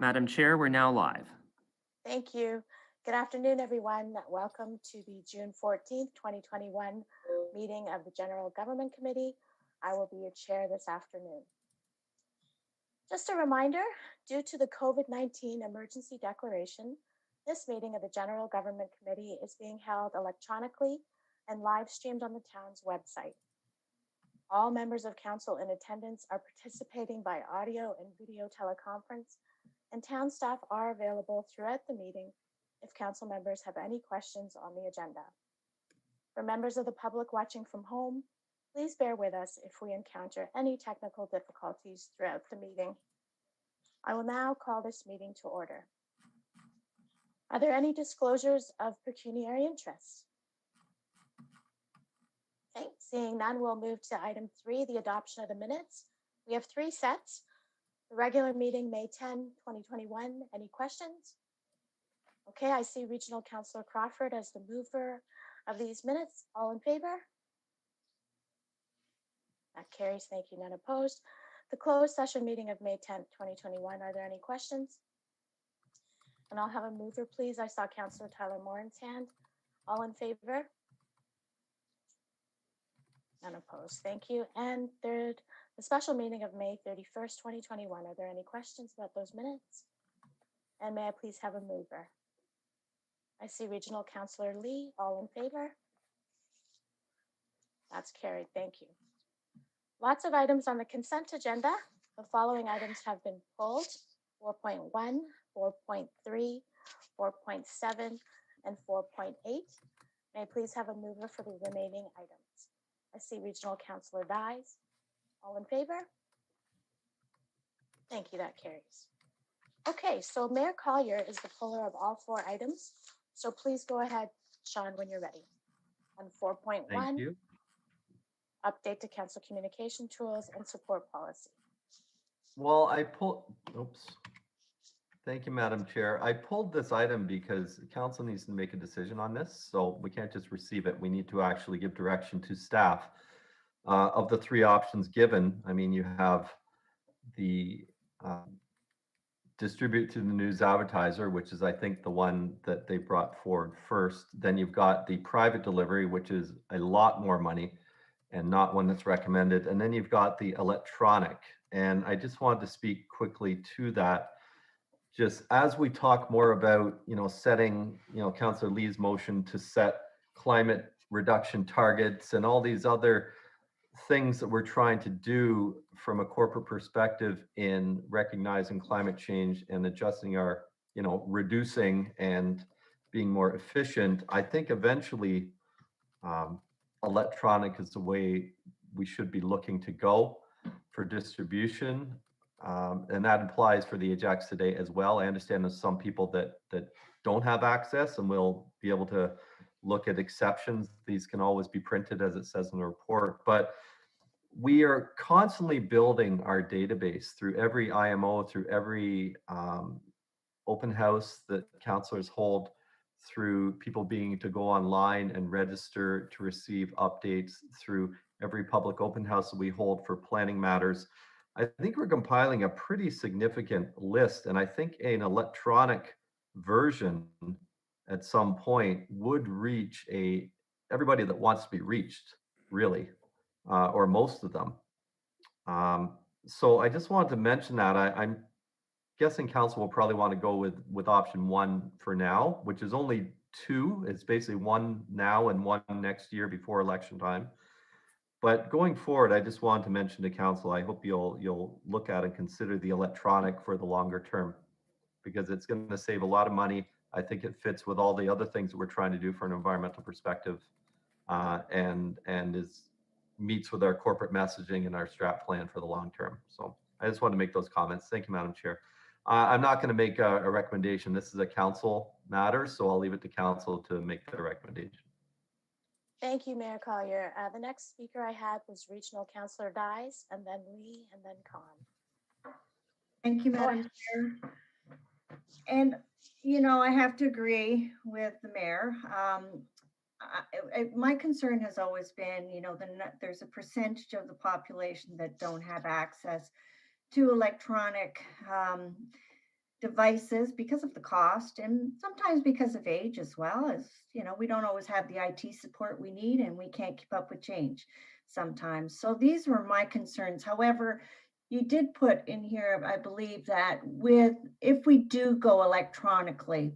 Madam Chair, we're now live. Thank you. Good afternoon, everyone. Welcome to the June 14th, 2021 meeting of the General Government Committee. I will be your chair this afternoon. Just a reminder, due to the COVID-19 emergency declaration, this meeting of the General Government Committee is being held electronically and live streamed on the town's website. All members of council in attendance are participating by audio and video teleconference, and town staff are available throughout the meeting if council members have any questions on the agenda. For members of the public watching from home, please bear with us if we encounter any technical difficulties throughout the meeting. I will now call this meeting to order. Are there any disclosures of pecuniary interest? Okay, seeing none, we'll move to item 3, the adoption of the minutes. We have 3 sets. The regular meeting, May 10, 2021. Any questions? Okay, I see Regional Councillor Crawford as the mover of these minutes. All in favor? That carries. Thank you. None opposed. The closed session meeting of May 10th, 2021. Are there any questions? And I'll have a mover, please. I saw Councillor Tyler Moran's hand. All in favor? None opposed. Thank you. And third, the special meeting of May 31st, 2021. Are there any questions about those minutes? And may I please have a mover? I see Regional Councillor Lee. All in favor? That's carried. Thank you. Lots of items on the consent agenda. The following items have been pulled: 4.1, 4.3, 4.7, and 4.8. May I please have a mover for the remaining items? I see Regional Councillor Dyes. All in favor? Thank you. That carries. Okay, so Mayor Collier is the puller of all 4 items. So please go ahead, Sean, when you're ready. On 4.1, Thank you. update to council communication tools and support policy. Well, oops. Thank you, Madam Chair. I pulled this item because council needs to make a decision on this. So we can't just receive it. We need to actually give direction to staff. Of the 3 options given, I mean, you have the distribute to the news advertiser, which is, I think, the one that they brought forward first. Then you've got the private delivery, which is a lot more money and not one that's recommended. And then you've got the electronic. And I just wanted to speak quickly to that. Just as we talk more about, setting, Councillor Lee's motion to set climate reduction targets and all these other things that we're trying to do from a corporate perspective in recognizing climate change and adjusting our, reducing and being more efficient, I think eventually electronic is the way we should be looking to go for distribution. And that applies for the Ajax today as well. I understand there's some people that don't have access, and we'll be able to look at exceptions. These can always be printed as it says in the report, but we are constantly building our database through every IMO, through every open house that councillors hold, through people being to go online and register to receive updates, through every public open house that we hold for planning matters. I think we're compiling a pretty significant list, and I think an electronic version at some point would reach everybody that wants to be reached, really, or most of them. So I just wanted to mention that. I'm guessing council will probably want to go with option 1 for now, which is only 2. It's basically 1 now and 1 next year before election time. But going forward, I just wanted to mention to council, I hope you'll look at and consider the electronic for the longer term, because it's going to save a lot of money. I think it fits with all the other things that we're trying to do for an environmental perspective, and meets with our corporate messaging and our strat plan for the long term. So I just wanted to make those comments. Thank you, Madam Chair. I'm not going to make a recommendation. This is a council matter, so I'll leave it to council to make the recommendation. Thank you, Mayor Collier. The next speaker I had was Regional Councillor Dyes, and then Lee, and then Khan. Thank you, Madam Chair. And, I have to agree with the mayor. My concern has always been, there's a percentage of the population that don't have access to electronic devices because of the cost and sometimes because of age as well. As you know, we don't always have the IT support we need and we can't keep up with change sometimes. So these were my concerns. However, you did put in here, I believe, that if we do go electronically,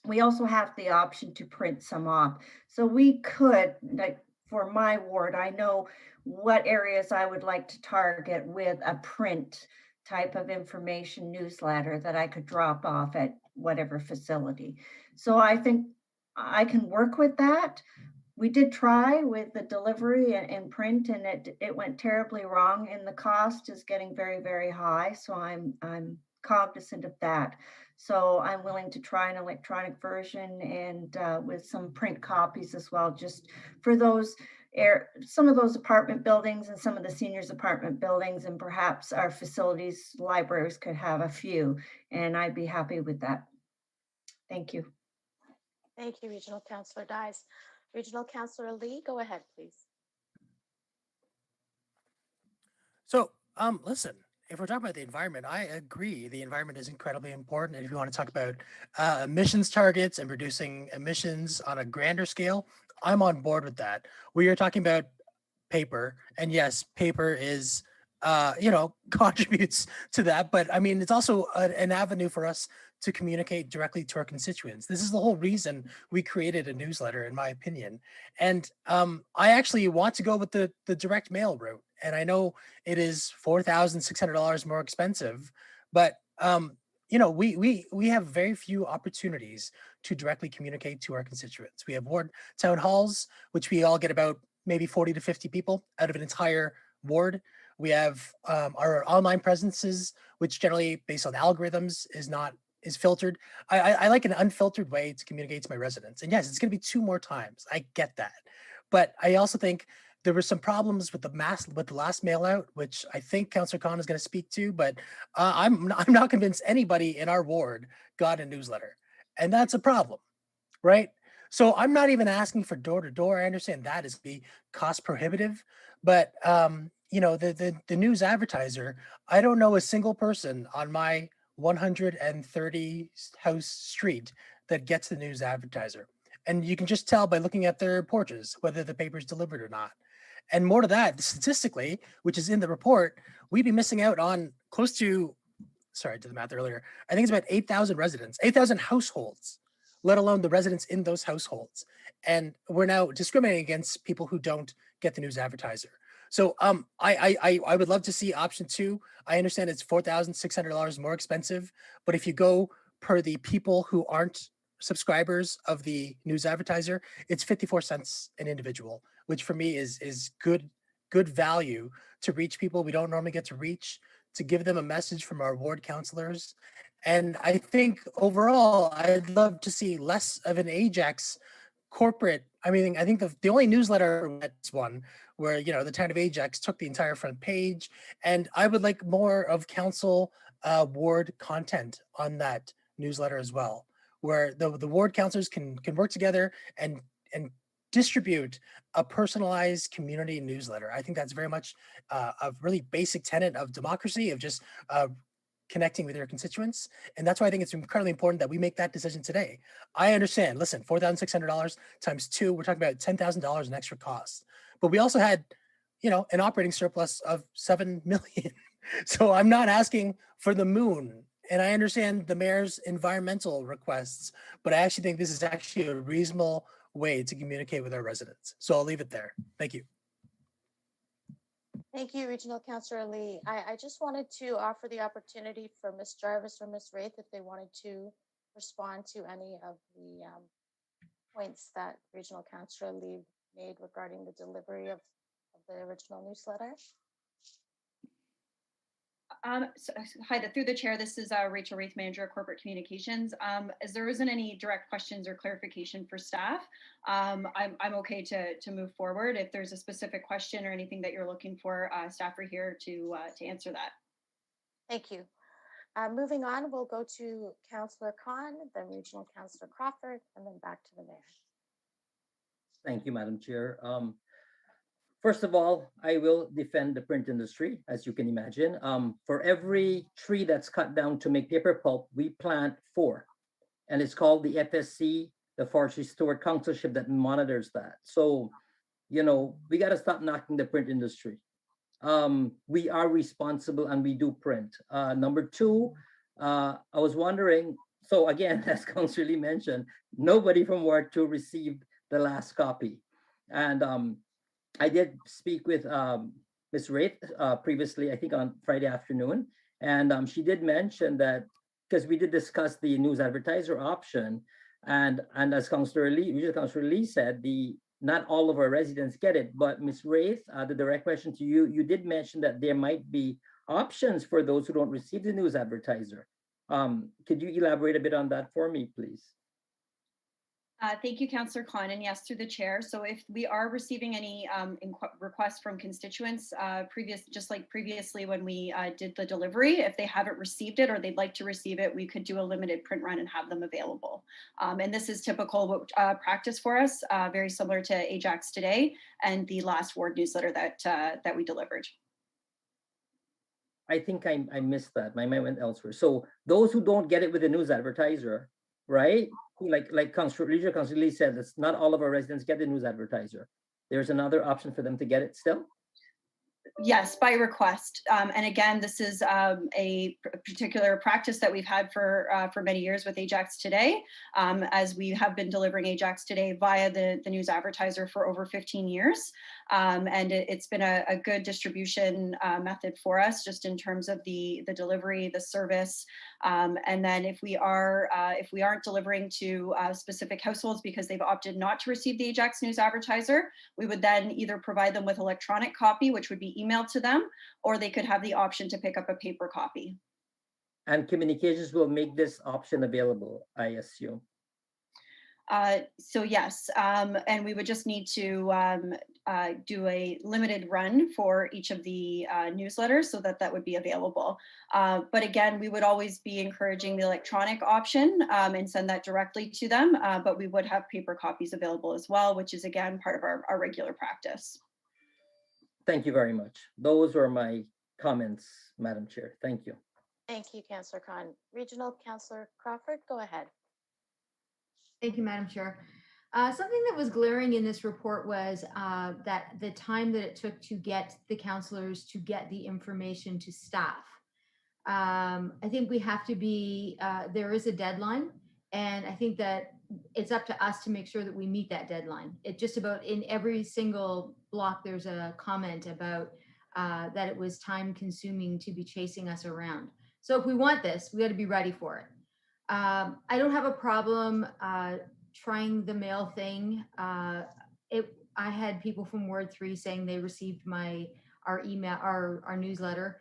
we also have the option to print some off. So we could, like for my ward, I know what areas I would like to target with a print type of information newsletter that I could drop off at whatever facility. So I think I can work with that. We did try with the delivery and print, and it went terribly wrong, and the cost is getting very, very high. So I'm cognizant of that. So I'm willing to try an electronic version and with some print copies as well, just for those some of those apartment buildings and some of the seniors apartment buildings, and perhaps our facilities libraries could have a few, and I'd be happy with that. Thank you. Thank you, Regional Councillor Dyes. Regional Councillor Lee, go ahead, please. So, listen, if we're talking about the environment, I agree the environment is incredibly important. And if you want to talk about emissions targets and reducing emissions on a grander scale, I'm on board with that. We are talking about paper, and yes, paper is, contributes to that. But I mean, it's also an avenue for us to communicate directly to our constituents. This is the whole reason we created a newsletter, in my opinion. And I actually want to go with the direct mail route. And I know it is $4,600 more expensive, but we have very few opportunities to directly communicate to our constituents. We have ward town halls, which we all get about maybe 40 to 50 people out of an entire ward. We have our online presences, which generally based on algorithms is filtered. I like an unfiltered way to communicate to my residents. And yes, it's going to be 2 more times. I get that. But I also think there were some problems with the last mail out, which I think Councillor Khan is going to speak to, but I'm not convinced anybody in our ward got a newsletter. And that's a problem, right? So I'm not even asking for door to door. I understand that is be cost prohibitive, but the news advertiser, I don't know a single person on my 130 house street that gets the news advertiser. And you can just tell by looking at their porches whether the paper's delivered or not. And more to that, statistically, which is in the report, we'd be missing out on close to, sorry, I did the math earlier. I think it's about 8,000 residents, 8,000 households, let alone the residents in those households. And we're now discriminating against people who don't get the news advertiser. So I would love to see option 2. I understand it's $4,600 more expensive, but if you go per the people who aren't subscribers of the news advertiser, it's 54 cents an individual, which for me is good value to reach people we don't normally get to reach, to give them a message from our ward counselors. And I think overall, I'd love to see less of an Ajax corporate. I mean, I think the only newsletter that's one where, the town of Ajax took the entire front page, and I would like more of council ward content on that newsletter as well, where the ward councilors can work together and distribute a personalized community newsletter. I think that's very much a really basic tenet of democracy, of just connecting with your constituents. And that's why I think it's incredibly important that we make that decision today. I understand, listen, $4,600 times 2, we're talking about $10,000 in extra costs. But we also had, an operating surplus of 7 million. So I'm not asking for the moon. And I understand the mayor's environmental requests, but I actually think this is actually a reasonable way to communicate with our residents. So I'll leave it there. Thank you. Thank you, Regional Councillor Lee. I just wanted to offer the opportunity for Ms. Jarvis or Ms. Wraith if they wanted to respond to any of the points that Regional Councillor Lee made regarding the delivery of the original newsletter. Hi, through the chair, this is Rachel Wraith, Manager of Corporate Communications. As there isn't any direct questions or clarification for staff, I'm okay to move forward. If there's a specific question or anything that you're looking for, staff are here to answer that. Thank you. Moving on, we'll go to Councillor Khan, then Regional Councillor Crawford, and then back to the mayor. Thank you, Madam Chair. first of all, I will defend the print industry, as you can imagine. For every tree that's cut down to make paper pulp, we plant 4. And it's called the FSC, the Forestry Steward Councilship, that monitors that. So, you know, we got to stop knocking the print industry. We are responsible and we do print. Number 2, I was wondering, so again, as Councillor Lee mentioned, nobody from Ward 2 received the last copy. And I did speak with Ms. Wraith previously, I think on Friday afternoon, and she did mention that, because we did discuss the news advertiser option, and as Councillor Lee said, not all of our residents get it, but Ms. Wraith, the direct question to you, you did mention that there might be options for those who don't receive the news advertiser. Could you elaborate a bit on that for me, please? Thank you, Councillor Khan, and yes, through the chair. So if we are receiving any requests from constituents, just like previously when we did the delivery, if they haven't received it or they'd like to receive it, we could do a limited print run and have them available. And this is typical practice for us, very similar to Ajax Today and the last ward newsletter that we delivered. I think I missed that. My mind went elsewhere. So those who don't get it with the news advertiser, right? Like Councillor Lee said, that's not all of our residents get the news advertiser. There's another option for them to get it still? Yes, by request. And again, this is a particular practice that we've had for many years with Ajax Today, as we have been delivering Ajax Today via the news advertiser for over 15 years. And it's been a good distribution method for us, just in terms of the delivery, the service. And then if we aren't delivering to specific households because they've opted not to receive the Ajax news advertiser, we would then either provide them with electronic copy, which would be emailed to them, or they could have the option to pick up a paper copy. And communications will make this option available, I assume. So yes, and we would just need to do a limited run for each of the newsletters so that would be available. But again, we would always be encouraging the electronic option and send that directly to them, but we would have paper copies available as well, which is again part of our regular practice. Thank you very much. Those were my comments, Madam Chair. Thank you. Thank you, Councillor Khan. Regional Councillor Crawford, go ahead. Thank you, Madam Chair. Something that was glaring in this report was that the time that it took to get the councillors to get the information to staff. I think we have to be, there is a deadline, and I think that it's up to us to make sure that we meet that deadline. It just about in every single block, there's a comment about that it was time consuming to be chasing us around. So if we want this, we got to be ready for it. I don't have a problem trying the mail thing. I had people from Ward 3 saying they received our email, our newsletter.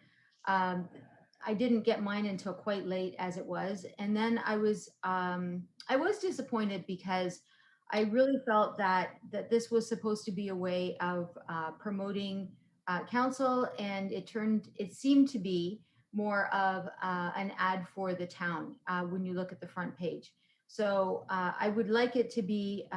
I didn't get mine until quite late, as it was, and then I was disappointed because I really felt that this was supposed to be a way of promoting council, and it seemed to be more of an ad for the town when you look at the front page. So I would like it to be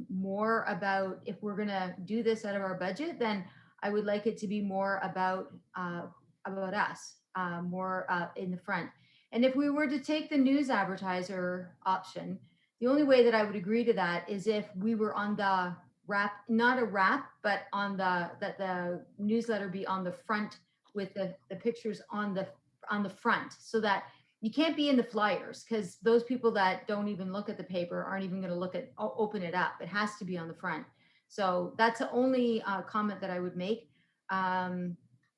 more about, if we're gonna do this out of our budget, then I would like it to be more about us, more in the front. And if we were to take the news advertiser option, the only way that I would agree to that is if we were on the wrap, not a wrap, but on that the newsletter be on the front with the pictures on the front, so that you can't be in the flyers, because those people that don't even look at the paper aren't even going to open it up. It has to be on the front. So that's the only comment that I would make,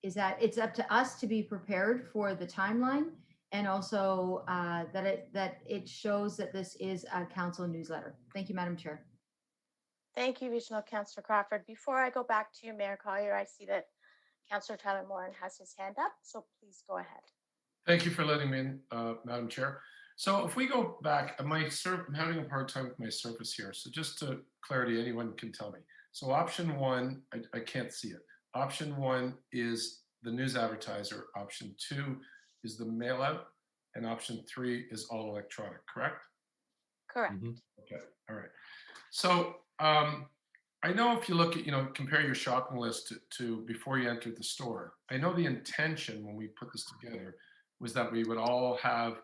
is that it's up to us to be prepared for the timeline, and also that it shows that this is a council newsletter. Thank you, Madam Chair. Thank you, Regional Councillor Crawford. Before I go back to you, Mayor Collier, I see that Councillor Tyler Moran has his hand up, so please go ahead. Thank you for letting me in, Madam Chair. So if we go back, I'm having a hard time with my surface here. So just to clarity, anyone can tell me. So option 1, I can't see it. Option 1 is the news advertiser. Option 2 is the mail out. And option 3 is all electronic, correct? Correct. Mhm. Okay, all right. So I know if you look at, compare your shopping list to before you entered the store, I know the intention when we put this together was that we would all have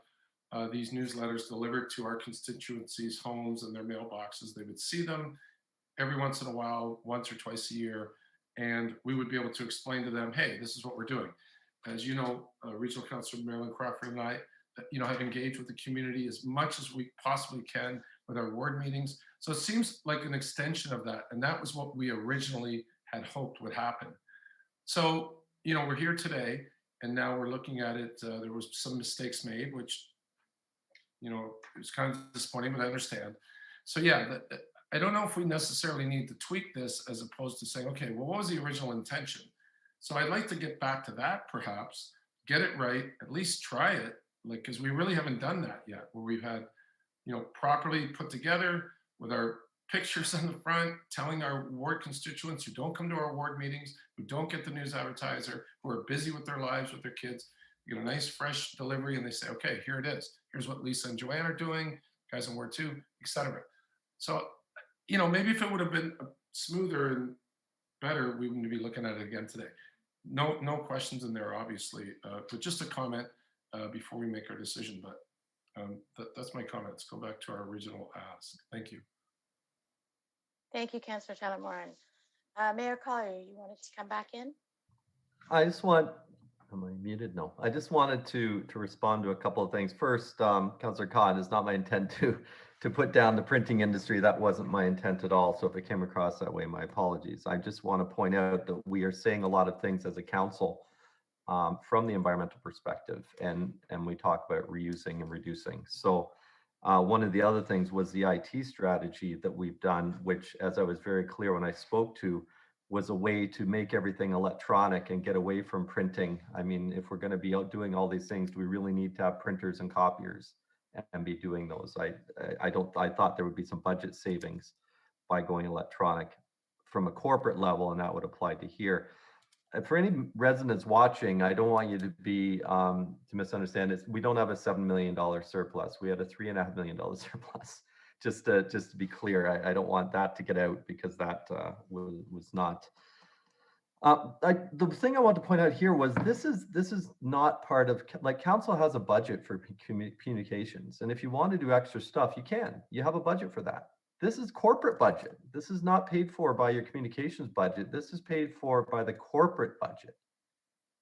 these newsletters delivered to our constituencies' homes and their mailboxes. They would see them every once in a while, once or twice a year, and we would be able to explain to them, hey, this is what we're doing. As you know, Regional Councillor Marilyn Crawford and I, have engaged with the community as much as we possibly can with our ward meetings. So it seems like an extension of that, and that was what we originally had hoped would happen. So, we're here today, and now we're looking at it. There was some mistakes made, which, it was kind of disappointing, but I understand. So yeah, I don't know if we necessarily need to tweak this as opposed to saying, okay, well, what was the original intention? So I'd like to get back to that, perhaps, get it right, at least try it, like, because we really haven't done that yet, where we've had, properly put together with our pictures on the front, telling our ward constituents who don't come to our ward meetings, who don't get the news advertiser, who are busy with their lives, with their kids, you get a nice fresh delivery, and they say, okay, here it is. Here's what Lisa and Joanne are doing, guys in Ward 2, etc. So, maybe if it would have been smoother and better, we wouldn't be looking at it again today. No questions in there, obviously, but just a comment before we make our decision. But that's my comments. Go back to our original ask. Thank you. Thank you, Councillor Taylor Moran. Mayor Collier, you wanted to come back in? I just want, am I muted? No, I just wanted to respond to a couple of things. First, Councillor Khan, it's not my intent to put down the printing industry. That wasn't my intent at all. So if it came across that way, my apologies. I just want to point out that we are saying a lot of things as a council from the environmental perspective, and we talk about reusing and reducing. So one of the other things was the IT strategy that we've done, which, as I was very clear when I spoke to, was a way to make everything electronic and get away from printing. I mean, if we're going to be out doing all these things, do we really need to have printers and copiers and be doing those? I thought there would be some budget savings by going electronic from a corporate level, and that would apply to here. For any residents watching, I don't want you to be to misunderstand this. We don't have a $7 million surplus. We had a $3.5 million surplus. Just to be clear, I don't want that to get out, because that was not. The thing I want to point out here was this is not part of, like, council has a budget for communications, and if you want to do extra stuff, you can. You have a budget for that. This is corporate budget. This is not paid for by your communications budget. This is paid for by the corporate budget.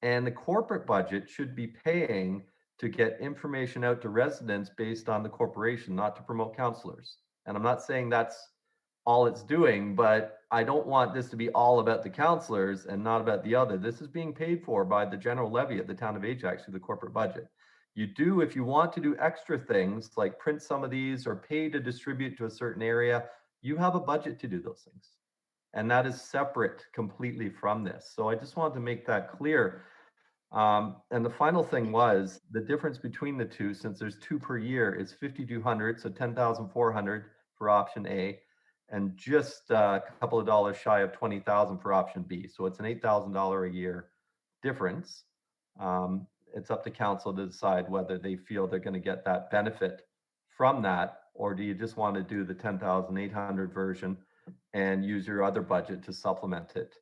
And the corporate budget should be paying to get information out to residents based on the corporation, not to promote councillors. And I'm not saying that's all it's doing, but I don't want this to be all about the councillors and not about the other. This is being paid for by the general levy at the town of Ajax through the corporate budget. You do, if you want to do extra things like print some of these or pay to distribute to a certain area, you have a budget to do those things. And that is separate completely from this. So I just wanted to make that clear. And the final thing was the difference between the two, since there's 2 per year, is 5,200, so 10,400 for option A, and just a couple of dollars shy of 20,000 for option B. So it's an $8,000 a year difference. It's up to council to decide whether they feel they're going to get that benefit from that, or do you just want to do the 10,800 version and use your other budget to supplement it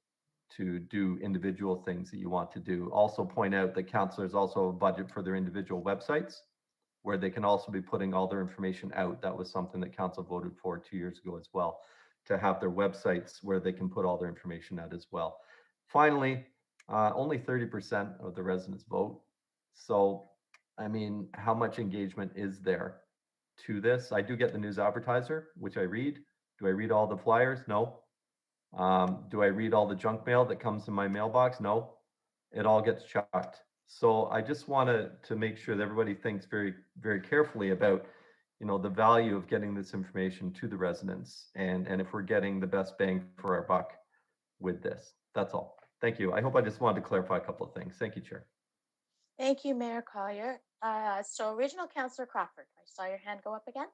to do individual things that you want to do. Also point out that councillors also have a budget for their individual websites, where they can also be putting all their information out. That was something that council voted for 2 years ago as well, to have their websites where they can put all their information out as well. Finally, only 30% of the residents vote. So, I mean, how much engagement is there to this? I do get the news advertiser, which I read. Do I read all the flyers? No. Do I read all the junk mail that comes in my mailbox? No. It all gets chucked. So I just wanted to make sure that everybody thinks very, very carefully about, the value of getting this information to the residents, and if we're getting the best bang for our buck with this. That's all. Thank you. I hope I just wanted to clarify a couple of things. Thank you, Chair. Thank you, Mayor Collier. So Regional Councillor Crawford, I saw your hand go up again.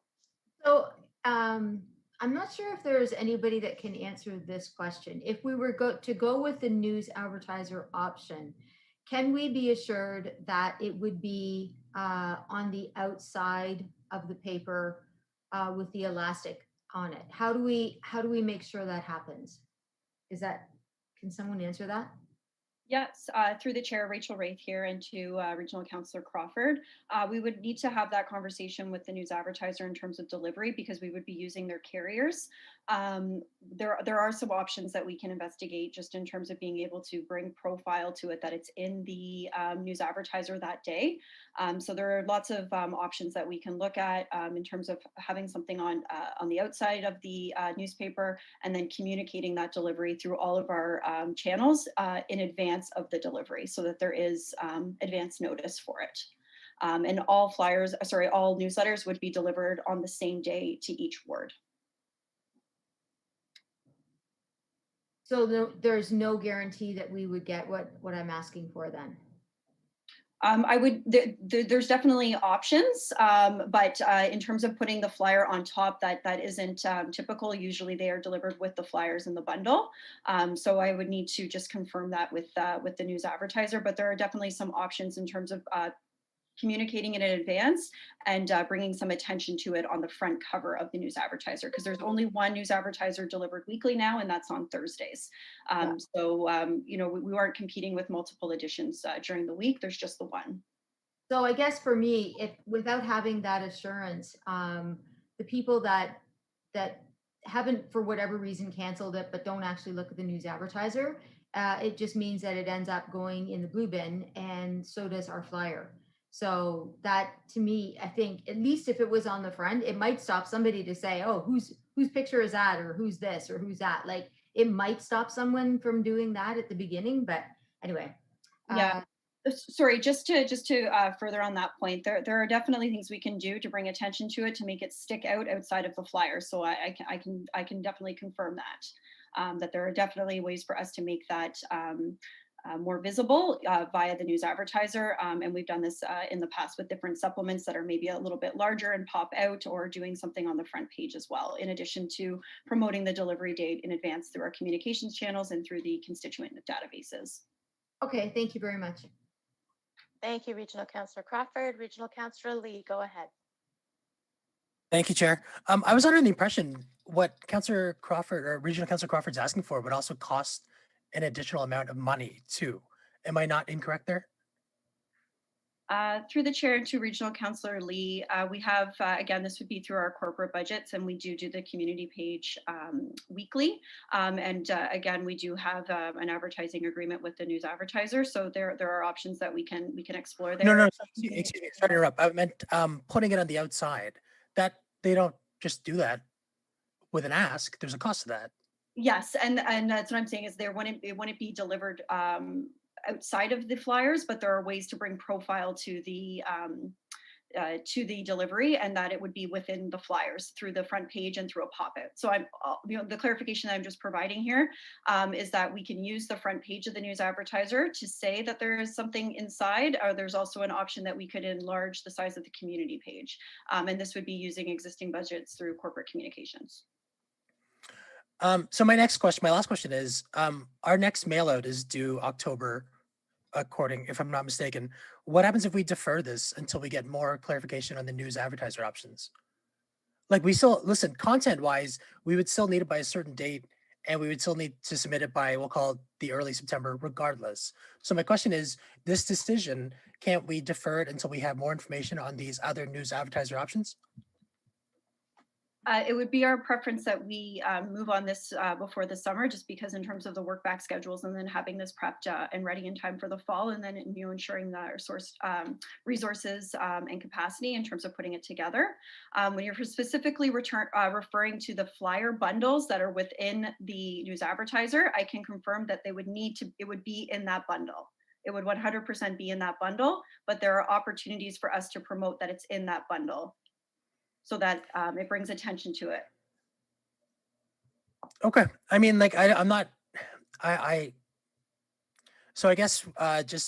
So I'm not sure if there's anybody that can answer this question. If we were to go with the news advertiser option, can we be assured that it would be on the outside of the paper with the elastic on it? How do we make sure that happens? Can someone answer that? Yes, through the chair, Rachel Wraith here, and to Regional Councillor Crawford. We would need to have that conversation with the News Advertiser in terms of delivery, because we would be using their carriers. There are some options that we can investigate just in terms of being able to bring profile to it that it's in the News Advertiser that day. So there are lots of options that we can look at in terms of having something on the outside of the newspaper, and then communicating that delivery through all of our channels in advance of the delivery, so that there is advance notice for it. And all newsletters would be delivered on the same day to each ward. So there's no guarantee that we would get what I'm asking for then? There's definitely options, but in terms of putting the flyer on top, that isn't typical. Usually they are delivered with the flyers in the bundle. So I would need to just confirm that with the News Advertiser, but there are definitely some options in terms of communicating it in advance and bringing some attention to it on the front cover of the News Advertiser, because there's only one News Advertiser delivered weekly now, and that's on Thursdays. So, we weren't competing with multiple editions during the week. There's just the one. So I guess for me, without having that assurance, the people that haven't, for whatever reason, canceled it, but don't actually look at the News Advertiser, it just means that it ends up going in the blue bin, and so does our flyer. So that, to me, I think, at least if it was on the front, it might stop somebody to say, oh, whose picture is that, or who's this, or who's that. Like, it might stop someone from doing that at the beginning, but anyway. Yeah. Sorry, just to further on that point, there are definitely things we can do to bring attention to it, to make it stick out outside of the flyer. So I can definitely confirm that there are definitely ways for us to make that more visible via the News Advertiser. And we've done this in the past with different supplements that are maybe a little bit larger and pop out, or doing something on the front page as well, in addition to promoting the delivery date in advance through our communications channels and through the constituent databases. Okay, thank you very much. Thank you, Regional Councillor Crawford. Regional Councillor Lee, go ahead. Thank you, Chair. I was under the impression what Councillor Crawford or Regional Councillor Crawford's asking for would also cost an additional amount of money too. Am I not incorrect there? Through the chair to Regional Councillor Lee, we have, again, this would be through our corporate budgets, and we do the community page weekly. And again, we do have an advertising agreement with the News Advertiser. So there are options that we can explore there. No, excuse me, sorry to interrupt. I meant putting it on the outside. That they don't just do that with an ask. There's a cost to that. Yes, and that's what I'm saying, is it wouldn't be delivered outside of the flyers, but there are ways to bring profile to the delivery, and that it would be within the flyers through the front page and through a pop-out. So the clarification that I'm just providing here is that we can use the front page of the News Advertiser to say that there is something inside, or there's also an option that we could enlarge the size of the community page. And this would be using existing budgets through corporate communications. So my last question is, our next mail out is due October, if I'm not mistaken. What happens if we defer this until we get more clarification on the News Advertiser options? Like, we still, listen, content wise, we would still need it by a certain date, and we would still need to submit it by, we'll call it the early September regardless. So my question is, this decision, can't we defer it until we have more information on these other News Advertiser options? It would be our preference that we move on this before the summer, just because in terms of the work back schedules, and then having this prepped and ready in time for the fall, and then ensuring that our source resources and capacity in terms of putting it together. When you're specifically referring to the flyer bundles that are within the News Advertiser, I can confirm that it would be in that bundle. It would 100% be in that bundle, but there are opportunities for us to promote that it's in that bundle, so that it brings attention to it. Okay. I mean, like, so I guess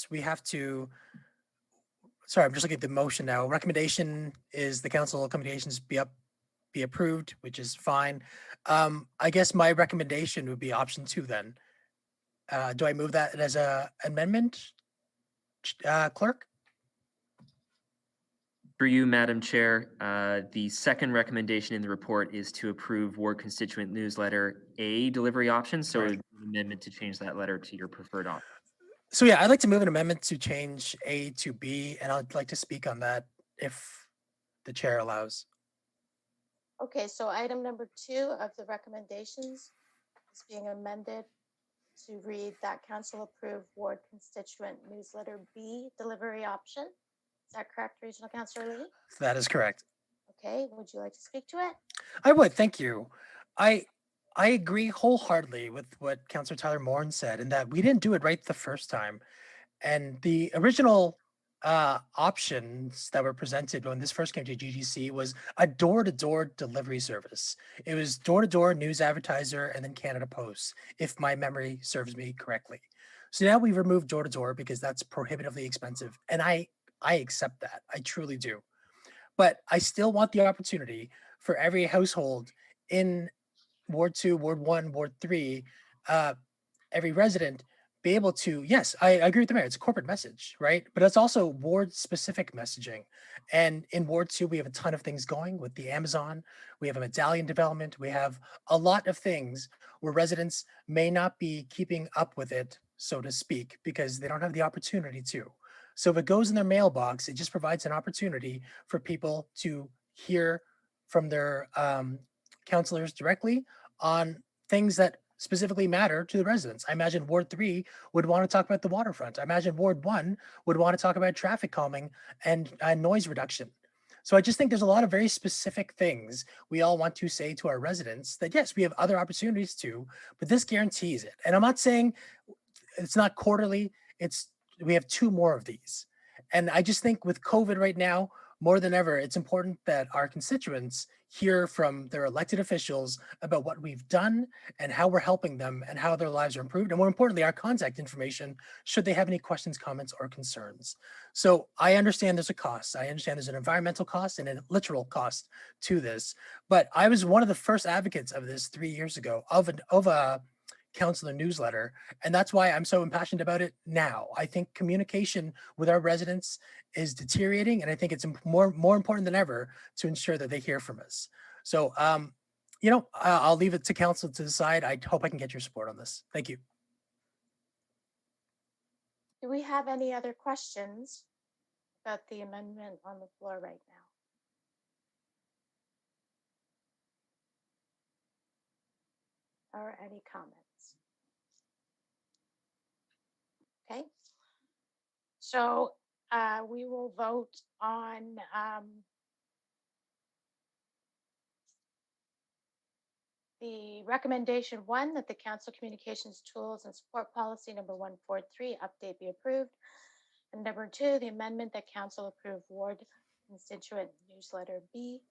we have to, sorry, I'm just looking at the motion now. Recommendation is the council communications be approved, which is fine. I guess my recommendation would be option 2 then. Do I move that as a amendment, clerk? Through you, Madam Chair, the second recommendation in the report is to approve ward constituent newsletter A delivery option. So Right. an amendment to change that letter to your preferred option. So yeah, I'd like to move an amendment to change A to B, and I'd like to speak on that if the chair allows. Okay, so item number 2 of the recommendations is being amended to read that council approved ward constituent newsletter B delivery option. Is that correct, Regional Councillor Lee? That is correct. Okay, would you like to speak to it? I would, thank you. I agree wholeheartedly with what Councillor Tyler Morin said, in that we didn't do it right the first time. And the original options that were presented when this first came to GGC was a door-to-door delivery service. It was door-to-door, News Advertiser, and then Canada Post, if my memory serves me correctly. So now we've removed door-to-door because that's prohibitively expensive, and I accept that. I truly do. But I still want the opportunity for every household in Ward 2, Ward 1, Ward 3, every resident be able to, yes, I agree with the mayor, it's a corporate message, right? But it's also ward specific messaging. And in Ward 2, we have a ton of things going with the Amazon, we have a medallion development, we have a lot of things where residents may not be keeping up with it, so to speak, because they don't have the opportunity to. So if it goes in their mailbox, it just provides an opportunity for people to hear from their councillors directly on things that specifically matter to the residents. I imagine Ward 3 would want to talk about the waterfront. I imagine Ward 1 would want to talk about traffic calming and noise reduction. So I just think there's a lot of very specific things we all want to say to our residents that, yes, we have other opportunities to, but this guarantees it. And I'm not saying it's not quarterly, we have 2 more of these. And I just think with COVID right now, more than ever, it's important that our constituents hear from their elected officials about what we've done and how we're helping them and how their lives are improved. And more importantly, our contact information, should they have any questions, comments, or concerns. So I understand there's a cost. I understand there's an environmental cost and a literal cost to this. But I was one of the first advocates of this 3 years ago of a councillor newsletter. And that's why I'm so impassioned about it now. I think communication with our residents is deteriorating, and I think it's more important than ever to ensure that they hear from us. So, I'll leave it to council to decide. I hope I can get your support on this. Thank you. Do we have any other questions about the amendment on the floor right now? Or any comments? Okay. So we will vote on the recommendation 1 that the council communications tools and support policy number 143 update be approved. And number 2, the amendment that council approved ward constituent newsletter B.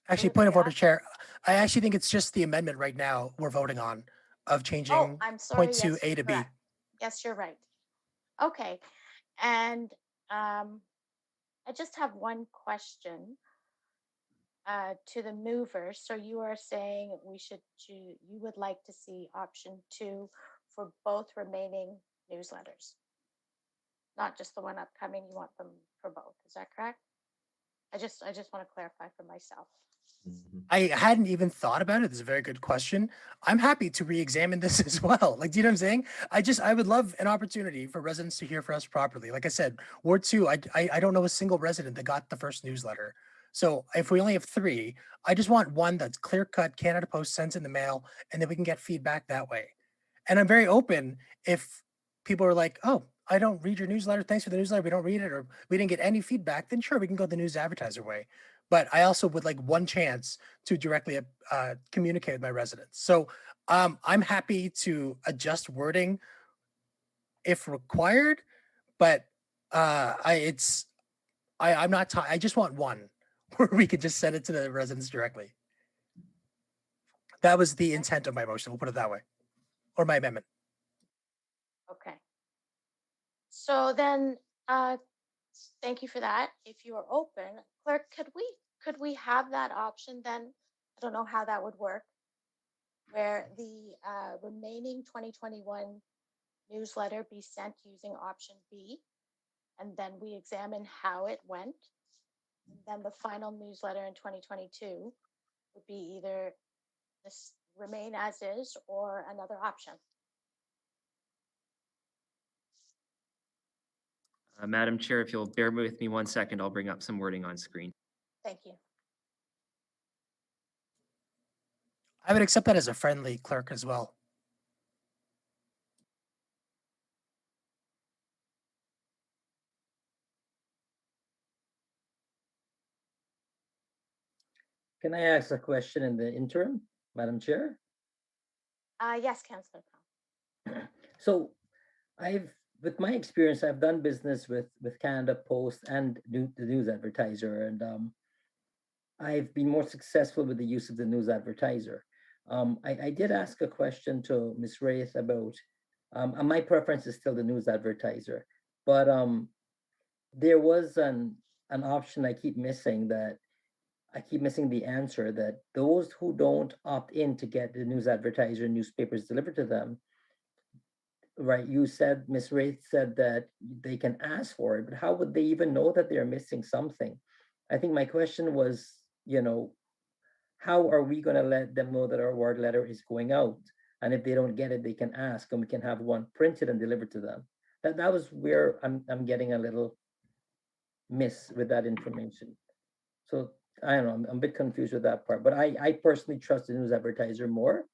Actually, point of order, Chair. I actually think it's just the amendment right now we're voting on of changing I'm sorry. point 2 yes, A to B. correct. Yes, you're right. Okay. And I just have one question to the mover. So you are saying you would like to see option 2 for both remaining newsletters, not just the one upcoming. You want them for both. Is that correct? I just want to clarify for myself. I hadn't even thought about it. It's a very good question. I'm happy to re-examine this as well. Like, do you know what I'm saying? I would love an opportunity for residents to hear from us properly. Like I said, Ward 2, I don't know a single resident that got the first newsletter. So if we only have 3, I just want one that's clear cut, Canada Post sends in the mail, and then we can get feedback that way. And I'm very open if people are like, oh, I don't read your newsletter. Thanks for the newsletter. We don't read it, or we didn't get any feedback. Then sure, we can go the News Advertiser way. But I also would like one chance to directly communicate with my residents. So I'm happy to adjust wording if required, but I'm not. I just want one where we could just send it to the residents directly. That was the intent of my motion. We'll put it that way, or my amendment. Okay. So then, thank you for that. If you are open, clerk, could we have that option then? I don't know how that would work, where the remaining 2021 newsletter be sent using option B, and then we examine how it went. And then the final newsletter in 2022 would be either this remain as is or another option. Madam Chair, if you'll bear with me 1 second, I'll bring up some wording on screen. Thank you. I would accept that as a friendly clerk as well. Can I ask a question in the interim, Madam Chair? Yes, Councillor Khan. So with my experience, I've done business with Canada Post and the News Advertiser, and I've been more successful with the use of the News Advertiser. I did ask a question to Ms. Wraith about, and my preference is still the News Advertiser, but there was an option I keep missing the answer that those who don't opt in to get the News Advertiser newspapers delivered to them, right? You said, Ms. Wraith said that they can ask for it, but how would they even know that they're missing something? I think my question was, how are we going to let them know that our award letter is going out? And if they don't get it, they can ask, and we can have one printed and delivered to them. That was where I'm getting a little miss with that information. So I don't know, I'm a bit confused with that part, but I personally trust the News Advertiser more.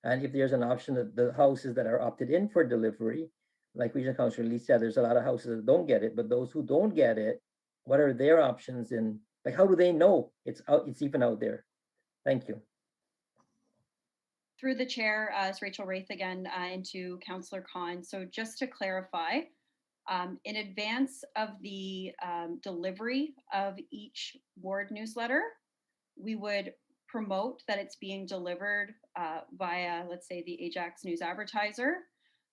And if there's an option that the houses that are opted in for delivery, like Regional Councillor Lee said, there's a lot of houses that don't get it, but those who don't get it, what are their options? And like, how do they know it's out, it's even out there? Thank you. Through the chair, it's Rachel Wraith again, and to Councillor Khan. So just to clarify, in advance of the delivery of each ward newsletter, we would promote that it's being delivered via, let's say, the Ajax News Advertiser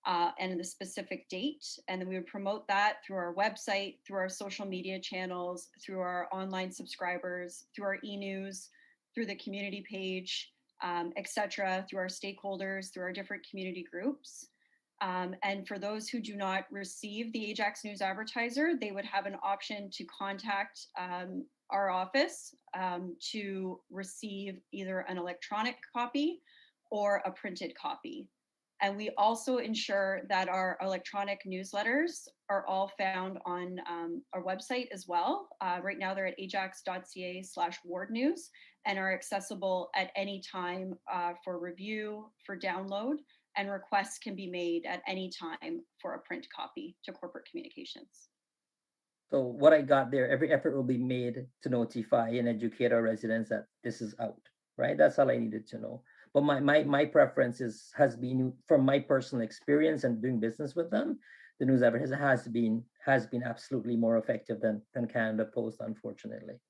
and the specific date. And then we would promote that through our website, through our social media channels, through our online subscribers, through our e-news, through the community page, etc., through our stakeholders, through our different community groups. And for those who do not receive the Ajax News Advertiser, they would have an option to contact our office to receive either an electronic copy or a printed copy. And we also ensure that our electronic newsletters are all found on our website as well. Right now they're at ajax.ca/wardnews and are accessible at any time for review, for download, and requests can be made at any time for a print copy to corporate communications. So what I got there, every effort will be made to notify and educate our residents that this is out, right? That's all I needed to know. But my preference has been, from my personal experience and doing business with them, the News Advertiser has been absolutely more effective than Canada Post, unfortunately.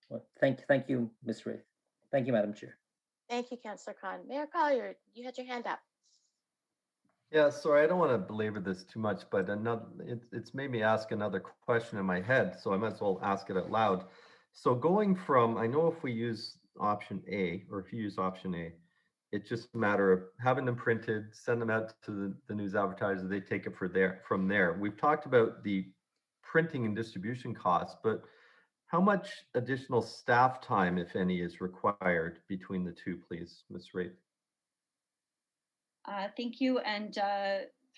Well, thank you, Ms. Wraith. Thank you, Madam Chair. Thank you, Councillor Khan. Mayor Collier, you had your hand up. Yeah, sorry, I don't want to belabor this too much, but it's made me ask another question in my head, so I might as well ask it out loud. So going from, I know if we use option A, or if you use option A, it's just a matter of having them printed, send them out to the News Advertiser, they take it from there. We've talked about the printing and distribution costs, but how much additional staff time, if any, is required between the two, please, Ms. Wraith? Thank you, and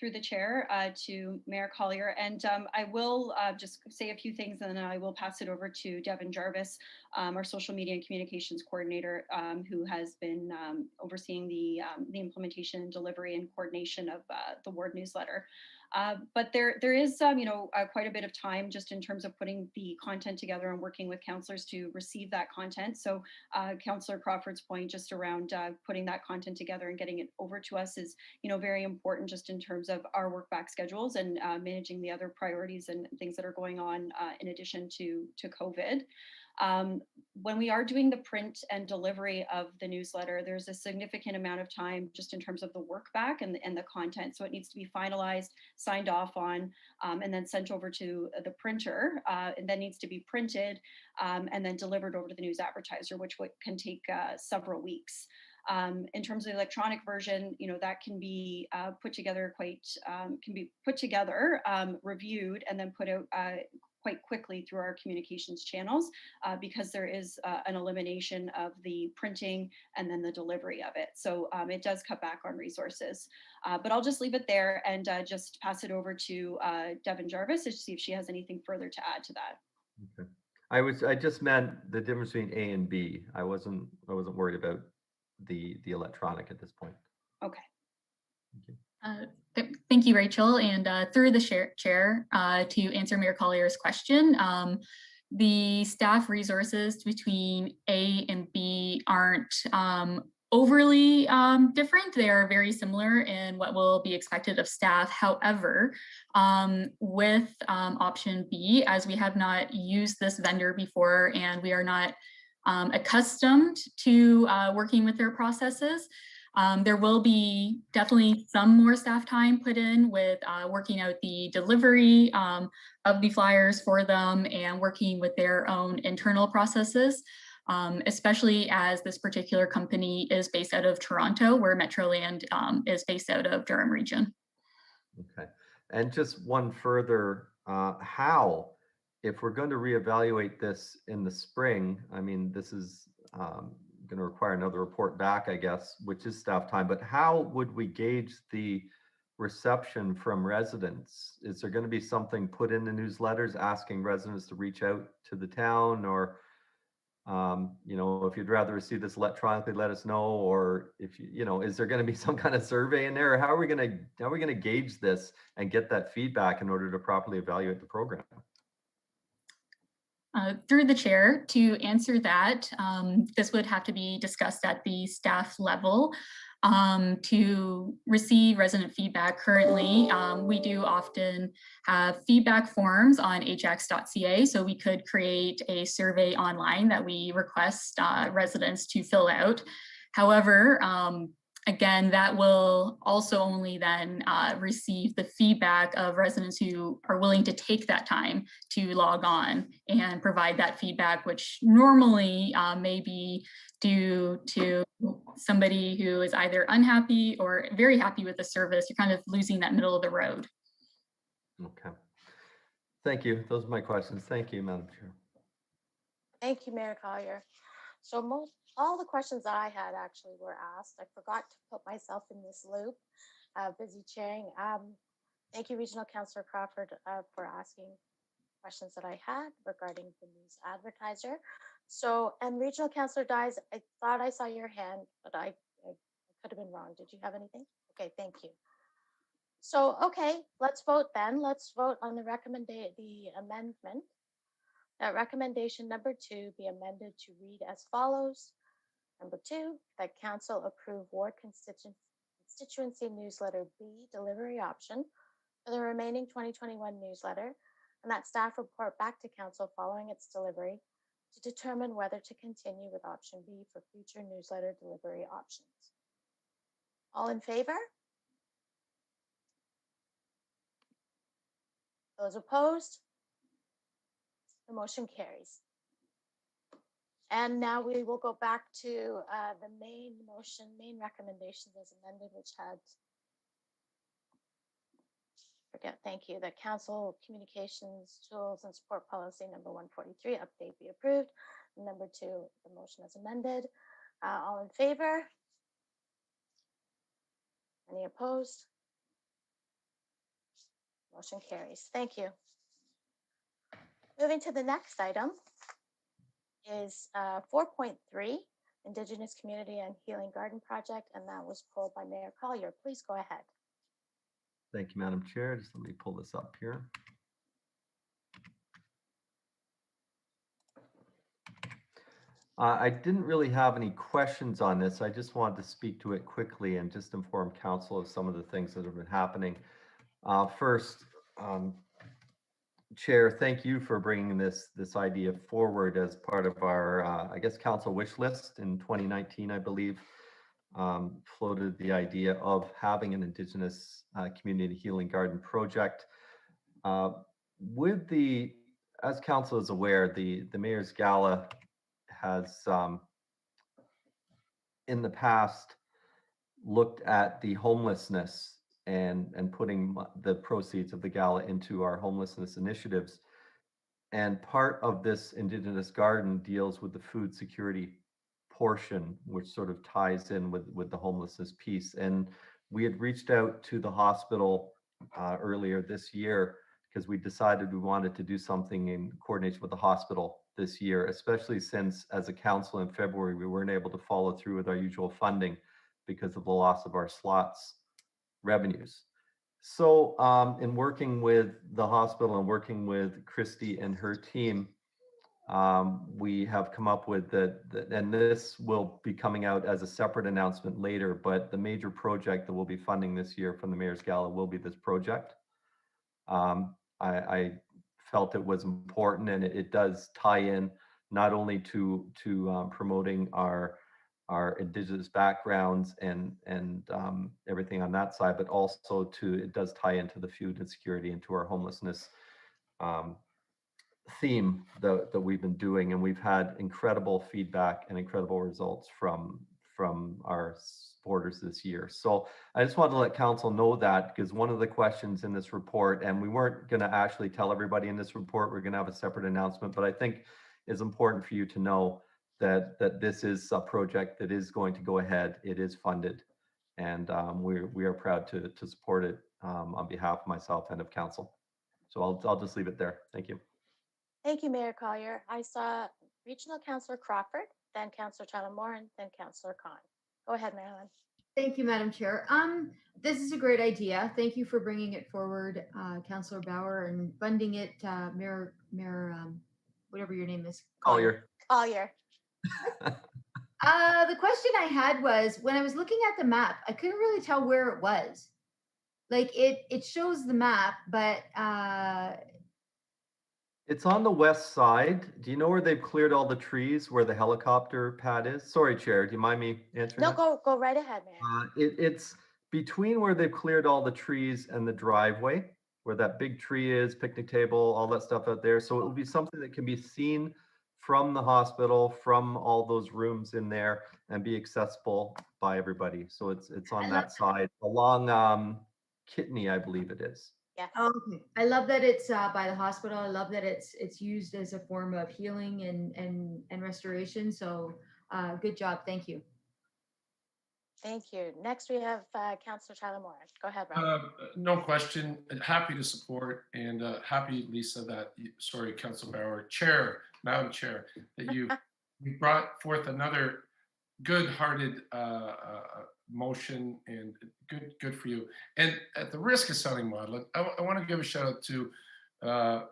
through the chair to Mayor Collier. And I will just say a few things, and then I will pass it over to Devin Jarvis, our social media and communications coordinator, who has been overseeing the implementation, delivery, and coordination of the ward newsletter. But there is quite a bit of time just in terms of putting the content together and working with councillors to receive that content. So Councillor Crawford's point just around putting that content together and getting it over to us is very important just in terms of our work back schedules and managing the other priorities and things that are going on in addition to COVID. When we are doing the print and delivery of the newsletter, there's a significant amount of time just in terms of the work back and the content. So it needs to be finalized, signed off on, and then sent over to the printer, and then needs to be printed and then delivered over to the News Advertiser, which can take several weeks. In terms of the electronic version, that can be put together reviewed, and then put out quite quickly through our communications channels because there is an elimination of the printing and then the delivery of it. So it does cut back on resources. But I'll just leave it there and just pass it over to Devin Jarvis to see if she has anything further to add to that. Okay. I just meant the difference between A and B. I wasn't worried about the electronic at this point. Okay. Thank you, Rachel. And through the chair, to answer Mayor Collier's question, the staff resources between A and B aren't overly different. They are very similar in what will be expected of staff. However, with option B, as we have not used this vendor before and we are not accustomed to working with their processes, there will be definitely some more staff time put in with working out the delivery of the flyers for them and working with their own internal processes, especially as this particular company is based out of Toronto, where Metroland is based out of Durham region. Okay. And just one further, how, if we're going to reevaluate this in the spring, I mean, this is going to require another report back, I guess, which is staff time, but how would we gauge the reception from residents? Is there going to be something put in the newsletters asking residents to reach out to the town, or you know, if you'd rather receive this electronically, let us know, or if you know, is there going to be some kind of survey in there, or how are we going to gauge this and get that feedback in order to properly evaluate the program? Through the chair, to answer that, this would have to be discussed at the staff level. To receive resident feedback currently, we do often have feedback forms on ajax.ca, so we could create a survey online that we request residents to fill out. However, again, that will also only then receive the feedback of residents who are willing to take that time to log on and provide that feedback, which normally may be due to somebody who is either unhappy or very happy with the service. You're kind of losing that middle of the road. Okay. Thank you. Those are my questions. Thank you, Madam Chair. Thank you, Mayor Collier. So all the questions that I had actually were asked. I forgot to put myself in this loop, busy chairing. Thank you, Regional Councillor Crawford, for asking questions that I had regarding the news advertiser. So, and Regional Councillor Dyes, I thought I saw your hand, but I could have been wrong. Did you have anything? Okay, thank you. So, okay, let's vote then. Let's vote on the amendment. That recommendation number 2 be amended to read as follows. Number 2, that council approve ward constituency newsletter B delivery option for the remaining 2021 newsletter, and that staff report back to council following its delivery to determine whether to continue with option B for future newsletter delivery options. All in favor? Those opposed? The motion carries. And now we will go back to the main recommendations as amended, which had, thank you, the council communications tools and support policy number 143 update be approved. Number 2, the motion as amended. All in favor? Any opposed? Motion carries. Thank you. Moving to the next item is 4.3, Indigenous Community and Healing Garden Project, and that was pulled by Mayor Collier. Please go ahead. Thank you, Madam Chair. Just let me pull this up here. I didn't really have any questions on this. I just wanted to speak to it quickly and just inform council of some of the things that have been happening. First, Chair, thank you for bringing this idea forward as part of our, I guess, council wish list in 2019, I believe, floated the idea of having an Indigenous community healing garden project. As council is aware, the Mayor's Gala has in the past looked at the homelessness and putting the proceeds of the gala into our homelessness initiatives. And part of this Indigenous garden deals with the food security portion, which sort of ties in with the homelessness piece. And we had reached out to the hospital earlier this year because we decided we wanted to do something in coordination with the hospital this year, especially since as a council in February, we weren't able to follow through with our usual funding because of the loss of our slots revenues. So in working with the hospital and working with Christy and her team, we have come up with and this will be coming out as a separate announcement later, but the major project that we'll be funding this year from the Mayor's Gala will be this project. I felt it was important, and it does tie in not only to promoting our Indigenous backgrounds and everything on that side, but also it does tie into the food insecurity and to our homelessness theme that we've been doing, and we've had incredible feedback and incredible results from our supporters this year. So I just wanted to let council know that, because one of the questions in this report, and we weren't going to actually tell everybody in this report, we're going to have a separate announcement, but I think it's important for you to know that this is a project that is going to go ahead. It is funded, and we are proud to support it on behalf of myself and of council. So I'll just leave it there. Thank you. Thank you, Mayor Collier. I saw Regional Councillor Crawford, then Councillor Tyler Moore, and then Councillor Khan. Go ahead, Marilyn. Thank you, Madam Chair. This is a great idea. Thank you for bringing it forward, Councillor Bauer, and funding it, Mayor, whatever your name is. Collier. Collier. The question I had was, when I was looking at the map, I couldn't really tell where it was. Like it shows the map, but it's on the west side. Do you know where they've cleared all the trees where the helicopter pad is? Sorry, Chair. Do you mind me answering? No, that? go right ahead, Mayor. It's between where they've cleared all the trees and the driveway, where that big tree is, picnic table, all that stuff out there. So it will be something that can be seen from the hospital, from all those rooms in there, and be accessible by everybody. So it's on that side along Kitney, I believe it is. Yes. Okay. I love that it's by the hospital. I love that it's used as a form of healing and restoration. So good job. Thank you. Thank you. Next, we have Councillor Tyler Moore. Go ahead, Rob. No question. Happy to support, and happy, Lisa, that sorry, Councillor Bauer, Madam Chair, that you brought forth another good-hearted motion, and good for you. And at the risk of sounding maudlin, I want to give a shout out to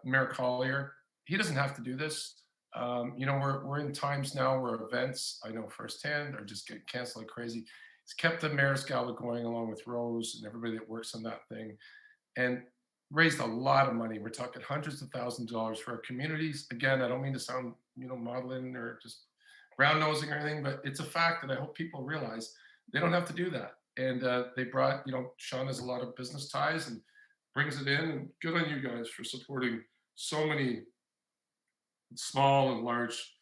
Mayor Collier. He doesn't have to do this. You know, we're in times now where events, I know firsthand, are just getting canceled like crazy. He's kept the Mayor's Gala going along with Rose and everybody that works on that thing, and raised a lot of money. We're talking hundreds of thousands of dollars for our communities. Again, I don't mean to sound, you know, maudlin or just brown nosing or anything, but it's a fact that I hope people realize they don't have to do that. And they brought, you know, Sean has a lot of business ties and brings it in, and good on you guys for supporting so many small and large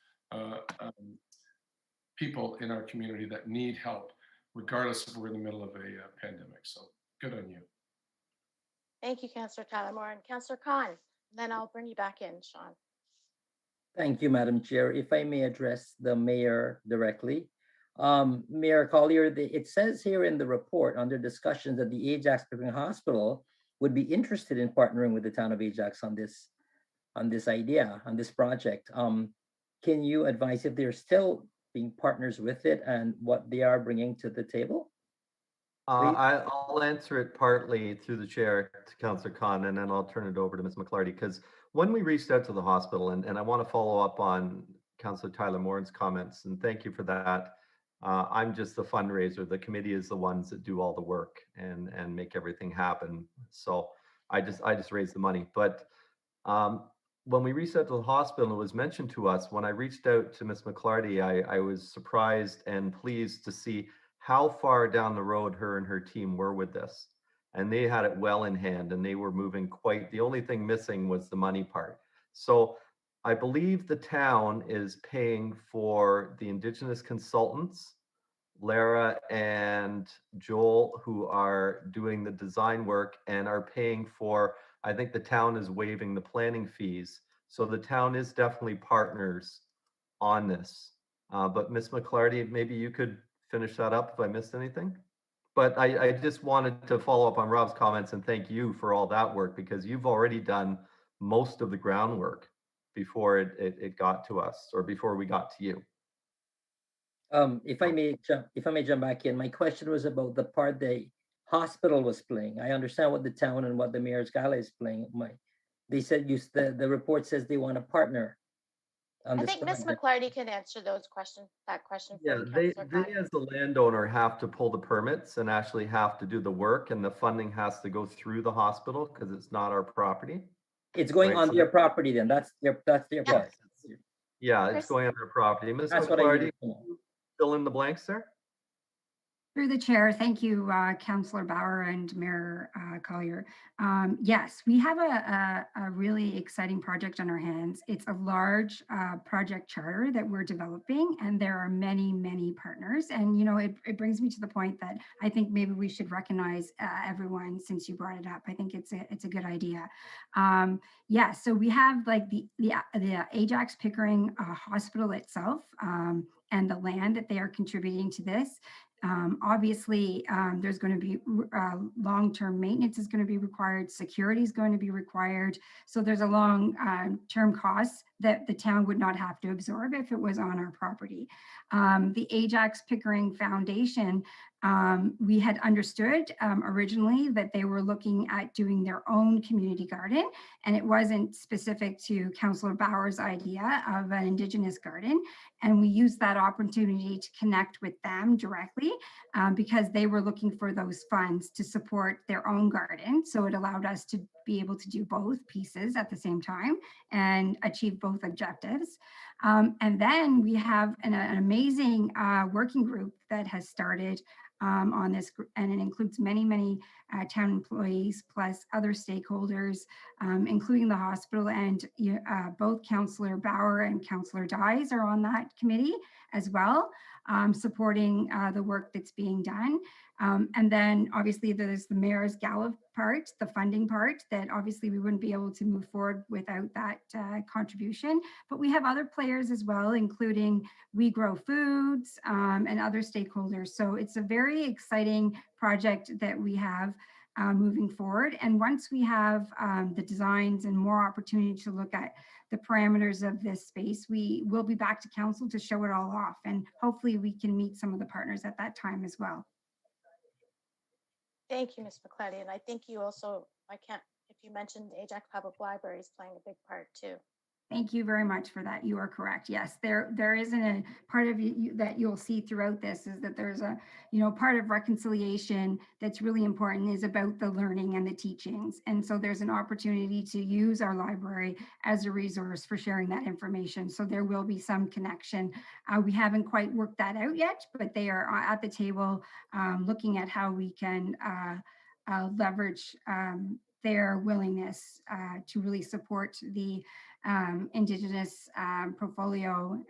people in our community that need help, regardless if we're in the middle of a pandemic. So good on you. Thank you, Councillor Tyler Moore, and Councillor Khan. Then I'll bring you back in, Sean. Thank you, Madam Chair. If I may address the mayor directly. Mayor Collier, it says here in the report under discussions that the Ajax Hospital would be interested in partnering with the town of Ajax on this idea, on this project. Can you advise if they're still being partners with it and what they are bringing to the table? I'll answer it partly through the chair to Councillor Khan, and then I'll turn it over to Ms. McClarty, because when we reached out to the hospital, and I want to follow up on Councillor Tyler Moore's comments, and thank you for that. I'm just the fundraiser. The committee is the ones that do all the work and make everything happen. So I just raise the money. But when we reached out to the hospital, it was mentioned to us. When I reached out to Ms. McClarty, I was surprised and pleased to see how far down the road her and her team were with this. And they had it well in hand, and they were moving quite, the only thing missing was the money part. So I believe the town is paying for the Indigenous consultants, Lara and Joel, who are doing the design work and are paying for, I think the town is waiving the planning fees. So the town is definitely partners on this. But Ms. McClarty, maybe you could finish that up if I missed anything. But I just wanted to follow up on Rob's comments and thank you for all that work, because you've already done most of the groundwork before it got to us, or before we got to you. If I may jump back in, my question was about the part the hospital was playing. I understand what the town and what the mayor's gala is playing. They said the report says they want a partner on I this think Ms. project. McClarty can answer that question for Yeah, you, they Councillor Khan. as the landowner have to pull the permits and actually have to do the work, and the funding has to go through the hospital because it's not our proproperty. It's going Right, on so their they- property then. That's their Yeah. part. Yeah, Chris? it's going on our property. Ms. That's what I McClarty, needed to know. fill in the blanks there? Through the chair, thank you, Councillor Bauer and Mayor Collier. Yes, we have a really exciting project on our hands. It's a large project charter that we're developing, and there are many, many partners. And you know, it brings me to the point that I think maybe we should recognize everyone, since you brought it up. I think it's a good idea. Yeah, so we have like the Ajax Pickering Hospital itself, and the land that they are contributing to this. Obviously, there's going to be long-term maintenance is going to be required. Security is going to be required. So there's a long-term cost that the town would not have to absorb if it was on our property. The Ajax Pickering Foundation, we had understood originally that they were looking at doing their own community garden, and it wasn't specific to Councillor Bauer's idea of an Indigenous garden. And we used that opportunity to connect with them directly because they were looking for those funds to support their own garden. So it allowed us to be able to do both pieces at the same time and achieve both objectives. And then we have an amazing working group that has started on this, and it includes many, many town employees plus other stakeholders, including the hospital. And both Councillor Bauer and Councillor Dyes are on that committee as well, supporting the work that's being done. And then obviously there's the mayor's gala part, the funding part, that obviously we wouldn't be able to move forward without that contribution. But we have other players as well, including We Grow Foods and other stakeholders. So it's a very exciting project that we have moving forward. And once we have the designs and more opportunity to look at the parameters of this space, we will be back to council to show it all off. And hopefully we can meet some of the partners at that time as well. Thank you, Ms. McClarty. And I think you also, if you mentioned Ajax Public Library is playing a big part too. Thank you very much for that. You are correct. Yes, there isn't a part of you that you'll see throughout this is that there's a, part of reconciliation that's really important is about the learning and the teachings. And so there's an opportunity to use our library as a resource for sharing that information. So there will be some connection. We haven't quite worked that out yet, but they are at the table looking at how we can leverage their willingness to really support the Indigenous portfolio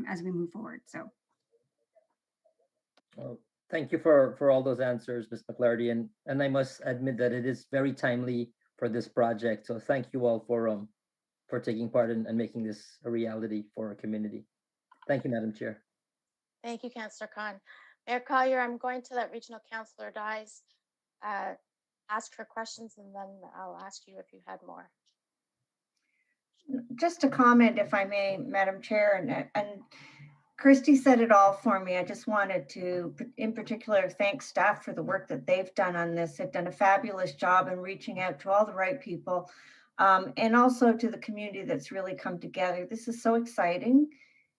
as we move forward. So, Well, thank you for all those answers, Ms. McClarty, and I must admit that it is very timely for this project. So thank you all for taking part and making this a reality for our community. Thank you, Madam Chair. Thank you, Councillor Khan. Mayor Collier, I'm going to let Regional Councillor Dyes ask her questions, and then I'll ask you if you had more. Just a comment, if I may, Madam Chair, and Christy said it all for me. I just wanted to, in particular, thank staff for the work that they've done on this. They've done a fabulous job in reaching out to all the right people, and also to the community that's really come together. This is so exciting.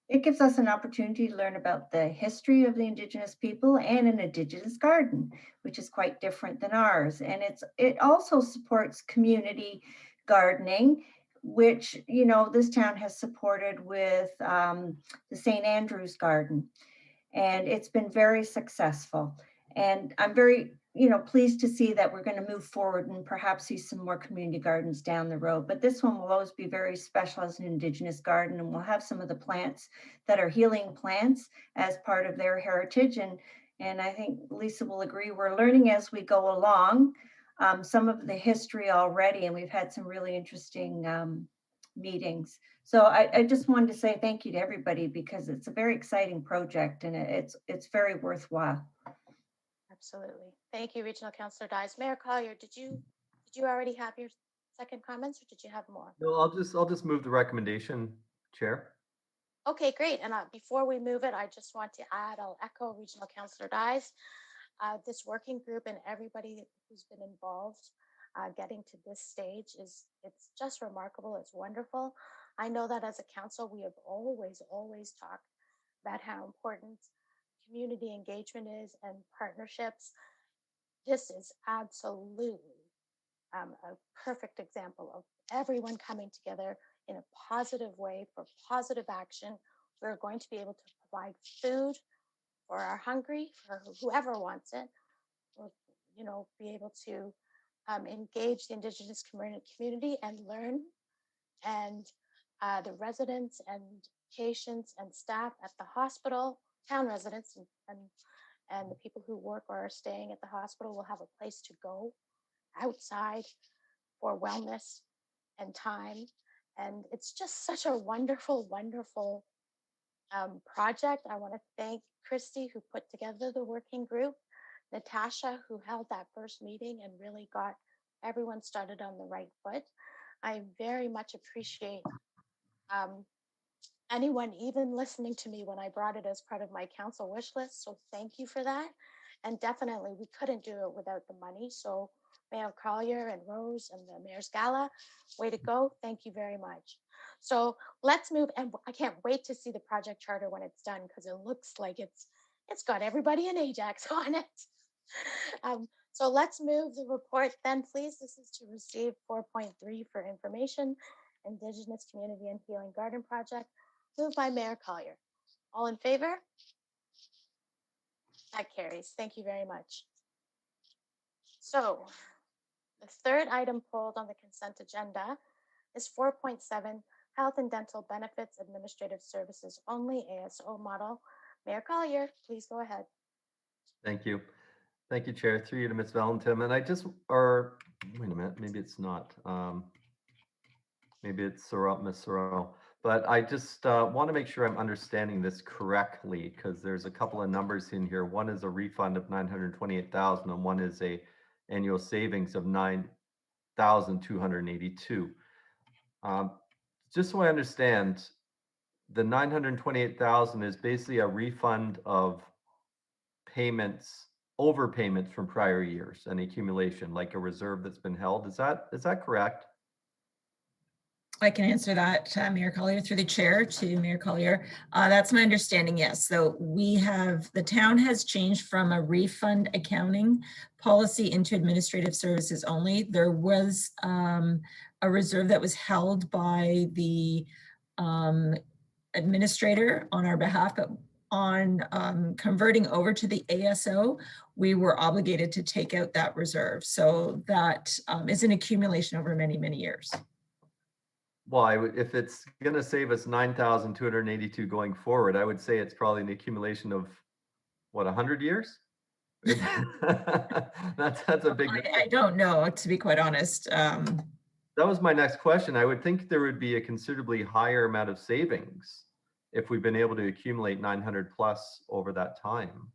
It gives us an opportunity to learn about the history of the Indigenous people and an Indigenous garden, which is quite different than ours. And it also supports community gardening, which, this town has supported with the St. Andrew's Garden. And it's been very successful. And I'm very, pleased to see that we're going to move forward and perhaps see some more community gardens down the road. But this one will always be very special as an Indigenous garden, and we'll have some of the plants that are healing plants as part of their heritage. And I think Lisa will agree, we're learning as we go along some of the history already, and we've had some really interesting meetings. So I just wanted to say thank you to everybody because it's a very exciting project and it's very worthwhile. Absolutely. Thank you, Regional Councillor Dyes. Mayor Collier, did you already have your second comments or did you have more? No, I'll just move the recommendation, Chair. Okay, great. And before we move it, I just want to add, I'll echo Regional Councillor Dyes. This working group and everybody who's been involved getting to this stage it's just remarkable. It's wonderful. I know that as a council, we have always talked about how important community engagement is and partnerships. This is absolutely a perfect example of everyone coming together in a positive way for positive action. We're going to be able to provide food for our hungry, for whoever wants it. We'll, be able to engage the Indigenous community and learn, and the residents and patients and staff at the hospital, town residents and the people who work or are staying at the hospital will have a place to go outside for wellness and time. And it's just such a wonderful, wonderful project. I want to thank Christy, who put together the working group, Natasha, who held that first meeting and really got everyone started on the right foot. I very much appreciate anyone even listening to me when I brought it as part of my council wish list. So thank you for that. And definitely we couldn't do it without the money. So Mayor Collier and Rose and the Mayor's Gala, way to go. Thank you very much. So let's move, and I can't wait to see the project charter when it's done because it looks like it's got everybody in Ajax on it. So let's move the report then, please. This is to receive 4.3 for information, Indigenous Community and Healing Garden Project, moved by Mayor Collier. All in favor? That carries. Thank you very much. So the third item pulled on the consent agenda is 4.7, Health and Dental Benefits Administrative Services Only ASO model. Mayor Collier, please go ahead. Thank you. Thank you, Chair. Through you to Ms. Valentin. And wait a minute, maybe it's not. Maybe it's Ms. Sorrell. But I just want to make sure I'm understanding this correctly because there's a couple of numbers in here. One is a refund of 928,000 and one is a annual savings of 9,282. Just so I understand, the 928,000 is basically a refund of payments, overpayments from prior years, an accumulation, like a reserve that's been held. Is that correct? I can answer that, Mayor Collier, through the chair to Mayor Collier. That's my understanding, yes. So the town has changed from a refund accounting policy into administrative services only. There was a reserve that was held by the administrator on our behalf, but on converting over to the ASO, we were obligated to take out that reserve. So that is an accumulation over many, many years. Well, if it's going to save us 9,282 going forward, I would say it's probably an accumulation of what, 100 years? That's a big. I don't know, to be quite honest. That was my next question. I would think there would be a considerably higher amount of savings if we've been able to accumulate 900 plus over that time.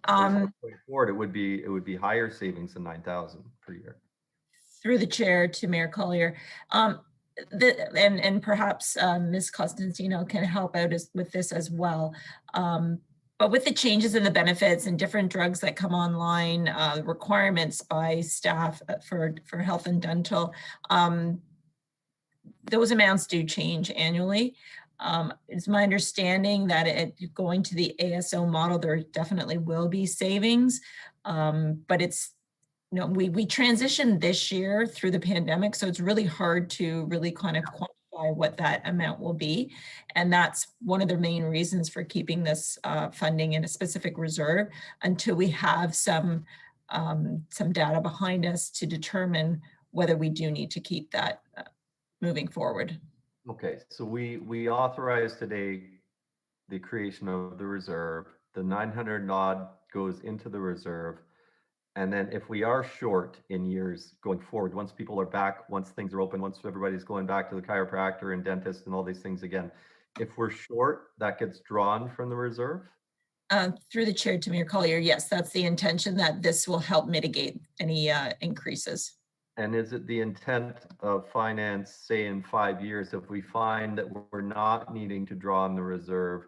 Going forward, it would be higher savings than 9,000 per year. Through the chair to Mayor Collier. And perhaps Ms. Costantino can help out with this as well. But with the changes in the benefits and different drugs that come online, requirements by staff for health and dental, those amounts do change annually. It's my understanding that going to the ASO model, there definitely will be savings, but it's, we transitioned this year through the pandemic, so it's really hard to really kind of quantify what that amount will be. And that's one of the main reasons for keeping this funding in a specific reserve until we have some data behind us to determine whether we do need to keep that moving forward. Okay, so we authorized today the creation of the reserve. The 900 odd goes into the reserve. And then if we are short in years going forward, once people are back, once things are open, once everybody's going back to the chiropractor and dentist and all these things again, if we're short, that gets drawn from the reserve? Through the chair to Mayor Collier, yes, that's the intention, that this will help mitigate any increases. And is it the intent of finance, say in 5 years, if we find that we're not needing to draw on the reserve,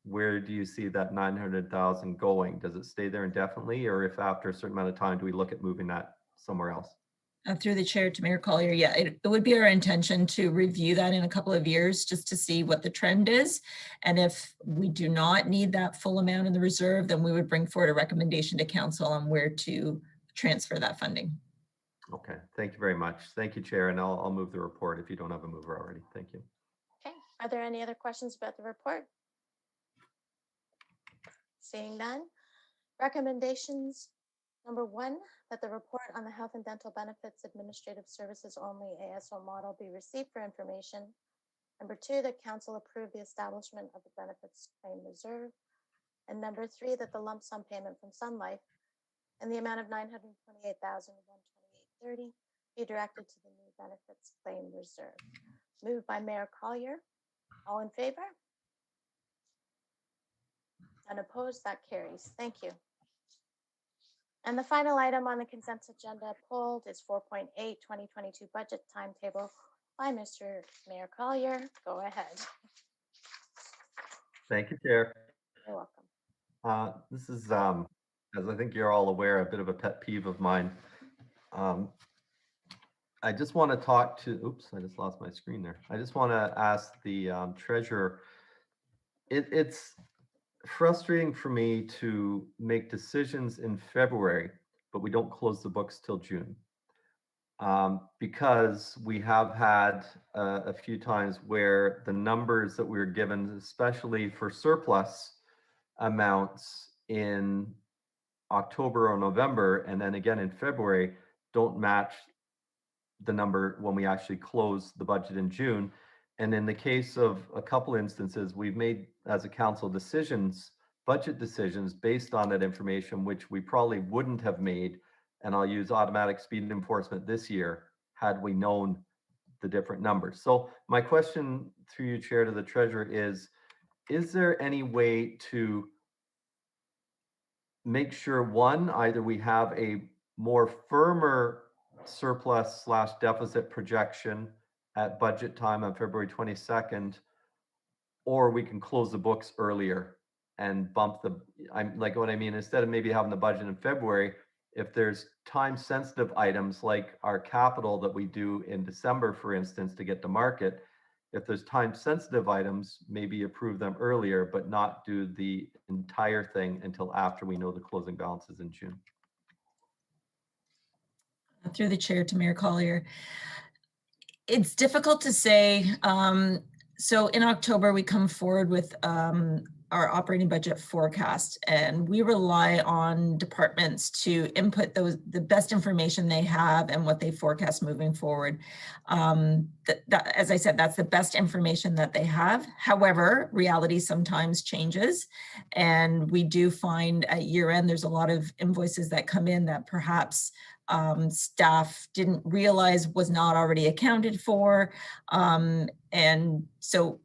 where do you see that 900,000 going? Does it stay there indefinitely, or if after a certain amount of time, do we look at moving that somewhere else? Through the chair to Mayor Collier, yeah, it would be our intention to review that in a couple of years just to see what the trend is. And if we do not need that full amount in the reserve, then we would bring forward a recommendation to council on where to transfer that funding. Okay, thank you very much. Thank you, Chair, and I'll move the report if you don't have a mover already. Thank you. Okay, are there any other questions about the report? Seeing none. Recommendations. Number 1, that the report on the Health and Dental Benefits Administrative Services Only ASO model be received for information. Number 2, that council approve the establishment of the benefits claim reserve. And number 3, that the lump sum payment from Sun Life in the amount of $928,128.30 be directed to the new benefits claim reserve. Moved by Mayor Collier. All in favor? Unopposed? That carries. Thank you. And the final item on the consent agenda pulled is 4.8 2022 budget timetable by Mr. Mayor Collier. Go ahead. Thank you, Chair. You're welcome. This is, as I think you're all aware, a bit of a pet peeve of mine. I just want to talk to, oops, I just lost my screen there. I just want to ask the treasurer, it's frustrating for me to make decisions in February, but we don't close the books till June. Because we have had a few times where the numbers that we were given, especially for surplus amounts in October or November, and then again in February, don't match the number when we actually close the budget in June. And in the case of a couple instances, we've made as a council decisions, budget decisions based on that information, which we probably wouldn't have made. And I'll use automatic speed enforcement this year had we known the different numbers. So my question through you, Chair, to the Treasurer is there any way to make sure, one, either we have a more firmer surplus / deficit projection at budget time on February 22nd, or we can close the books earlier and bump the, I'm like, what I mean, instead of maybe having the budget in February, if there's time sensitive items like our capital that we do in December, for instance, to get to market, if there's time sensitive items, maybe approve them earlier, but not do the entire thing until after we know the closing balances in June. Through the chair to Mayor Collier. It's difficult to say. So in October, we come forward with our operating budget forecast, and we rely on departments to input the best information they have and what they forecast moving forward. As I said, that's the best information that they have. However, reality sometimes changes, and we do find at year end, there's a lot of invoices that come in that perhaps staff didn't realize was not already accounted for. And so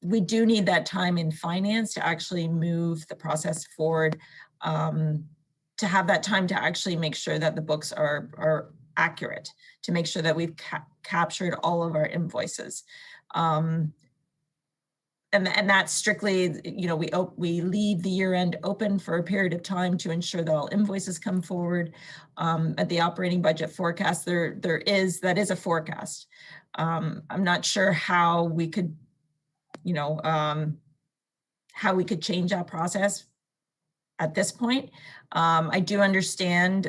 we do need that time in finance to actually move the process forward, to have that time to actually make sure that the books are accurate, to make sure that we've captured all of our invoices. And that's strictly, you know, we leave the year end open for a period of time to ensure that all invoices come forward. At the operating budget forecast, that is a forecast. I'm not sure how we could, you know, how we could change that process at this point. I do understand,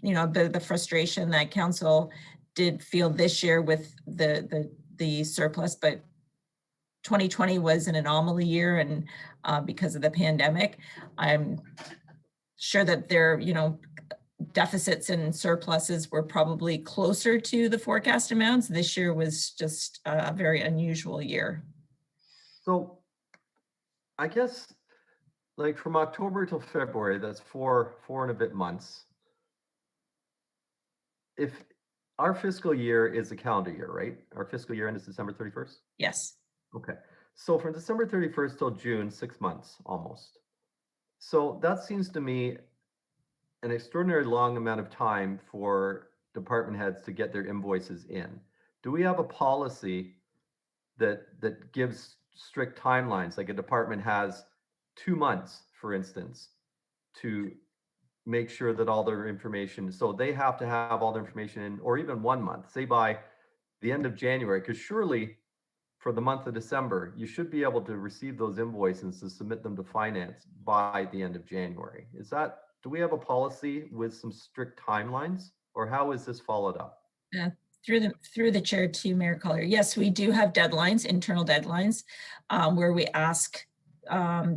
you know, the frustration that council did feel this year with the surplus, but 2020 was an anomaly year, and because of the pandemic, I'm sure that there, you know, deficits and surpluses were probably closer to the forecast amounts. This year was just a very unusual year. So I guess like from October till February, that's four and a bit months. if our fiscal year is a calendar year, right? Our fiscal year end is December 31st? Yes. Okay. So from December 31st till June, 6 months almost. So that seems to me an extraordinarily long amount of time for department heads to get their invoices in. Do we have a policy that gives strict timelines? Like a department has 2 months, for instance, to make sure that all their information, so they have to have all their information in, or even 1 month, say by the end of January, because surely for the month of December, you should be able to receive those invoices to submit them to finance by the end of January. Is that, do we have a policy with some strict timelines, or how is this followed up? Through the chair to Mayor Collier. Yes, we do have deadlines, internal deadlines, where we ask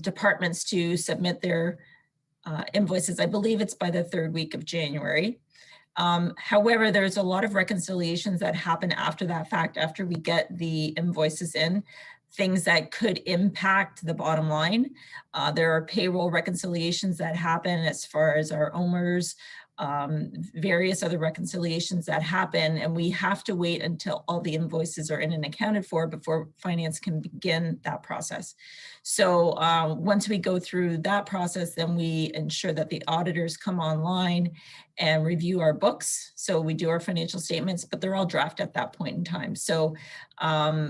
departments to submit their invoices. I believe it's by the 3rd week of January. However, there's a lot of reconciliations that happen after that fact, after we get the invoices in, things that could impact the bottom line. There are payroll reconciliations that happen as far as our OMERs, various other reconciliations that happen, and we have to wait until all the invoices are in and accounted for before finance can begin that process. So once we go through that process, then we ensure that the auditors come online and review our books. So we do our financial statements, but they're all drafted at that point in time. So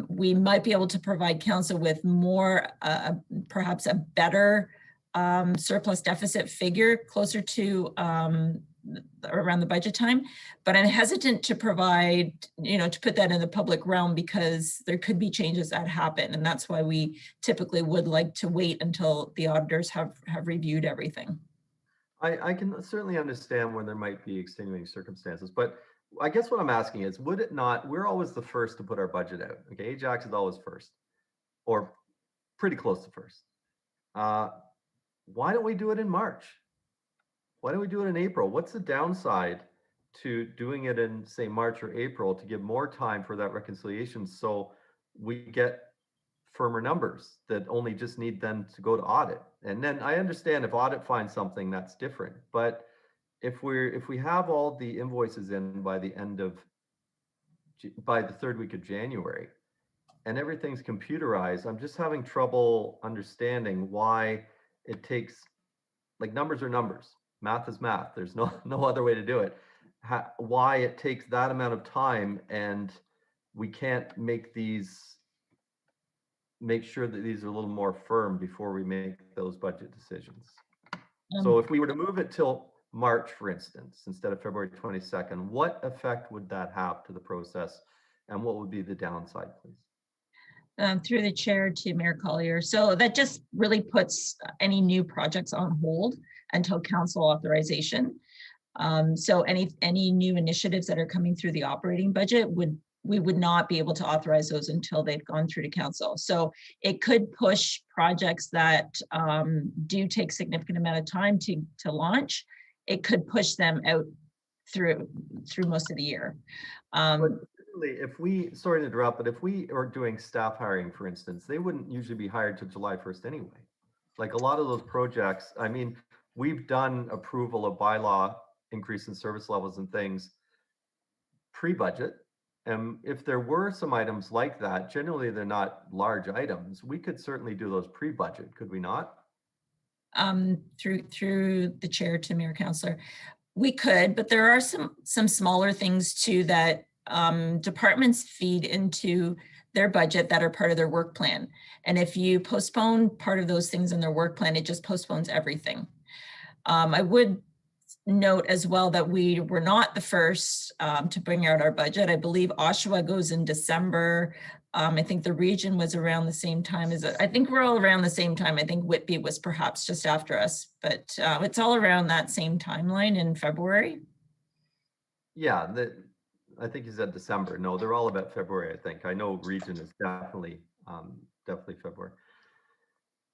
we might be able to provide council with more, perhaps a better surplus deficit figure closer to around the budget time, but I'm hesitant to provide, to put that in the public realm because there could be changes that happen. And that's why we typically would like to wait until the auditors have reviewed everything. I can certainly understand when there might be extenuating circumstances, but I guess what I'm asking is, would it not, we're always the first to put our budget out. Okay, Ajax is always first, or pretty close to first. Why don't we do it in March? Why don't we do it in April? What's the downside to doing it in, say, March or April to give more time for that reconciliation so we get firmer numbers that only just need then to go to audit? And then I understand if audit finds something, that's different. But if we have all the invoices in by the end of, by the 3rd week of January, and everything's computerized, I'm just having trouble understanding why it takes, like, numbers are numbers. Math is math. There's no other way to do it. Why it takes that amount of time and we can't make sure that these are a little more firm before we make those budget decisions. So if we were to move it till March, for instance, instead of February 22nd, what effect would that have to the process, and what would be the downside, please? Through the chair to Mayor Collier. So that just really puts any new projects on hold until council authorization. So any new initiatives that are coming through the operating budget we would not be able to authorize those until they've gone through to council. So it could push projects that do take significant amount of time to launch. It could push them out through most of the year. If we, sorry to interrupt, but if we are doing staff hiring, for instance, they wouldn't usually be hired till July 1st anyway. Like a lot of those projects, I mean, we've done approval of bylaw increase in service levels and things pre-budget. And if there were some items like that, generally they're not large items, we could certainly do those pre-budget, could we not? Through the chair to Mayor Councillor, we could, but there are some smaller things too that departments feed into their budget that are part of their work plan. And if you postpone part of those things in their work plan, it just postpones everything. I would note as well that we were not the first to bring out our budget. I believe Oshawa goes in December. I think the region was around the same time as I think we're all around the same time. I think Whitby was perhaps just after us, but it's all around that same timeline in February. Yeah, I think you said December. No, they're all about February, I think. I know region is definitely February.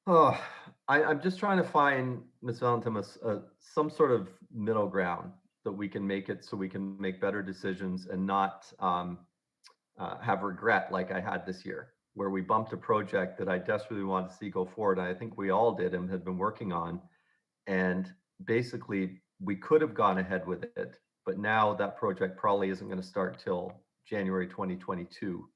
Oh, I'm just trying to find, Ms. Valentin, some sort of middle ground that we can make it so we can make better decisions and not have regret like I had this year, where we bumped a project that I desperately wanted to see go forward. And I think we all did and had been working on. And basically, we could have gone ahead with it but now that project probably isn't going to start till January 2022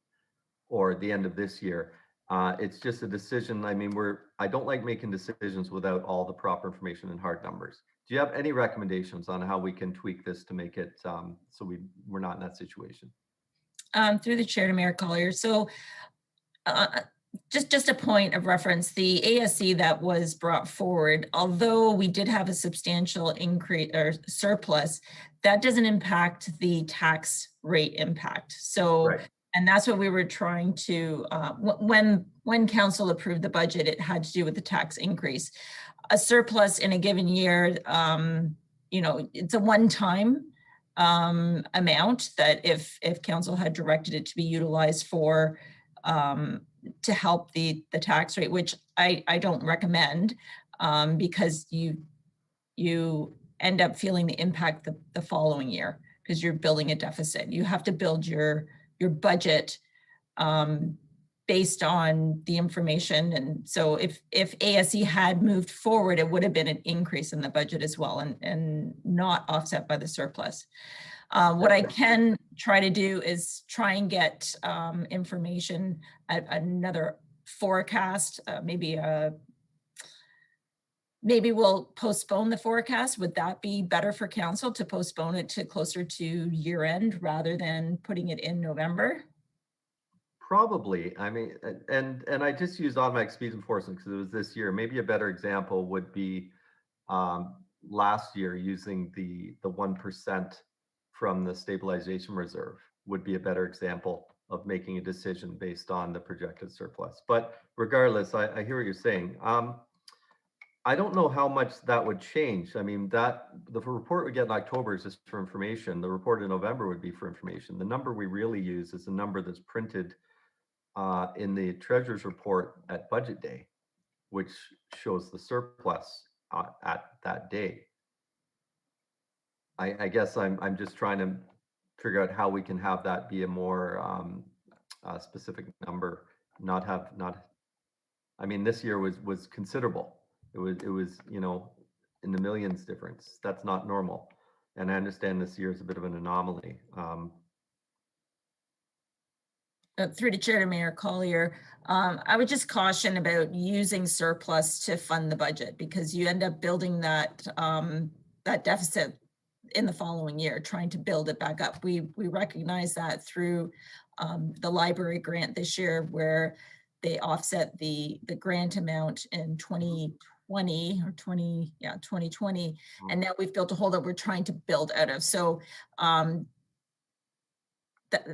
or the end of this year. It's just a decision. I mean, I don't like making decisions without all the proper information and hard numbers. Do you have any recommendations on how we can tweak this to make it so we're not in that situation? Through the chair to Mayor Collier. So just a point of reference, the ASC that was brought forward, although we did have a substantial increase or surplus, that doesn't impact the tax rate impact. So, right. And that's what we were trying to, when council approved the budget, it had to do with the tax increase. A surplus in a given year, you know, it's a one-time amount that if council had directed it to be utilized for to help the tax rate, which I don't recommend, because you end up feeling the impact the following year because you're building a deficit. You have to build your budget based on the information. And so if ASC had moved forward, it would have been an increase in the budget as well and not offset by the surplus. What I can try to do is try and get information at another forecast, maybe we'll postpone the forecast. Would that be better for council to postpone it to closer to year end rather than putting it in November? Probably. I mean, and I just used automatic speed enforcement because it was this year. Maybe a better example would be last year using the 1% from the stabilization reserve would be a better example of making a decision based on the projected surplus. But regardless, I hear what you're saying. I don't know how much that would change. I mean, the report we get in October is just for information. The report in November would be for information. The number we really use is the number that's printed in the treasurer's report at budget day, which shows the surplus at that day. I guess I'm just trying to figure out how we can have that be a more specific number, I mean, this year was considerable. It was, you know, in the millions difference. That's not normal. And I understand this year is a bit of an anomaly. Through the chair to Mayor Collier, I would just caution about using surplus to fund the budget because you end up building that that deficit in the following year, trying to build it back up. We recognize that through the library grant this year, where they offset the grant amount in 2020 or 2020, and now we've built a hole that we're trying to build out of. So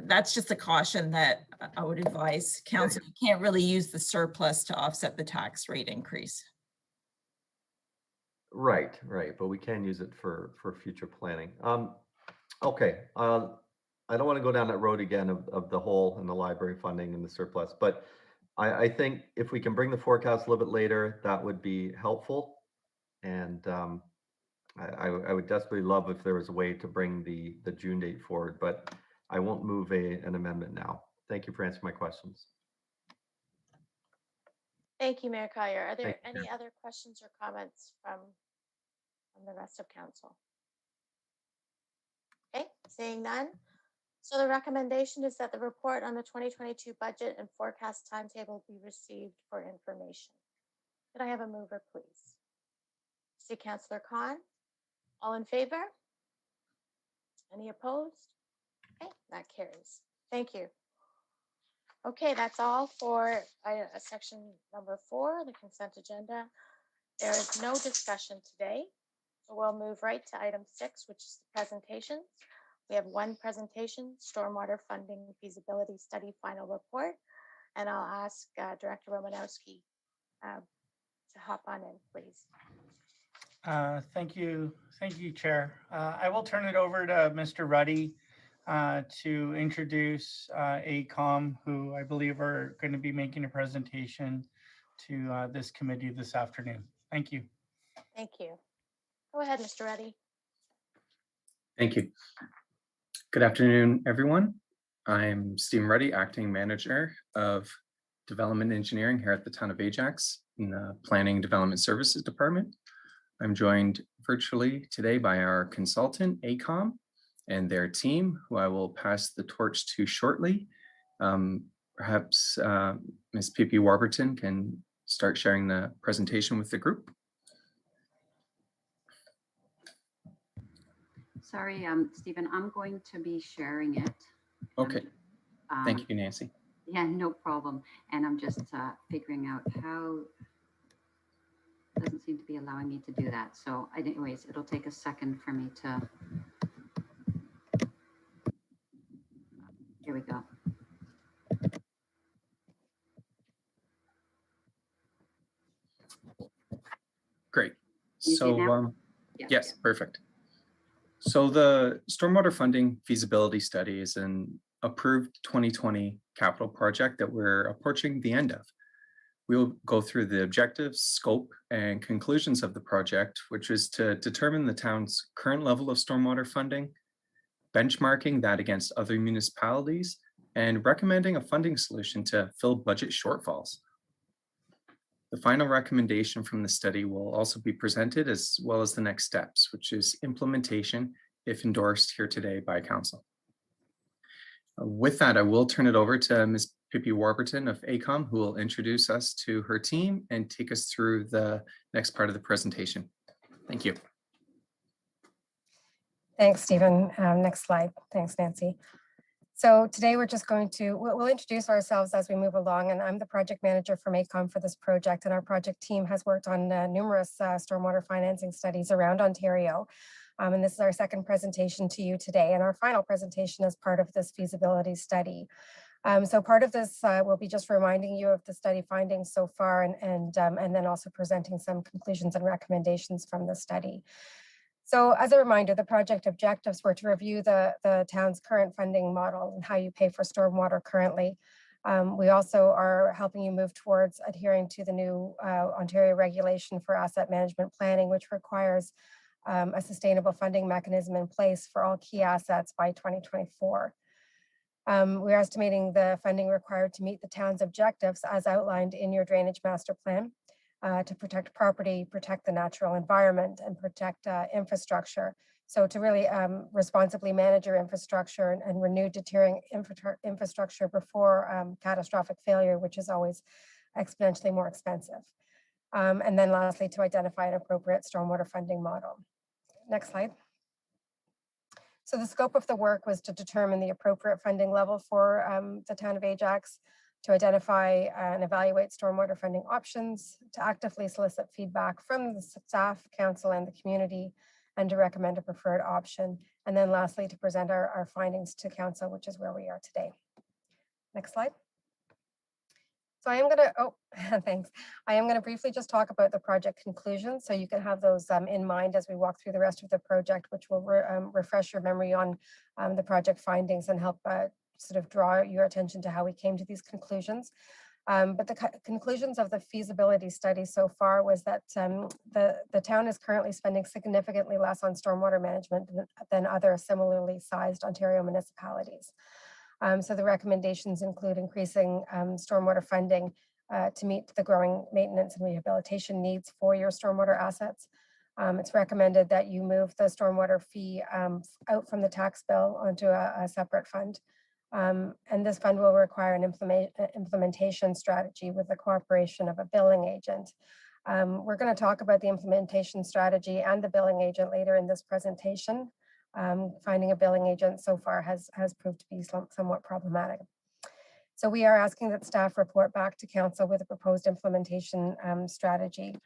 that's just a caution that I would advise council. You can't really use the surplus to offset the tax rate increase. Right, but we can use it for future planning. Okay, I don't want to go down that road again of the hole in the library funding and the surplus, but I think if we can bring the forecast a little bit later, that would be helpful. And I would desperately love if there was a way to bring the June date forward, but I won't move an amendment now. Thank you for answering my questions. Thank you, Mayor Collier. Are there Thank you. any other questions or comments from the rest of council? Okay, seeing none. So the recommendation is that the report on the 2022 budget and forecast timetable be received for information. Could I have a mover, please? See Councillor Khan. All in favor? Any opposed? Okay, that carries. Thank you. Okay, that's all for section number 4, the consent agenda. There is no discussion today. So we'll move right to item 6, which is the presentations. We have one presentation, Stormwater Funding Feasibility Study Final Report. And I'll ask Director Romanowski to hop on in, please. Thank you, Chair. I will turn it over to Mr. Ruddy to introduce AECOM, who I believe are going to be making a presentation to this committee this afternoon. Thank you. Thank you. Go ahead, Mr. Ruddy. Thank you. Good afternoon, everyone. I'm Stephen Ruddy, Acting Manager of Development Engineering here at the Town of Ajax in the Planning Development Services Department. I'm joined virtually today by our consultant, AECOM, and their team, who I will pass the torch to shortly. Perhaps Ms. Pippi Warburton can start sharing the presentation with the group. Sorry, Stephen, I'm going to be sharing it. Okay, thank you, Nancy. Yeah, no problem. And I'm just figuring out how, doesn't seem to be allowing me to do that. So anyways, it'll take a second for me to, here we go. Great. You see it now? So yes, perfect. So the stormwater funding feasibility study is an approved 2020 capital project that we're approaching the end of. We'll go through the objectives, scope, and conclusions of the project, which is to determine the town's current level of stormwater funding, benchmarking that against other municipalities, and recommending a funding solution to fill budget shortfalls. The final recommendation from the study will also be presented, as well as the next steps, which is implementation if endorsed here today by council. With that, I will turn it over to Ms. Pippi Warburton of AECOM, who will introduce us to her team and take us through the next part of the presentation. Thank you. Thanks, Stephen. Next slide. Thanks, Nancy. So today we're just going to, we'll introduce ourselves as we move along, and I'm the project manager from AECOM for this project, and our project team has worked on numerous stormwater financing studies around Ontario. And this is our second presentation to you today, and our final presentation is part of this feasibility study. So part of this will be just reminding you of the study findings so far, and then also presenting some conclusions and recommendations from the study. So as a reminder, the project objectives were to review the town's current funding model and how you pay for stormwater currently. We also are helping you move towards adhering to the new Ontario regulation for asset management planning, which requires a sustainable funding mechanism in place for all key assets by 2024. We're estimating the funding required to meet the town's objectives as outlined in your drainage master plan. To protect property, protect the natural environment, and protect infrastructure. So to really responsibly manage your infrastructure and renew deterring infrastructure before catastrophic failure, which is always exponentially more expensive. And then lastly, to identify an appropriate stormwater funding model. Next slide. So the scope of the work was to determine the appropriate funding level for the town of Ajax, to identify and evaluate stormwater funding options, to actively solicit feedback from the staff, council, and the community, and to recommend a preferred option. And then lastly, to present our findings to council, which is where we are today. Next slide. So I am gonna, thanks. I am gonna briefly just talk about the project conclusions, so you can have those in mind as we walk through the rest of the project, which will refresh your memory on the project findings and help sort of draw your attention to how we came to these conclusions. But the conclusions of the feasibility study so far was that the town is currently spending significantly less on stormwater management than other similarly sized Ontario municipalities. So the recommendations include increasing stormwater funding to meet the growing maintenance and rehabilitation needs for your stormwater assets. It's recommended that you move the stormwater fee out from the tax bill onto a separate fund. And this fund will require an implementation strategy with the cooperation of a billing agent. We're going to talk about the implementation strategy and the billing agent later in this presentation. Finding a billing agent so far has proved to be somewhat problematic. So we are asking that staff report back to council with a proposed implementation strategy.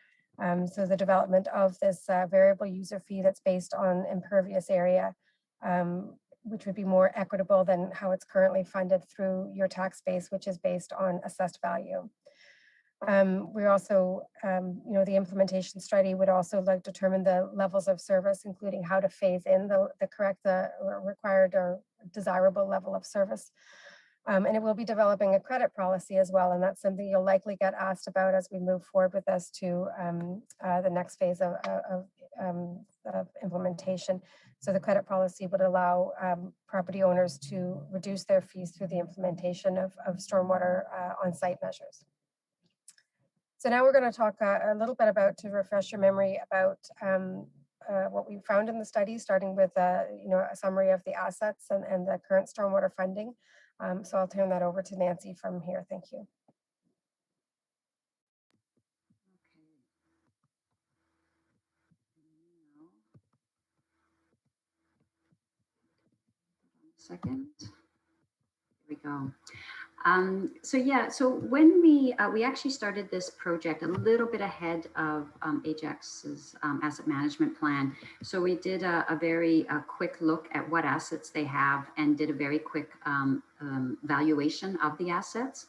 So the development of this variable user fee that's based on impervious area, which would be more equitable than how it's currently funded through your tax base, which is based on assessed value. We're also, the implementation study would also determine the levels of service, including how to phase in the correct, required or desirable level of service. And it will be developing a credit policy as well. And that's something you'll likely get asked about as we move forward with this to the next phase of implementation. So the credit policy would allow property owners to reduce their fees through the implementation of stormwater on-site measures. So now we're going to talk a little bit about, to refresh your memory about what we found in the study, starting with you know, a summary of the assets and the current stormwater funding. So I'll turn that over to Nancy from here. Thank you. Second. Here we go. So when we actually started this project a little bit ahead of Ajax's asset management plan. So we did a very quick look at what assets they have and did a very quick valuation of the assets.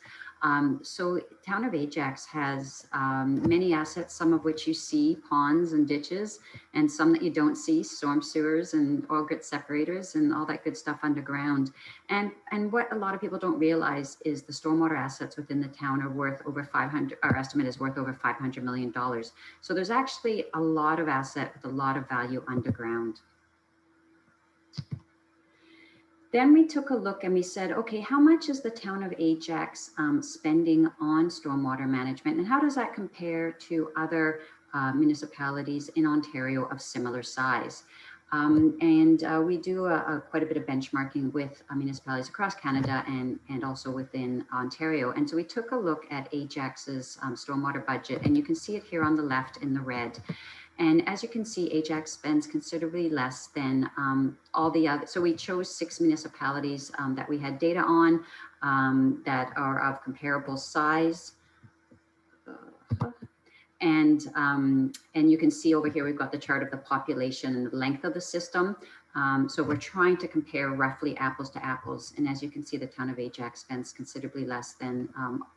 So Town of Ajax has many assets, some of which you see, ponds and ditches, and some that you don't see, storm sewers and oil grit separators and all that good stuff underground. And what a lot of people don't realize is the stormwater assets within the town are worth over 500, our estimate is worth over $500 million. So there's actually a lot of asset with a lot of value underground. Then we took a look and we said, okay, how much is the Town of Ajax spending on stormwater management? And how does that compare to other municipalities in Ontario of similar size? We do quite a bit of benchmarking with municipalities across Canada and also within Ontario. And so we took a look at Ajax's stormwater budget, and you can see it here on the left in the red. And as you can see, Ajax spends considerably less than all the other. So we chose 6 municipalities that we had data on that are of comparable size. And you can see over here, we've got the chart of the population and the length of the system. So we're trying to compare roughly apples to apples. And as you can see, the Town of Ajax spends considerably less than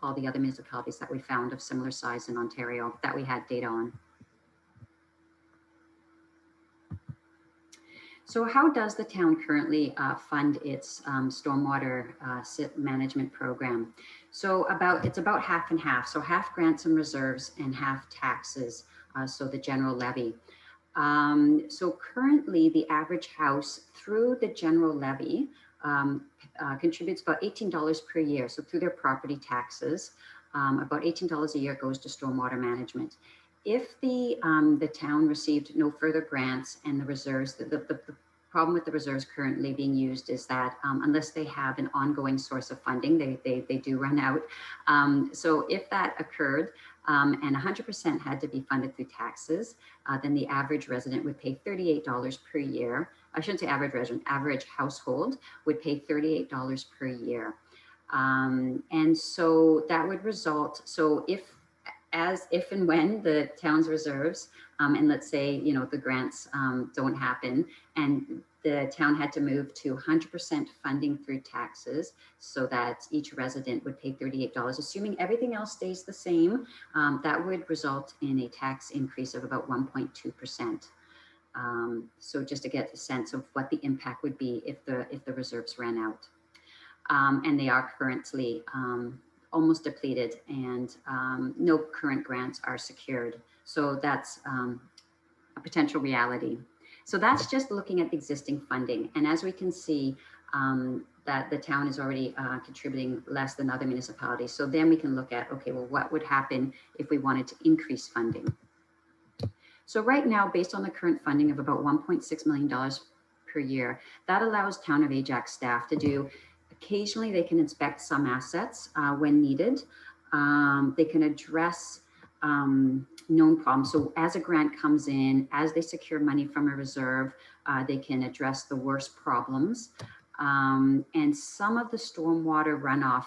all the other municipalities that we found of similar size in Ontario that we had data on. So how does the town currently fund its stormwater management program? So it's about half and half. So half grants and reserves and half taxes, so the general levy. So currently the average house through the general levy contributes about $18 per year. So through their property taxes, about $18 a year goes to stormwater management. If the town received no further grants and the reserves, the problem with the reserves currently being used is that unless they have an ongoing source of funding, they do run out. So if that occurred and 100% had to be funded through taxes, then the average resident would pay $38 per year. I shouldn't say average resident, average household would pay $38 per year. And so that would result, so if and when the town's reserves, and let's say, you know, the grants don't happen and the town had to move to 100% funding through taxes so that each resident would pay $38, assuming everything else stays the same, that would result in a tax increase of about 1.2%. So just to get a sense of what the impact would be if the reserves ran out. And they are currently almost depleted and no current grants are secured. So that's a potential reality. So that's just looking at existing funding. And as we can see, that the town is already contributing less than other municipalities. So then we can look at, okay, well, what would happen if we wanted to increase funding? So right now, based on the current funding of about $1.6 million per year, that allows Town of Ajax staff to do, occasionally they can inspect some assets when needed. They can address known problems. So as a grant comes in, as they secure money from a reserve, they can address the worst problems. And some of the stormwater runoff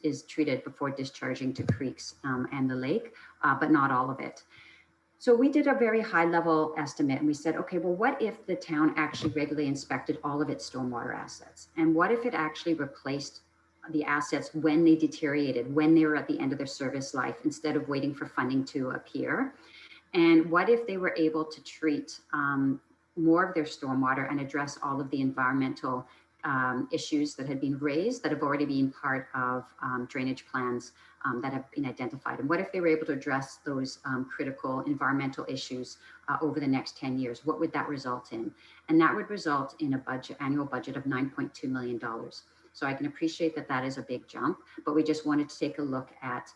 is treated before discharging to creeks and the lake, but not all of it. So we did a very high level estimate and we said, okay, well, what if the town actually regularly inspected all of its stormwater assets? And what if it actually replaced the assets when they deteriorated, when they were at the end of their service life, instead of waiting for funding to appear? And what if they were able to treat more of their stormwater and address all of the environmental issues that had been raised that have already been part of drainage plans that have been identified? And what if they were able to address those critical environmental issues over the next 10 years? What would that result in? And that would result in a annual budget of $9.2 million. So I can appreciate that that is a big jump, but we just wanted to take a look at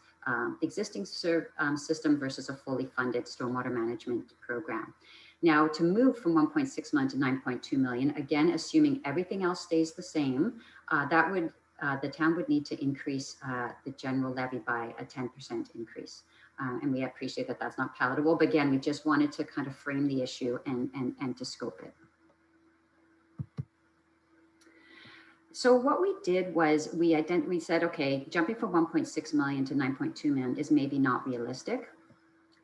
existing system versus a fully funded stormwater management program. Now, to move from 1.6 million to 9.2 million, again, assuming everything else stays the same, the town would need to increase the general levy by a 10% increase. And we appreciate that that's not palatable, but again, we just wanted to kind of frame the issue and to scope it. So what we did was we said, okay, jumping from 1.6 million to 9.2 million is maybe not realistic.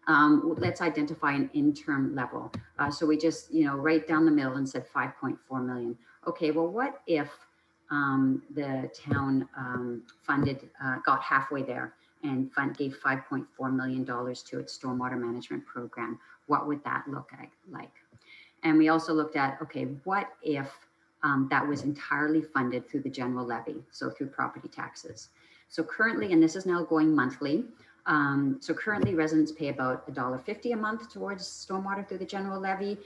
Let's identify an interim level. So we just, right down the middle and said 5.4 million. Okay, well, what if the town got halfway there and gave $5.4 million to its stormwater management program? What would that look like? And we also looked at, okay, what if that was entirely funded through the general levy, so through property taxes? So currently, and this is now going monthly, so currently residents pay about $1.50 a month towards stormwater through the general levy.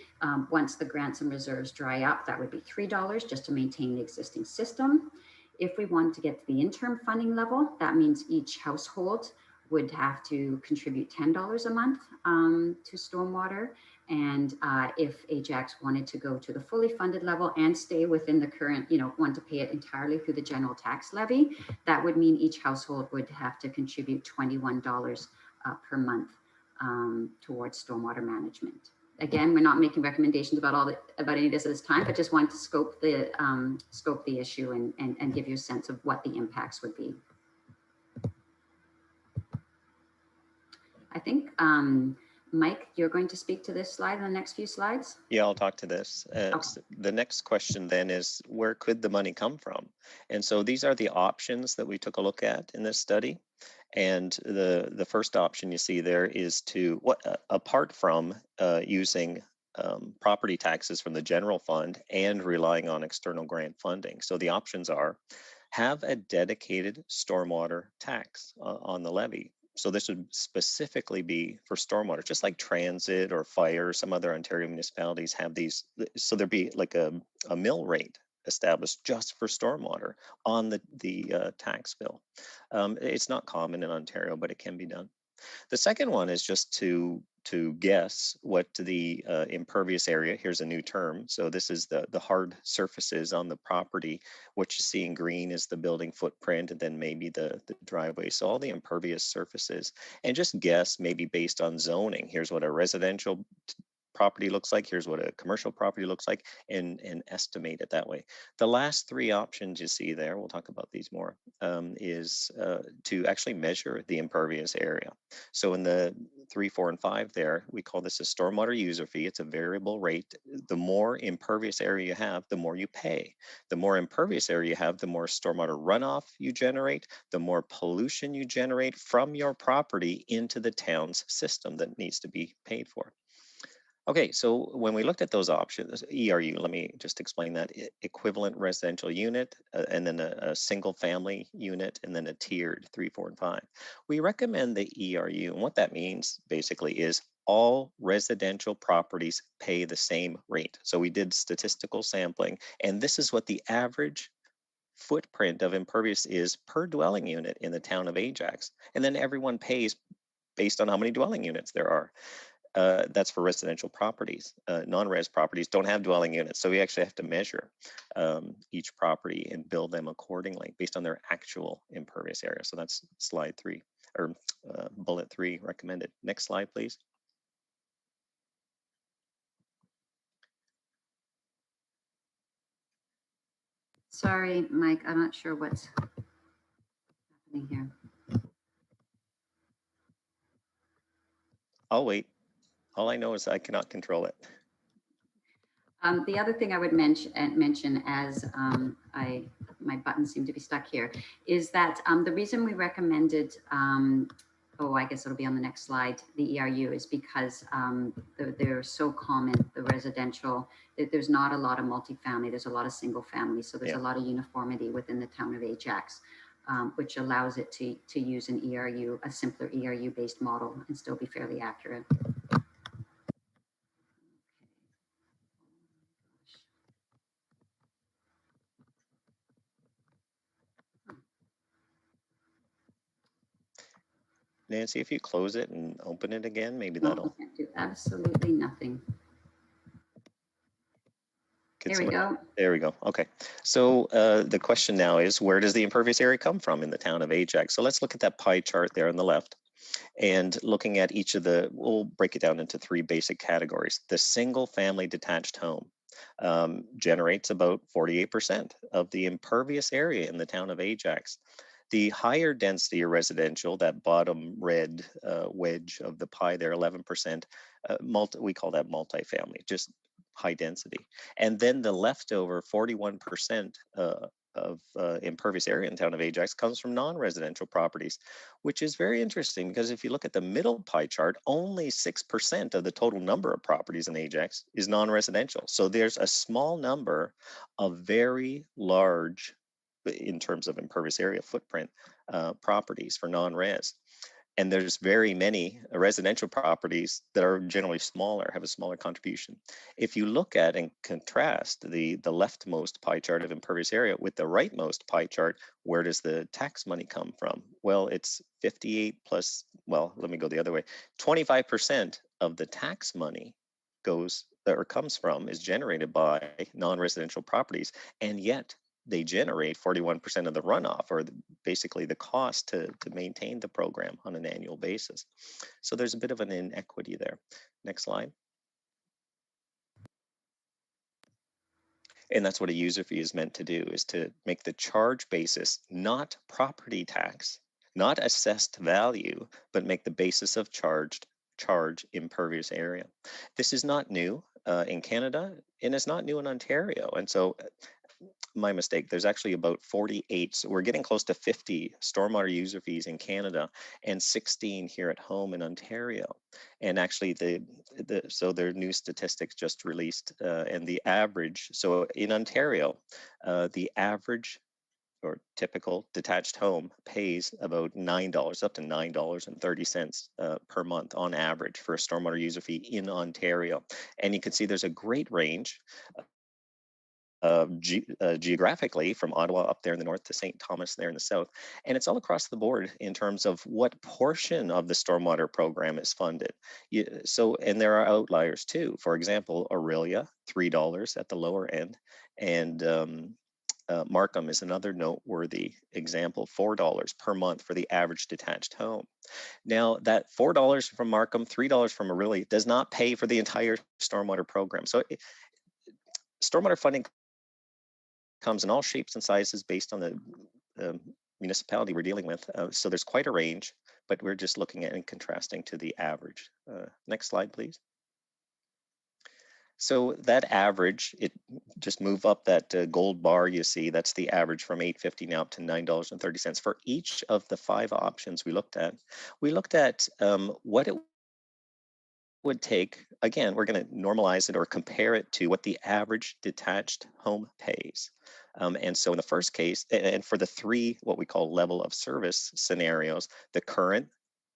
Once the grants and reserves dry up, that would be $3 just to maintain the existing system. If we wanted to get to the interim funding level, that means each household would have to contribute $10 a month to stormwater. And if Ajax wanted to go to the fully funded level and stay within the current, want to pay it entirely through the general tax levy, that would mean each household would have to contribute $21 per month towards stormwater management. Again, we're not making recommendations about any of this at this time, but just wanted to scope the issue and give you a sense of what the impacts would be. I think Mike, you're going to speak to this slide in the next few slides? Yeah, I'll talk to this. Okay. So the next question then is, where could the money come from? And so these are the options that we took a look at in this study. And the first option you see there is to, apart from using property taxes from the general fund and relying on external grant funding. So the options are, have a dedicated stormwater tax on the levy. So this would specifically be for stormwater, just like transit or fire. Some other Ontario municipalities have these. So there'd be like a mill rate established just for stormwater on the tax bill. It's not common in Ontario, but it can be done. The second one is just to guess what the impervious area, here's a new term. So this is the hard surfaces on the property. What you see in green is the building footprint, and then maybe the driveway. So all the impervious surfaces, and just guess maybe based on zoning. Here's what a residential property looks like, here's what a commercial property looks like, and estimate it that way. The last three options you see there, we'll talk about these more, is to actually measure the impervious area. So in the 3, 4, and 5 there, we call this a stormwater user fee. It's a variable rate. The more impervious area you have, the more you pay. The more impervious area you have, the more stormwater runoff you generate, the more pollution you generate from your property into the town's system that needs to be paid for. Okay, so when we looked at those options, ERU, let me just explain that. Equivalent residential unit, and then a single family unit, and then a tiered 3, 4, and 5. We recommend the ERU, and what that means basically is all residential properties pay the same rate. So we did statistical sampling, and this is what the average footprint of impervious is per dwelling unit in the town of Ajax. And then everyone pays based on how many dwelling units there are. That's for residential properties. Non-res properties don't have dwelling units, so we actually have to measure each property and build them accordingly based on their actual impervious area. So that's slide 3, or bullet 3 recommended. Next slide, please. Sorry, Mike, I'm not sure what's happening here. I'll wait. All I know is I cannot control it. The other thing I would mention as my buttons seem to be stuck here, is that the reason we recommended, I guess it'll be on the next slide, the ERU, is because they're so common, the residential, there's not a lot of multifamily, there's a lot of single family, so there's a lot of uniformity within the town of Ajax, which allows it to use an ERU, a simpler ERU based model, and still be fairly accurate. Nancy, if you close it and open it again, maybe No, that'll... we can't do absolutely nothing. There we go. There we go. Okay. So the question now is, where does the impervious area come from in the town of Ajax? So let's look at that pie chart there on the left. And looking at each of we'll break it down into 3 basic categories. The single family detached home generates about 48% of the impervious area in the town of Ajax. The higher density residential, that bottom red wedge of the pie there, 11%, we call that multifamily, just high density. And then the leftover 41% of impervious area in the town of Ajax comes from non-residential properties, which is very interesting because if you look at the middle pie chart, only 6% of the total number of properties in Ajax is non-residential. So there's a small number of very large, in terms of impervious area footprint, properties for non-res. And there's very many residential properties that are generally smaller, have a smaller contribution. If you look at and contrast the leftmost pie chart of impervious area with the rightmost pie chart, where does the tax money come from? Well, it's 58 plus, well, let me go the other way. 25% of the tax money is generated by non-residential properties, and yet they generate 41% of the runoff, or basically the cost to maintain the program on an annual basis. So there's a bit of an inequity there. Next slide. And that's what a user fee is meant to do, is to make the charge basis not property tax, not assessed value, but make the basis of charge impervious area. This is not new in Canada, and it's not new in Ontario. And so my mistake, there's actually about 48, so we're getting close to 50 stormwater user fees in Canada and 16 here at home in Ontario. And actually so their new statistics just released, and the average, so in Ontario, the average or typical detached home pays about $9, up to $9.30 per month on average for a stormwater user fee in Ontario. And you can see there's a great range geographically, from Ottawa up there in the north to St. Thomas there in the south. And it's all across the board in terms of what portion of the stormwater program is funded. And there are outliers too. For example, Aurelia, $3 at the lower end. And Markham is another noteworthy example, $4 per month for the average detached home. Now, that $4 from Markham, $3 from Aurelia does not pay for the entire stormwater program. So stormwater funding comes in all shapes and sizes based on the municipality we're dealing with. So there's quite a range, but we're just looking at and contrasting to the average. Next slide, please. So that average, it just move up that gold bar you see, that's the average from $8.50 now up to $9.30 for each of the 5 options we looked at. We looked at what it would take. Again, we're going to normalize it or compare it to what the average detached home pays. And so in the first case, and for the 3 what we call level of service scenarios, the current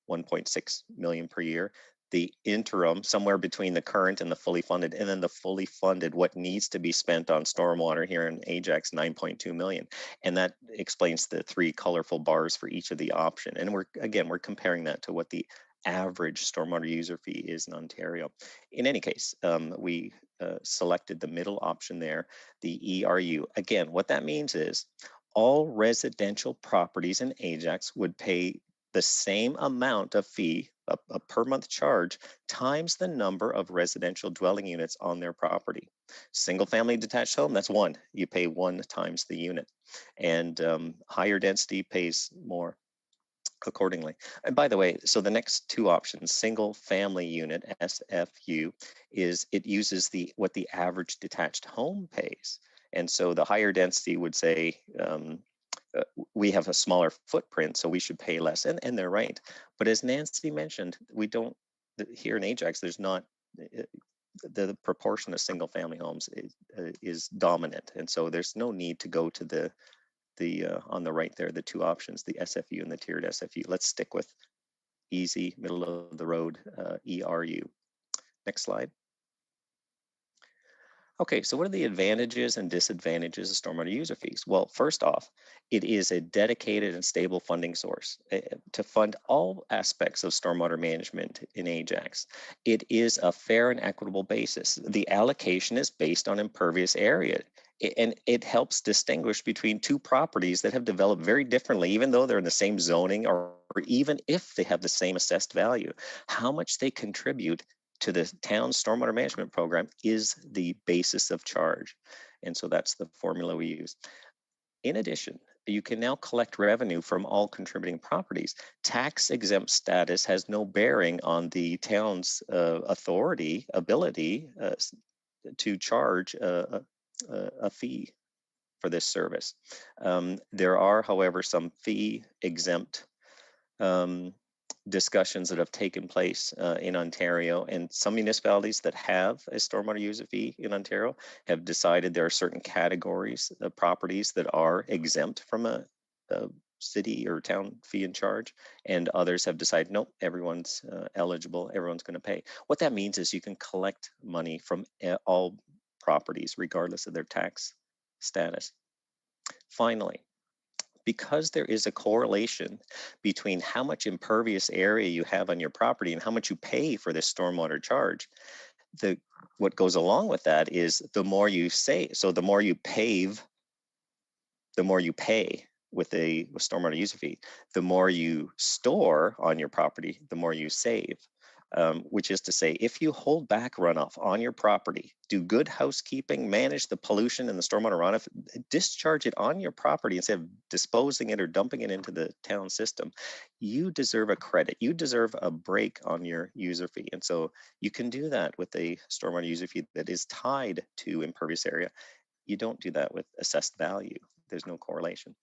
1.6 million per year, the interim somewhere between the current and the fully funded, and then the fully funded, what needs to be spent on stormwater here in Ajax, 9.2 million. And that explains the 3 colorful bars for each of the option. And we're comparing that to what the average stormwater user fee is in Ontario. In any case, we selected the middle option there, the ERU. Again, what that means is all residential properties in Ajax would pay the same amount of fee, a per month charge, times the number of residential dwelling units on their property. Single family detached home, that's 1. You pay 1 times the unit. And higher density pays more accordingly. And by the way, so the next 2 options, single family unit, SFU, it uses what the average detached home pays. And so the higher density would say, we have a smaller footprint, so we should pay less. And they're right. But as Nancy mentioned, we don't, here in Ajax, there's not, the proportion of single family homes is dominant. And so there's no need to go to the on the right there, the 2 options, the SFU and the tiered SFU. Let's stick with easy, middle of the road ERU. Next slide. Okay, so what are the advantages and disadvantages of stormwater user fees? Well, first off, it is a dedicated and stable funding source to fund all aspects of stormwater management in Ajax. It is a fair and equitable basis. The allocation is based on impervious area. And it helps distinguish between two properties that have developed very differently, even though they're in the same zoning or even if they have the same assessed value. How much they contribute to the town's stormwater management program is the basis of charge. And so that's the formula we use. In addition, you can now collect revenue from all contributing properties. Tax exempt status has no bearing on the town's ability to charge a fee for this service. There are, however, some fee exempt discussions that have taken place in Ontario, and some municipalities that have a stormwater user fee in Ontario have decided there are certain categories of properties that are exempt from a city or town fee and charge, and others have decided, nope, everyone's eligible, everyone's going to pay. What that means is you can collect money from all properties, regardless of their tax status. Finally, because there is a correlation between how much impervious area you have on your property and how much you pay for this stormwater charge, what goes along with that is the more you the more you pave, the more you pay with a stormwater user fee. The more you store on your property, the more you save. Which is to say, if you hold back runoff on your property, do good housekeeping, manage the pollution and the stormwater runoff, discharge it on your property instead of disposing it or dumping it into the town system, you deserve a credit. You deserve a break on your user fee. And so you can do that with a stormwater user fee that is tied to impervious area. You don't do that with assessed value. There's no correlation.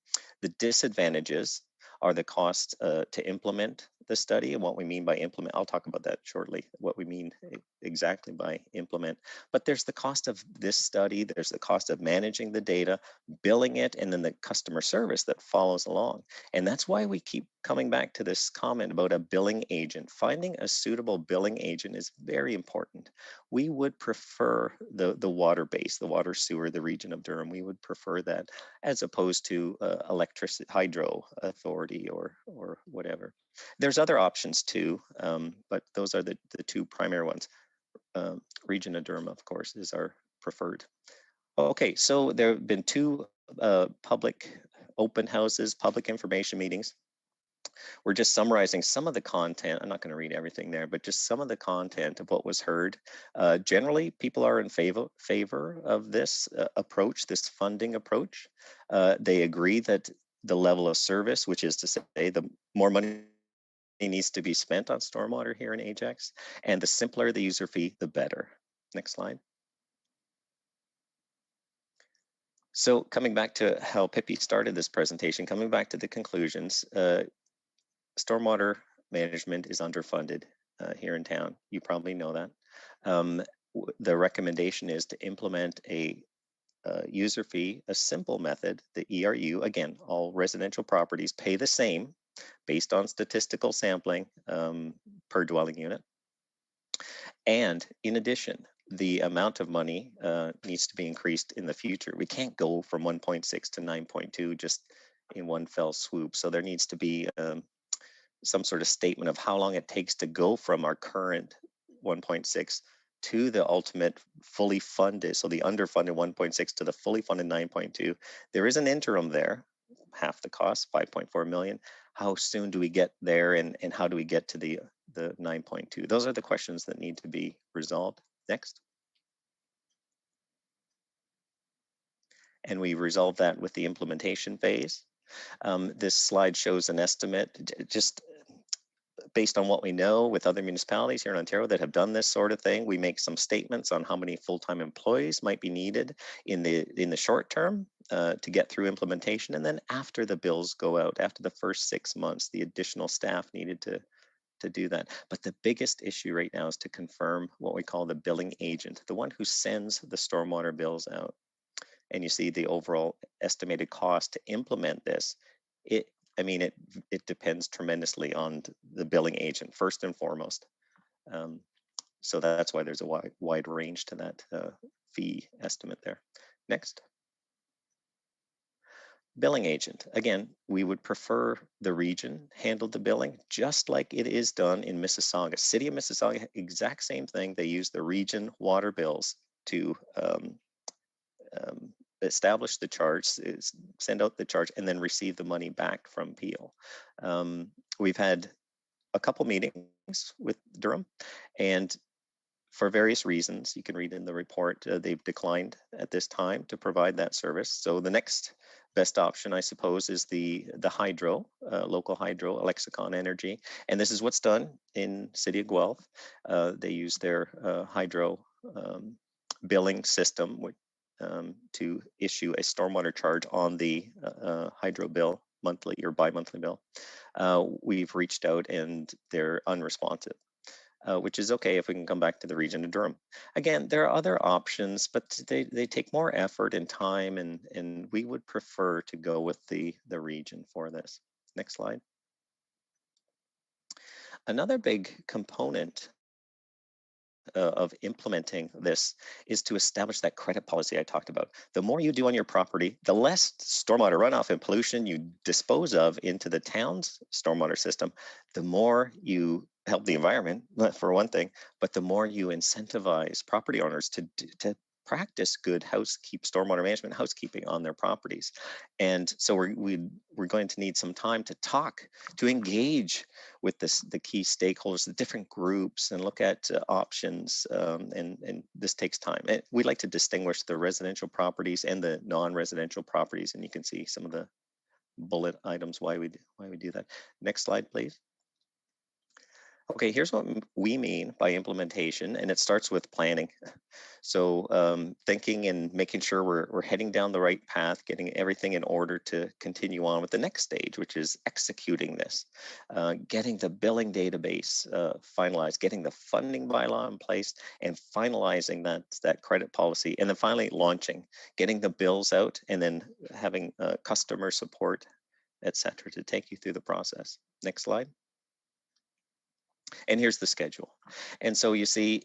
The disadvantages are the cost to implement the study, and what we mean by implement. I'll talk about that shortly, what we mean exactly by implement. But there's the cost of this study, there's the cost of managing the data, billing it, and then the customer service that follows along. And that's why we keep coming back to this comment about a billing agent. Finding a suitable billing agent is very important. We would prefer the water base, the water sewer, the region of Durham. We would prefer that as opposed to electricity, hydro authority or whatever. There's other options too, but those are the two primary ones. Region of Durham, of course, is our preferred. Okay, so there have been two public open houses, public information meetings. We're just summarizing some of the content. I'm not going to read everything there, but just some of the content of what was heard. Generally, people are in favor of this approach, this funding approach. They agree that the level of service, which is to say the more money needs to be spent on stormwater here in Ajax, and the simpler the user fee, the better. Next slide. So coming back to how Pippi started this presentation, coming back to the conclusions, stormwater management is underfunded here in town. You probably know that. The recommendation is to implement a user fee, a simple method, the ERU. Again, all residential properties pay the same based on statistical sampling per dwelling unit. And in addition, the amount of money needs to be increased in the future. We can't go from 1.6 to 9.2 just in one fell swoop. So there needs to be some sort of statement of how long it takes to go from our current 1.6 to the ultimate fully funded, so the underfunded 1.6 to the fully funded 9.2. There is an interim there, half the cost, 5.4 million. How soon do we get there, and how do we get to the 9.2? Those are the questions that need to be resolved. Next. And we resolve that with the implementation phase. This slide shows an estimate, just based on what we know with other municipalities here in Ontario that have done this sort of thing. We make some statements on how many full-time employees might be needed in the short term to get through implementation, and then after the bills go out, after the first 6 months, the additional staff needed to do that. But the biggest issue right now is to confirm what we call the billing agent, the one who sends the stormwater bills out. And you see the overall estimated cost to implement this. It depends tremendously on the billing agent, first and foremost. So that's why there's a wide range to that fee estimate there. Next. Billing agent. Again, we would prefer the region handle the billing, just like it is done in Mississauga. City of Mississauga, exact same thing. They use the region water bills to establish the charge, send out the charge, and then receive the money back from Peel. We've had a couple meetings with Durham, and for various reasons, you can read in the report, they've declined at this time to provide that service. So the next best option, I suppose, is the hydro, local hydro, Lexicon Energy. And this is what's done in City of Guelph. They use their hydro billing system to issue a stormwater charge on the hydro bill, monthly or bi-monthly bill. We've reached out and they're unresponsive. Which is okay if we can come back to the region of Durham. Again, there are other options, but they take more effort and time, and we would prefer to go with the region for this. Next slide. Another big component of implementing this is to establish that credit policy I talked about. The more you do on your property, the less stormwater runoff and pollution you dispose of into the town's stormwater system, the more you help the environment, for one thing, but the more you incentivize property owners to practice good stormwater management housekeeping on their properties. And so we're going to need some time to talk, to engage with the key stakeholders, the different groups, and look at options. And this takes time. And we like to distinguish the residential properties and the non-residential properties, and you can see some of the bullet items why we do that. Next slide, please. Okay, here's what we mean by implementation, and it starts with planning. So thinking and making sure we're heading down the right path, getting everything in order to continue on with the next stage, which is executing this, getting the billing database finalized, getting the funding bylaw in place, and finalizing that credit policy, and then finally launching, getting the bills out, and then having customer support, etc., to take you through the process. Next slide. And here's the schedule. And so you see,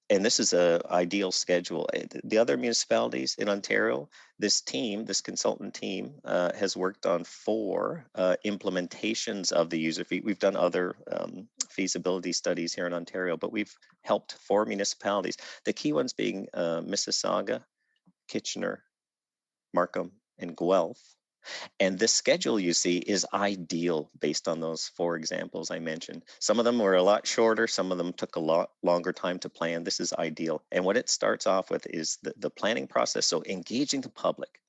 and this is an ideal schedule. The other municipalities in Ontario, this consultant team has worked on 4 implementations of the user fee. We've done other feasibility studies here in Ontario, but we've helped 4 municipalities. The key ones being Mississauga, Kitchener, Markham, and Guelph. And this schedule you see is ideal based on those 4 examples I mentioned. Some of them were a lot shorter. Some of them took a lot longer time to plan. This is ideal. And what it starts off with is the planning process. So engaging the public,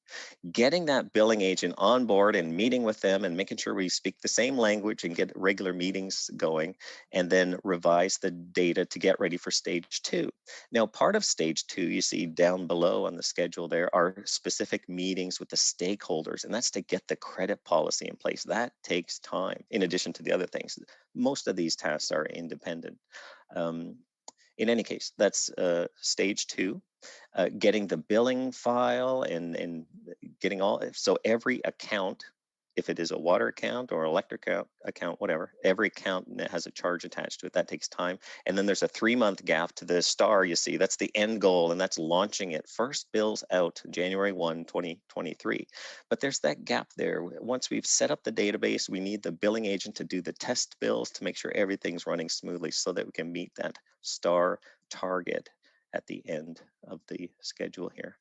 getting that billing agent on board and meeting with them and making sure we speak the same language and get regular meetings going, and then revise the data to get ready for stage 2. Now, part of stage 2, you see down below on the schedule there are specific meetings with the stakeholders, and that's to get the credit policy in place. That takes time in addition to the other things. Most of these tasks are independent. In any case, that's stage 2. Getting the billing file and getting so every account, if it is a water account or electric account, whatever, every account has a charge attached to it. That takes time. And then there's a 3-month gap to the star, you see. That's the end goal, and that's launching it. First bills out January 1, 2023. But there's that gap there. Once we've set up the database, we need the billing agent to do the test bills to make sure everything's running smoothly so that we can meet that star target at the end of the schedule here.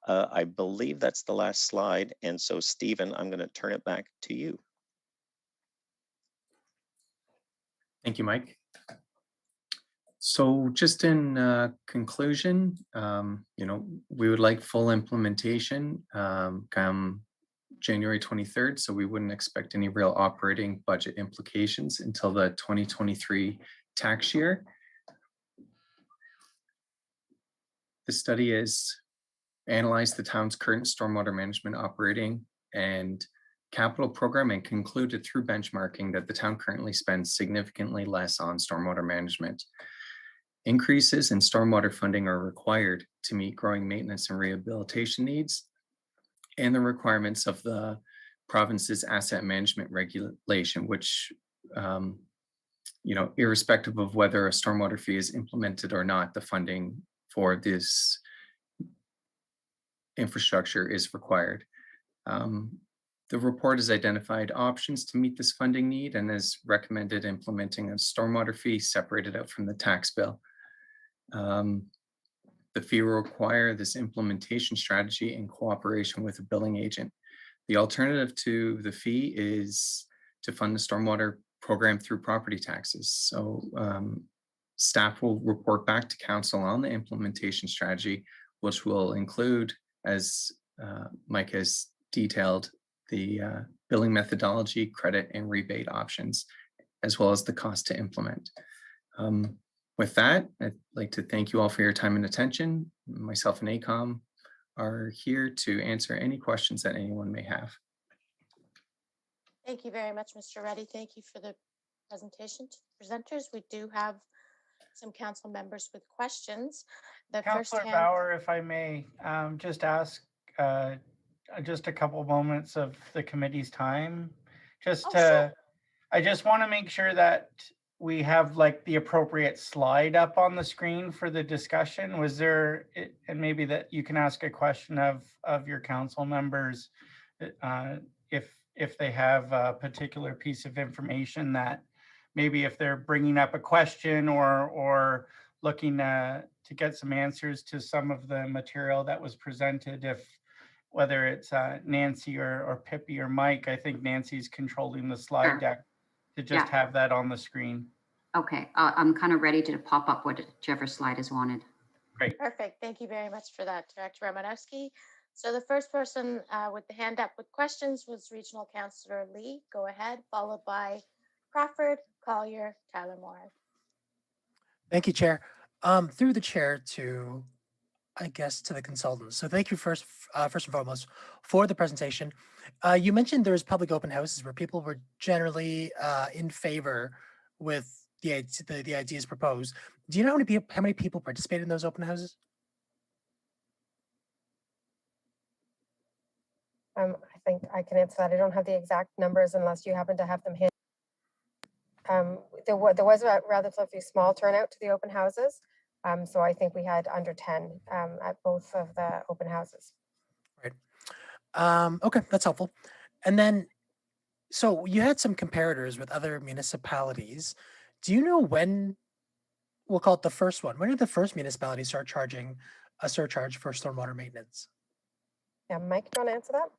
I believe that's the last slide. And so, Stephen, I'm going to turn it back to you. Thank you, Mike. So just in conclusion, we would like full implementation come January 23rd. So we wouldn't expect any real operating budget implications until the 2023 tax year. The study is analyzed the town's current stormwater management operating and capital program and concluded through benchmarking that the town currently spends significantly less on stormwater management. Increases in stormwater funding are required to meet growing maintenance and rehabilitation needs and the requirements of the province's asset management regulation, which, irrespective of whether a stormwater fee is implemented or not, the funding for this infrastructure is required. The report has identified options to meet this funding need and has recommended implementing a stormwater fee separated out from the tax bill. The fee will require this implementation strategy in cooperation with a billing agent. The alternative to the fee is to fund the stormwater program through property taxes. So staff will report back to council on the implementation strategy, which will include, as Mike has detailed, the billing methodology, credit and rebate options, as well as the cost to implement. With that, I'd like to thank you all for your time and attention. Myself and ACOM are here to answer any questions that anyone may have. Thank you very much, Mr. Reddy. Thank you for the presentation to the presenters. We do have some council members with questions. The Councillor first Bauer, if I may, just ask just a couple moments of the committee's time. Sure. I just want to make sure that we have like the appropriate slide up on the screen for the discussion. Was there, and maybe that you can ask a question of your council members if they have a particular piece of information that maybe if they're bringing up a question or looking to get some answers to some of the material that was presented, whether it's Nancy or Pippi or Mike. I think Nancy's controlling the slide deck to just have that on the screen. Okay, I'm kind of ready to pop up whichever slide is wanted. Great. Perfect. Thank you very much for that, Director Romanowski. So the first person with the hand up with questions was Regional Councillor Lee. Go ahead, followed by Crawford, Collier, Tyler Moore. Thank you, Chair. Through the chair to, I guess, to the consultants. So thank you first and foremost for the presentation. You mentioned there's public open houses where people were generally in favor with the ideas proposed. Do you know how many people participated in those open houses? I think I can answer that. I don't have the exact numbers unless you happen to have them here. There was a relatively small turnout to the open houses. So I think we had under 10 at both of the open houses. Right. Okay, that's helpful. And then, so you had some comparators with other municipalities. Do you know when, we'll call it the first one, when did the first municipality start charging a surcharge for stormwater maintenance? Yeah, Mike, do you want to answer that?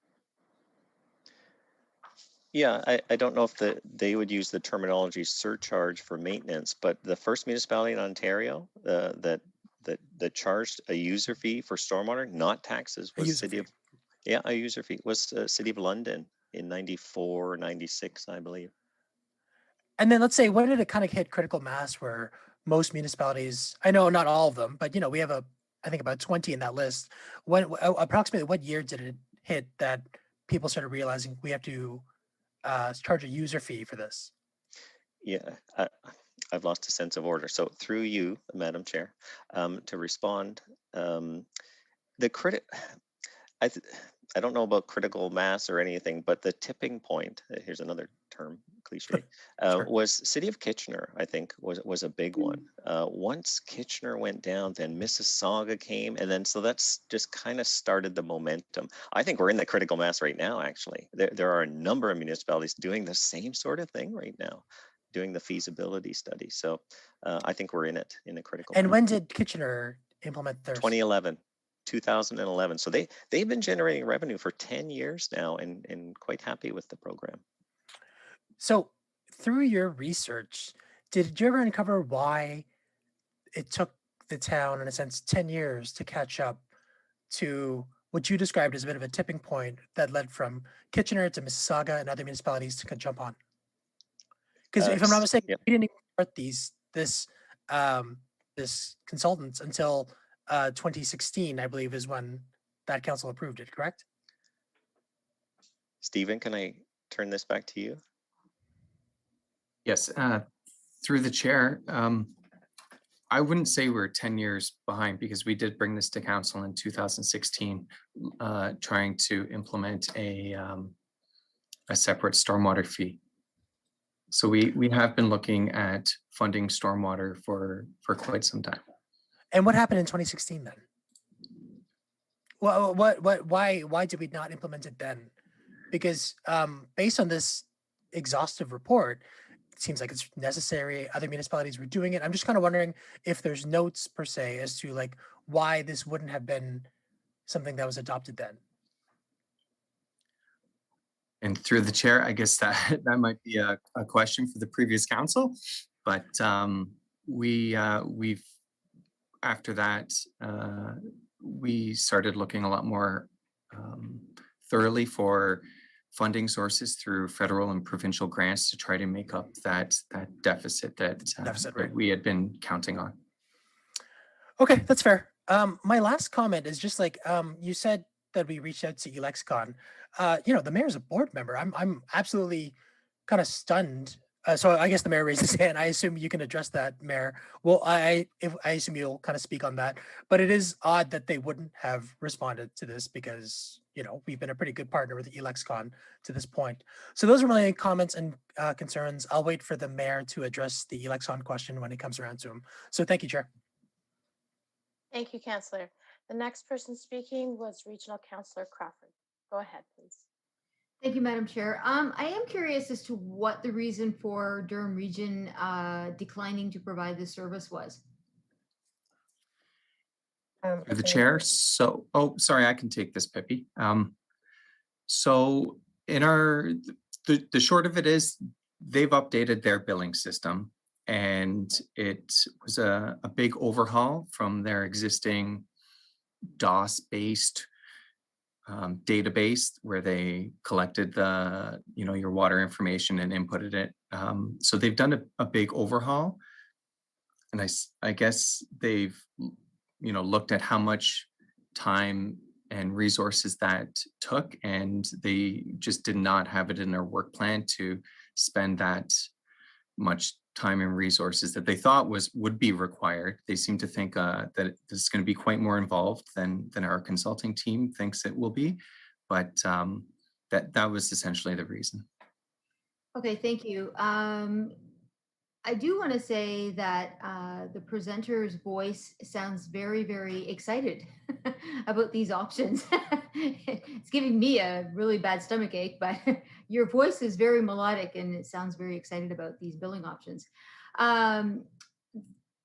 Yeah, I don't know if they would use the terminology surcharge for maintenance, but the first municipality in Ontario that charged a user fee for stormwater, not taxes, was a user fee was City of London in 94, 96, I believe. And then let's say, when did it kind of hit critical mass where most municipalities, I know not all of them, but we have I think about 20 in that list. When approximately what year did it hit that people started realizing we have to charge a user fee for this? Yeah, I've lost a sense of order. So through you, Madam Chair, to respond, I don't know about critical mass or anything, but the tipping point, here's another term, cliche, was City of Kitchener, I think, was a big one. Once Kitchener went down, then Mississauga came, and then so that's just kind of started the momentum. I think we're in the critical mass right now, actually. There are a number of municipalities doing the same sort of thing right now, doing the feasibility study. So I think we're in the critical mass. And when did Kitchener implement theirs? 2011. So they've been generating revenue for 10 years now and quite happy with the program. So through your research, did you ever uncover why it took the town, in a sense, 10 years to catch up to what you described as a bit of a tipping point that led from Kitchener to Mississauga and other municipalities to jump on? Because if I'm not mistaken, we didn't even start this consultants until 2016, I believe, is when that council approved it, correct? Stephen, can I turn this back to you? Yes, through the chair, I wouldn't say we're 10 years behind because we did bring this to council in 2016, trying to implement a separate stormwater fee. So we have been looking at funding stormwater for quite some time. And what happened in 2016 then? Well, why did we not implement it then? Because based on this exhaustive report, it seems like it's necessary. Other municipalities were doing it. I'm just kind of wondering if there's notes per se as to like why this wouldn't have been something that was adopted then. And through the chair, I guess that that might be a question for the previous council, but we've after that we started looking a lot more thoroughly for funding sources through federal and provincial grants to try to make up that deficit that Right. we had been counting on. Okay, that's fair. My last comment is just like you said that we reached out to Elexcon. You know, the mayor's a board member. I'm absolutely kind of stunned. So I guess the mayor raised his hand. I assume you can address that, Mayor. Well, I assume you'll kind of speak on that. But it is odd that they wouldn't have responded to this because, you know, we've been a pretty good partner with Elexcon to this point. So those are my comments and concerns. I'll wait for the mayor to address the Elexcon question when it comes around to him. So thank you, Chair. Thank you, Councillor. The next person speaking was Regional Councillor Crawford. Go ahead, please. Thank you, Madam Chair. I am curious as to what the reason for Durham Region declining to provide this service was. Through the chair. So, oh, sorry, I can take this, Pippi. So in the short of it is they've updated their billing system, and it was a big overhaul from their existing DOS-based database where they collected your water information and inputted it. So they've done a big overhaul, and I guess they've looked at how much time and resources that took, and they just did not have it in their work plan to spend that much time and resources that they thought would be required. They seem to think that this is going to be quite more involved than our consulting team thinks it will be, but that was essentially the reason. Okay, thank you. I do want to say that the presenter's voice sounds very, very excited about these options. It's giving me a really bad stomach ache, but your voice is very melodic and it sounds very excited about these billing options. Can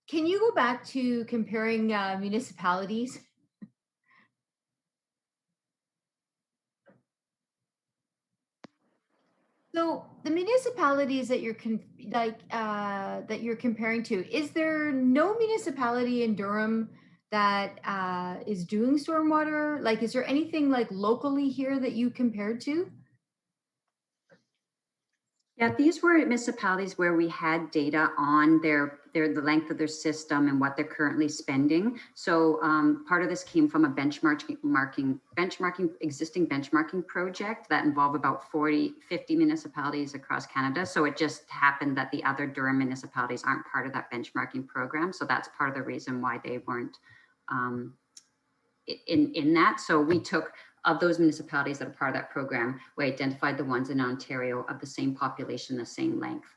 you go back to comparing municipalities? So the municipalities that you're that you're comparing to, is there no municipality in Durham that is doing stormwater? Like, is there anything like locally here that you compared to? Yeah, these were municipalities where we had data on the length of their system and what they're currently spending. So part of this came from a existing benchmarking project that involved about 50 municipalities across Canada. So it just happened that the other Durham municipalities aren't part of that benchmarking program. So that's part of the reason why they weren't in that. So we took, of those municipalities that are part of that program, we identified the ones in Ontario of the same population, the same length.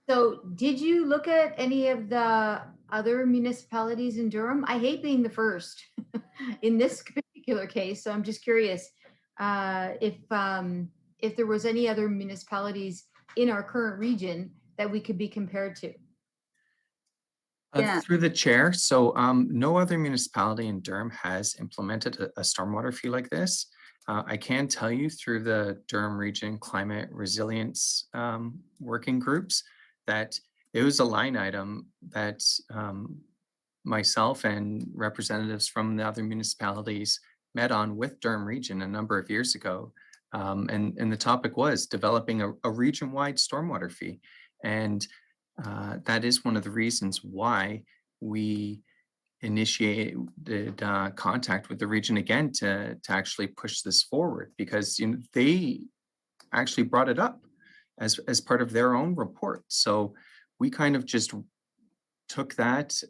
So did you look at any of the other municipalities in Durham? I hate being the first in this particular case. So I'm just curious if there was any other municipalities in our current region that we could be compared to. Through the chair. So no other municipality in Durham has implemented a stormwater fee like this. I can tell you through the Durham Region Climate Resilience working groups that it was a line item that myself and representatives from the other municipalities met on with Durham Region a number of years ago. And the topic was developing a region-wide stormwater fee. And that is one of the reasons why we initiated contact with the region again to actually push this forward, because they actually brought it up as part of their own report. So we kind of just took that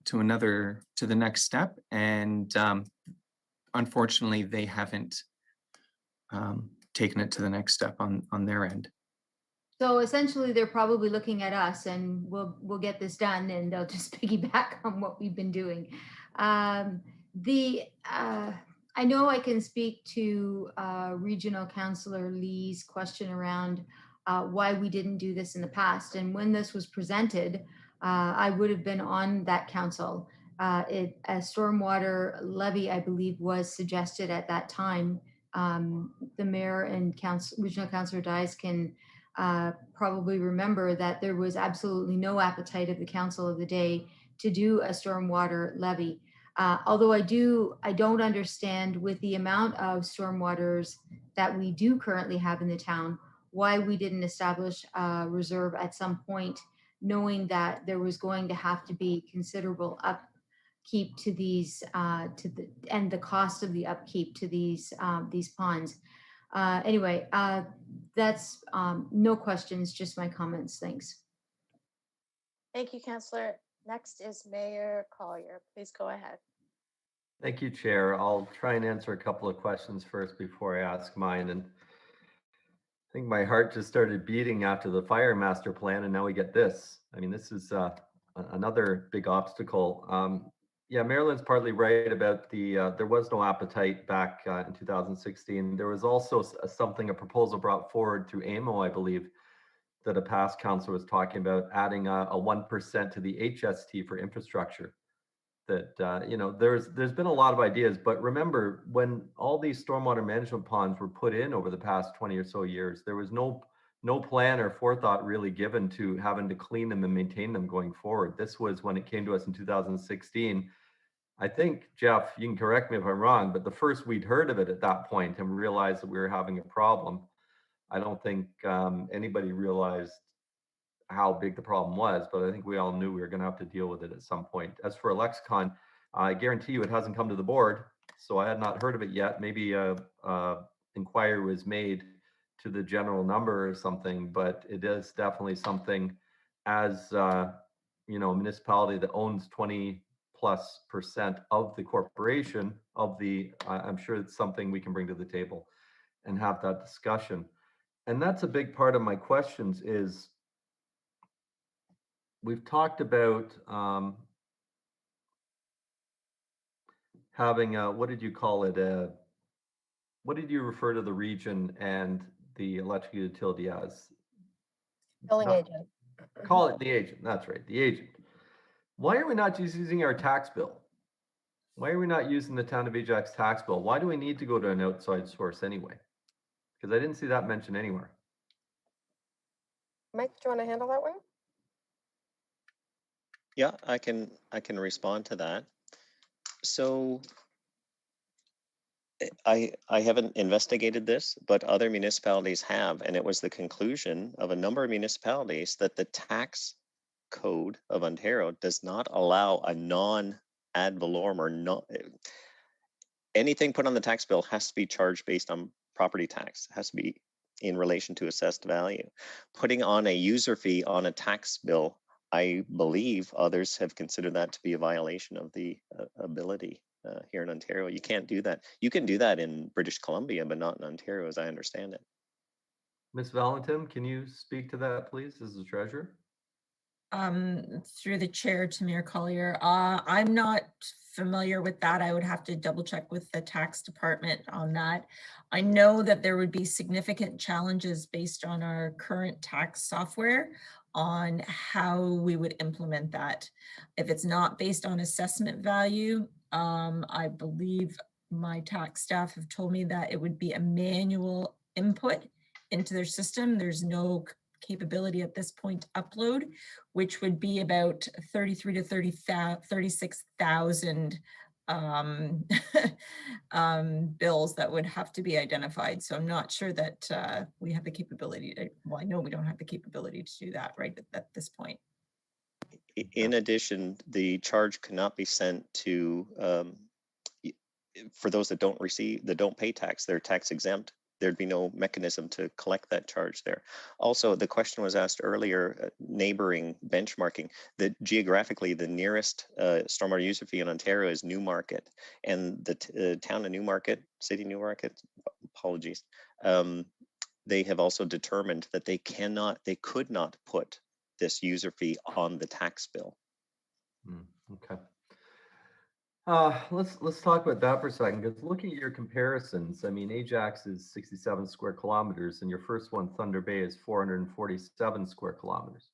to the next step, and unfortunately they haven't taken it to the next step on their end. So essentially, they're probably looking at us, and we'll get this done, and they'll just piggyback on what we've been doing. I know I can speak to Regional Councillor Lee's question around why we didn't do this in the past. And when this was presented, I would have been on that council. A stormwater levy, I believe, was suggested at that time. The mayor and Regional Councillor Dice can probably remember that there was absolutely no appetite of the council of the day to do a stormwater levy. Although I don't understand, with the amount of stormwaters that we do currently have in the town, why we didn't establish a reserve at some point, knowing that there was going to have to be considerable upkeep to these, and the cost of the upkeep to these ponds. Anyway, that's no questions, just my comments. Thanks. Thank you, Councillor. Next is Mayor Collier. Please go ahead. Thank you, Chair. I'll try and answer a couple of questions first before I ask mine. And I think my heart just started beating after the fire master plan, and now we get this. I mean, this is another big obstacle. Yeah, Marilyn's partly right about there was no appetite back in 2016. There was also a proposal brought forward through AMO, I believe, that a past councillor was talking about adding a 1% to the HST for infrastructure. That you know, there's been a lot of ideas, but remember, when all these stormwater management ponds were put in over the past 20 or so years, there was no plan or forethought really given to having to clean them and maintain them going forward. This was when it came to us in 2016. I think, Jeff, you can correct me if I'm wrong, but the first we'd heard of it at that point and realized that we were having a problem. I don't think anybody realized how big the problem was, but I think we all knew we were going to have to deal with it at some point. As for a lexicon, I guarantee you it hasn't come to the board, so I had not heard of it yet. Maybe a inquiry was made to the general number or something, but it is definitely something, as you know, a municipality that owns 20+% of the corporation of the, I'm sure it's something we can bring to the table and have that discussion. And that's a big part of my questions is, we've talked about having a, what did you call it? What did you refer to the region and the electric utility as? Billing agent. Call it the agent. That's right, the agent. Why are we not just using our tax bill? Why are we not using the town of Ajax tax bill? Why do we need to go to an outside source anyway? Because I didn't see that mentioned anywhere. Mike, do you want to handle that one? Yeah, I can respond to that. So I haven't investigated this, but other municipalities have, and it was the conclusion of a number of municipalities that the tax code of Ontario does not allow a non-ad valorem or not anything put on the tax bill has to be charged based on property tax. It has to be in relation to assessed value. Putting on a user fee on a tax bill, I believe others have considered that to be a violation of the ability here in Ontario. You can't do that. You can do that in British Columbia, but not in Ontario, as I understand it. Ms. Valentin, can you speak to that, please, as the treasurer? Through the chair to Mayor Collier, I'm not familiar with that. I would have to double check with the tax department on that. I know that there would be significant challenges based on our current tax software on how we would implement that. If it's not based on assessment value, I believe my tax staff have told me that it would be a manual input into their system. There's no capability at this point to upload, which would be about 33 to 36,000 bills that would have to be identified. So I'm not sure that we have the capability to, well, I know we don't have the capability to do that right at this point. In addition, the charge cannot be sent to, for those that don't pay tax, they're tax exempt. There'd be no mechanism to collect that charge there. Also, the question was asked earlier, neighboring benchmarking, that geographically the nearest stormwater user fee in Ontario is Newmarket, and the town of Newmarket, city Newmarket, apologies, they have also determined that they could not put this user fee on the tax bill. Okay. Let's talk about that for a second, because looking at your comparisons, I mean, Ajax is 67 square kilometers, and your first one, Thunder Bay, is 447 square kilometers.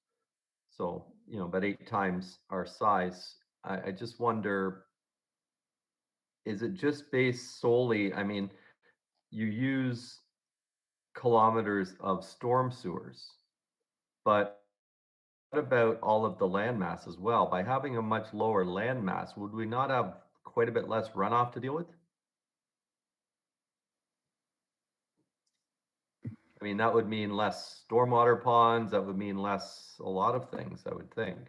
So, you know, about 8 times our size. I just wonder, is it just based solely, I mean, you use kilometers of storm sewers, but what about all of the landmass as well? By having a much lower landmass, would we not have quite a bit less runoff to deal with? I mean, that would mean less stormwater ponds, that would mean less, a lot of things, I would think.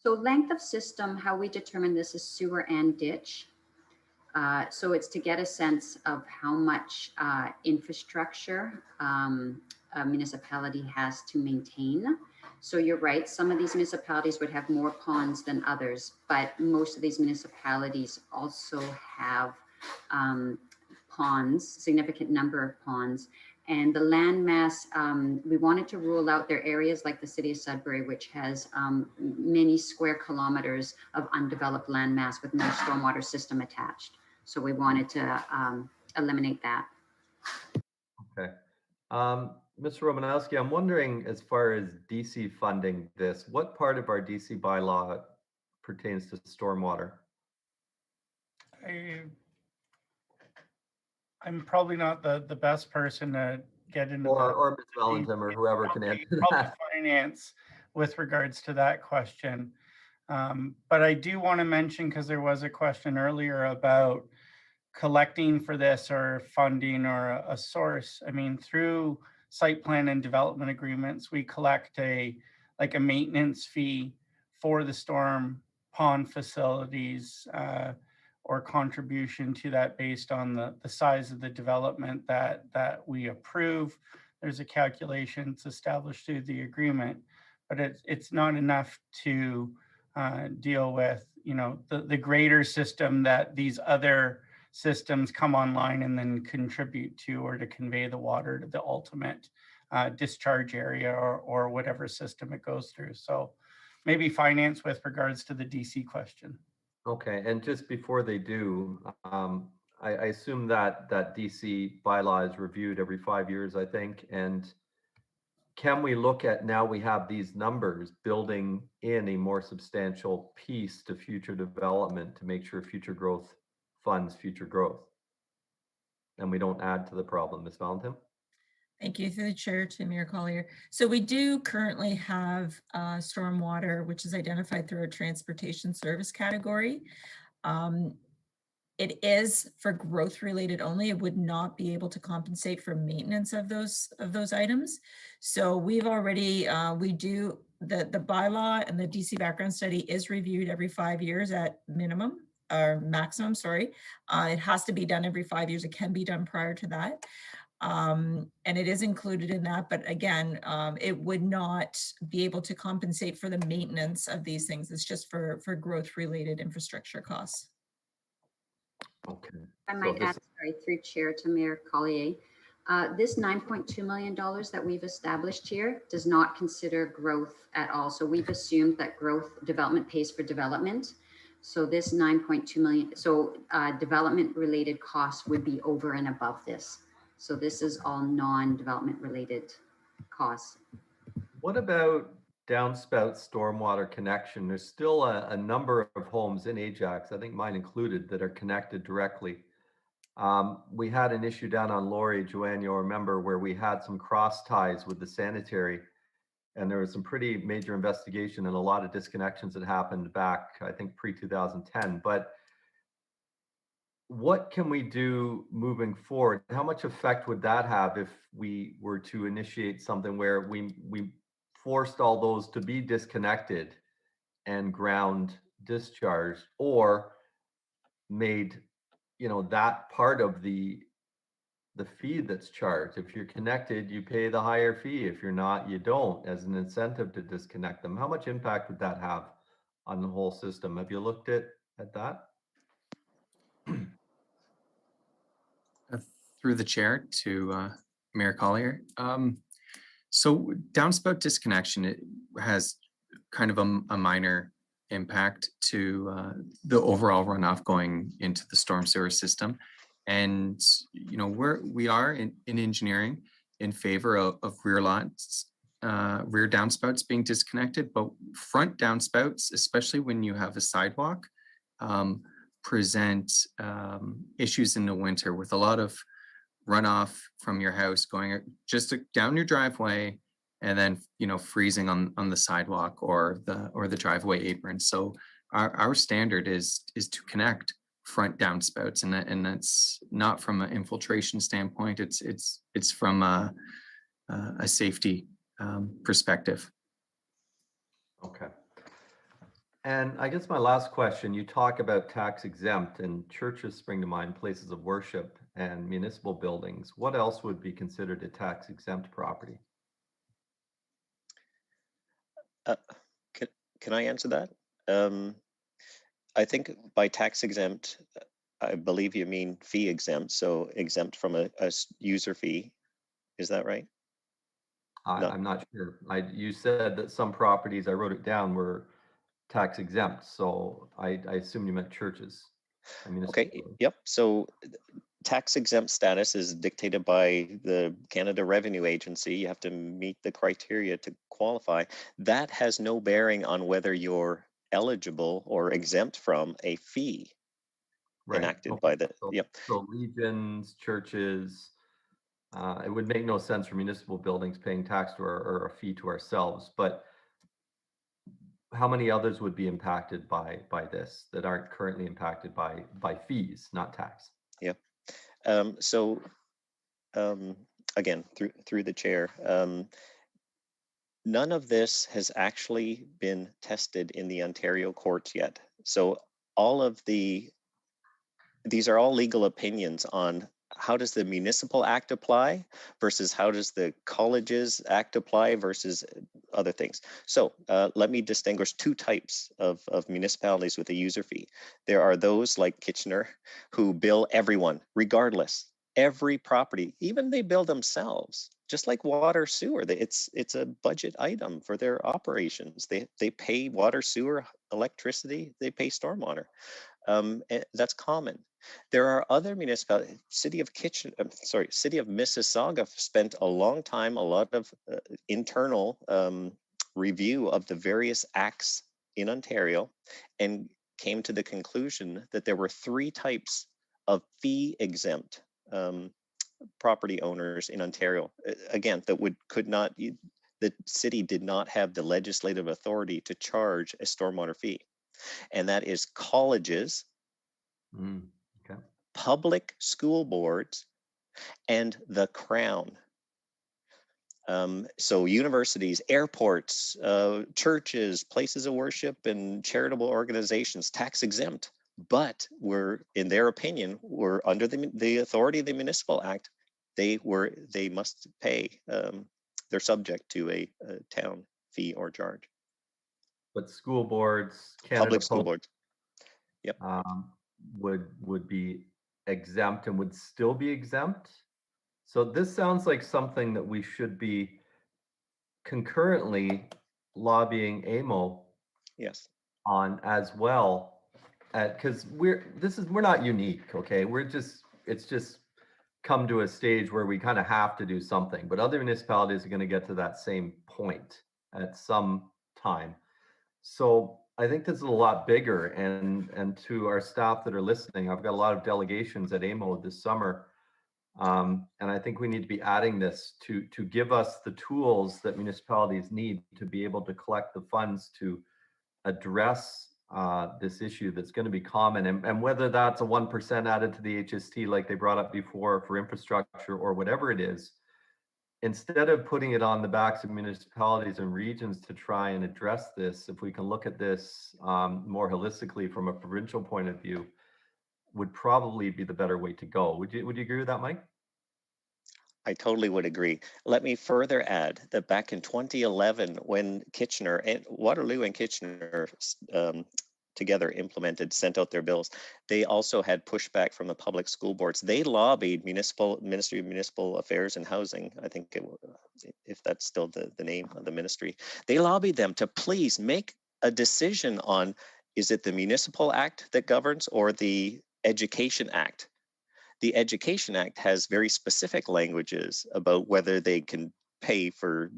So length of system, how we determine this is sewer and ditch. So it's to get a sense of how much infrastructure a municipality has to maintain. So you're right, some of these municipalities would have more ponds than others, but most of these municipalities also have ponds, significant number of ponds. And the land mass, we wanted to rule out their areas like the city of Sudbury, which has many square kilometers of undeveloped land mass with no stormwater system attached. So we wanted to eliminate that. Okay. Mr. Romanowski, I'm wondering, as far as DC funding this, what part of our DC bylaw pertains to stormwater? I'm probably not the best person to get into or Ms. Valentin or whoever can answer that. Finance with regards to that question. But I do want to mention, because there was a question earlier about collecting for this or funding or a source. I mean, through site plan and development agreements, we collect a maintenance fee for the storm pond facilities or contribution to that based on the size of the development that we approve. There's a calculation that's established through the agreement, but it's not enough to deal with, you know, the greater system that these other systems come online and then contribute to, or to convey the water to the ultimate discharge area or whatever system it goes through. So maybe finance with regards to the DC question. Okay, and just before they do, I assume that DC bylaw is reviewed every 5 years, I think. And can we look at, now we have these numbers, building in a more substantial piece to future development to make sure future growth funds future growth, and we don't add to the problem? Ms. Valentin? Thank you, through the chair, to Mayor Collier. So we do currently have stormwater, which is identified through our transportation service category. It is for growth related only. It would not be able to compensate for maintenance of those items. So we've already, we do, the bylaw and the DC background study is reviewed every 5 years at minimum, or maximum, sorry. It has to be done every 5 years. It can be done prior to that. And it is included in that, but again, it would not be able to compensate for the maintenance of these things. It's just for growth related infrastructure costs. Okay. I might add, sorry, through chair to Mayor Collier, this $9.2 million that we've established here does not consider growth at all. So we've assumed that growth development pays for development. So this 9.2 million, so development related costs would be over and above this. So this is all non-development related costs. What about downspout stormwater connection? There's still a number of homes in Ajax, I think mine included, that are connected directly. We had an issue down on Laurie, Joanne, you'll remember, where we had some cross ties with the sanitary, and there was some pretty major investigation and a lot of disconnections that happened back, I think, pre-2010. But what can we do moving forward? How much effect would that have if we were to initiate something where we forced all those to be disconnected and ground discharged, or made, you know, that part of the fee that's charged? If you're connected, you pay the higher fee. If you're not, you don't, as an incentive to disconnect them. How much impact would that have on the whole system? Have you looked at that? Through the chair to Mayor Collier. So downspout disconnection, it has kind of a minor impact to the overall runoff going into the storm sewer system. And, you know, we are in engineering in favor of rear lots, rear downspouts being disconnected, but front downspouts, especially when you have a sidewalk, present issues in the winter with a lot of runoff from your house going just down your driveway and then, you know, freezing on the sidewalk or the driveway apron. So our standard is to connect front downspouts, and that's not from an infiltration standpoint. It's from a safety perspective. Okay. And I guess my last question, you talk about tax exempt, and churches spring to mind, places of worship and municipal buildings. What else would be considered a tax exempt property? Can I answer that? I think by tax exempt, I believe you mean fee exempt, so exempt from a user fee. Is that right? I'm not sure. You said that some properties, I wrote it down, were tax exempt, so I assume you meant churches. Okay, yep. So tax exempt status is dictated by the Canada Revenue Agency. You have to meet the criteria to qualify. That has no bearing on whether you're eligible or exempt from a fee enacted by the, So legions, churches, it would make no sense for municipal buildings paying tax to or a fee to ourselves, but how many others would be impacted by this that aren't currently impacted by fees, not tax? Yeah. So again, through the chair, none of this has actually been tested in the Ontario courts yet. So all of these are all legal opinions on how does the Municipal Act apply versus how does the Colleges Act apply versus other things. So let me distinguish two types of municipalities with a user fee. There are those like Kitchener who bill everyone regardless, every property, even they bill themselves, just like water, sewer. It's a budget item for their operations. They pay water, sewer, electricity, they pay stormwater. That's common. There are other municipalities. City of Mississauga spent a long time, a lot of internal review of the various acts in Ontario, and came to the conclusion that there were three types of fee exempt property owners in Ontario. Again, that the city did not have the legislative authority to charge a stormwater fee, and that is colleges, public school boards, and the Crown. So universities, airports, churches, places of worship, and charitable organizations, tax exempt, but in their opinion, were under the authority of the Municipal Act. They must pay. They're subject to a town fee or charge. But school boards, public school boards, yep, would be exempt and would still be exempt. So this sounds like something that we should be concurrently lobbying AMO on as well, because we're not unique, okay? It's just come to a stage where we kind of have to do something, but other municipalities are going to get to that same point at some time. So I think this is a lot bigger, and to our staff that are listening, I've got a lot of delegations at AMO this summer. And I think we need to be adding this to give us the tools that municipalities need to be able to collect the funds to address this issue that's going to be common. And whether that's a 1% added to the HST like they brought up before for infrastructure or whatever it is, instead of putting it on the backs of municipalities and regions to try and address this, if we can look at this more holistically from a provincial point of view, would probably be the better way to go. Would you agree with that, Mike? I totally would agree. Let me further add that back in 2011, when Kitchener and Waterloo and Kitchener together sent out their bills, they also had pushback from the public school boards. They lobbied Ministry of Municipal Affairs and Housing, I think if that's still the name of the ministry. They lobbied them to please make a decision on, is it the Municipal Act that governs or the Education Act? The Education Act has very specific languages about whether they can pay for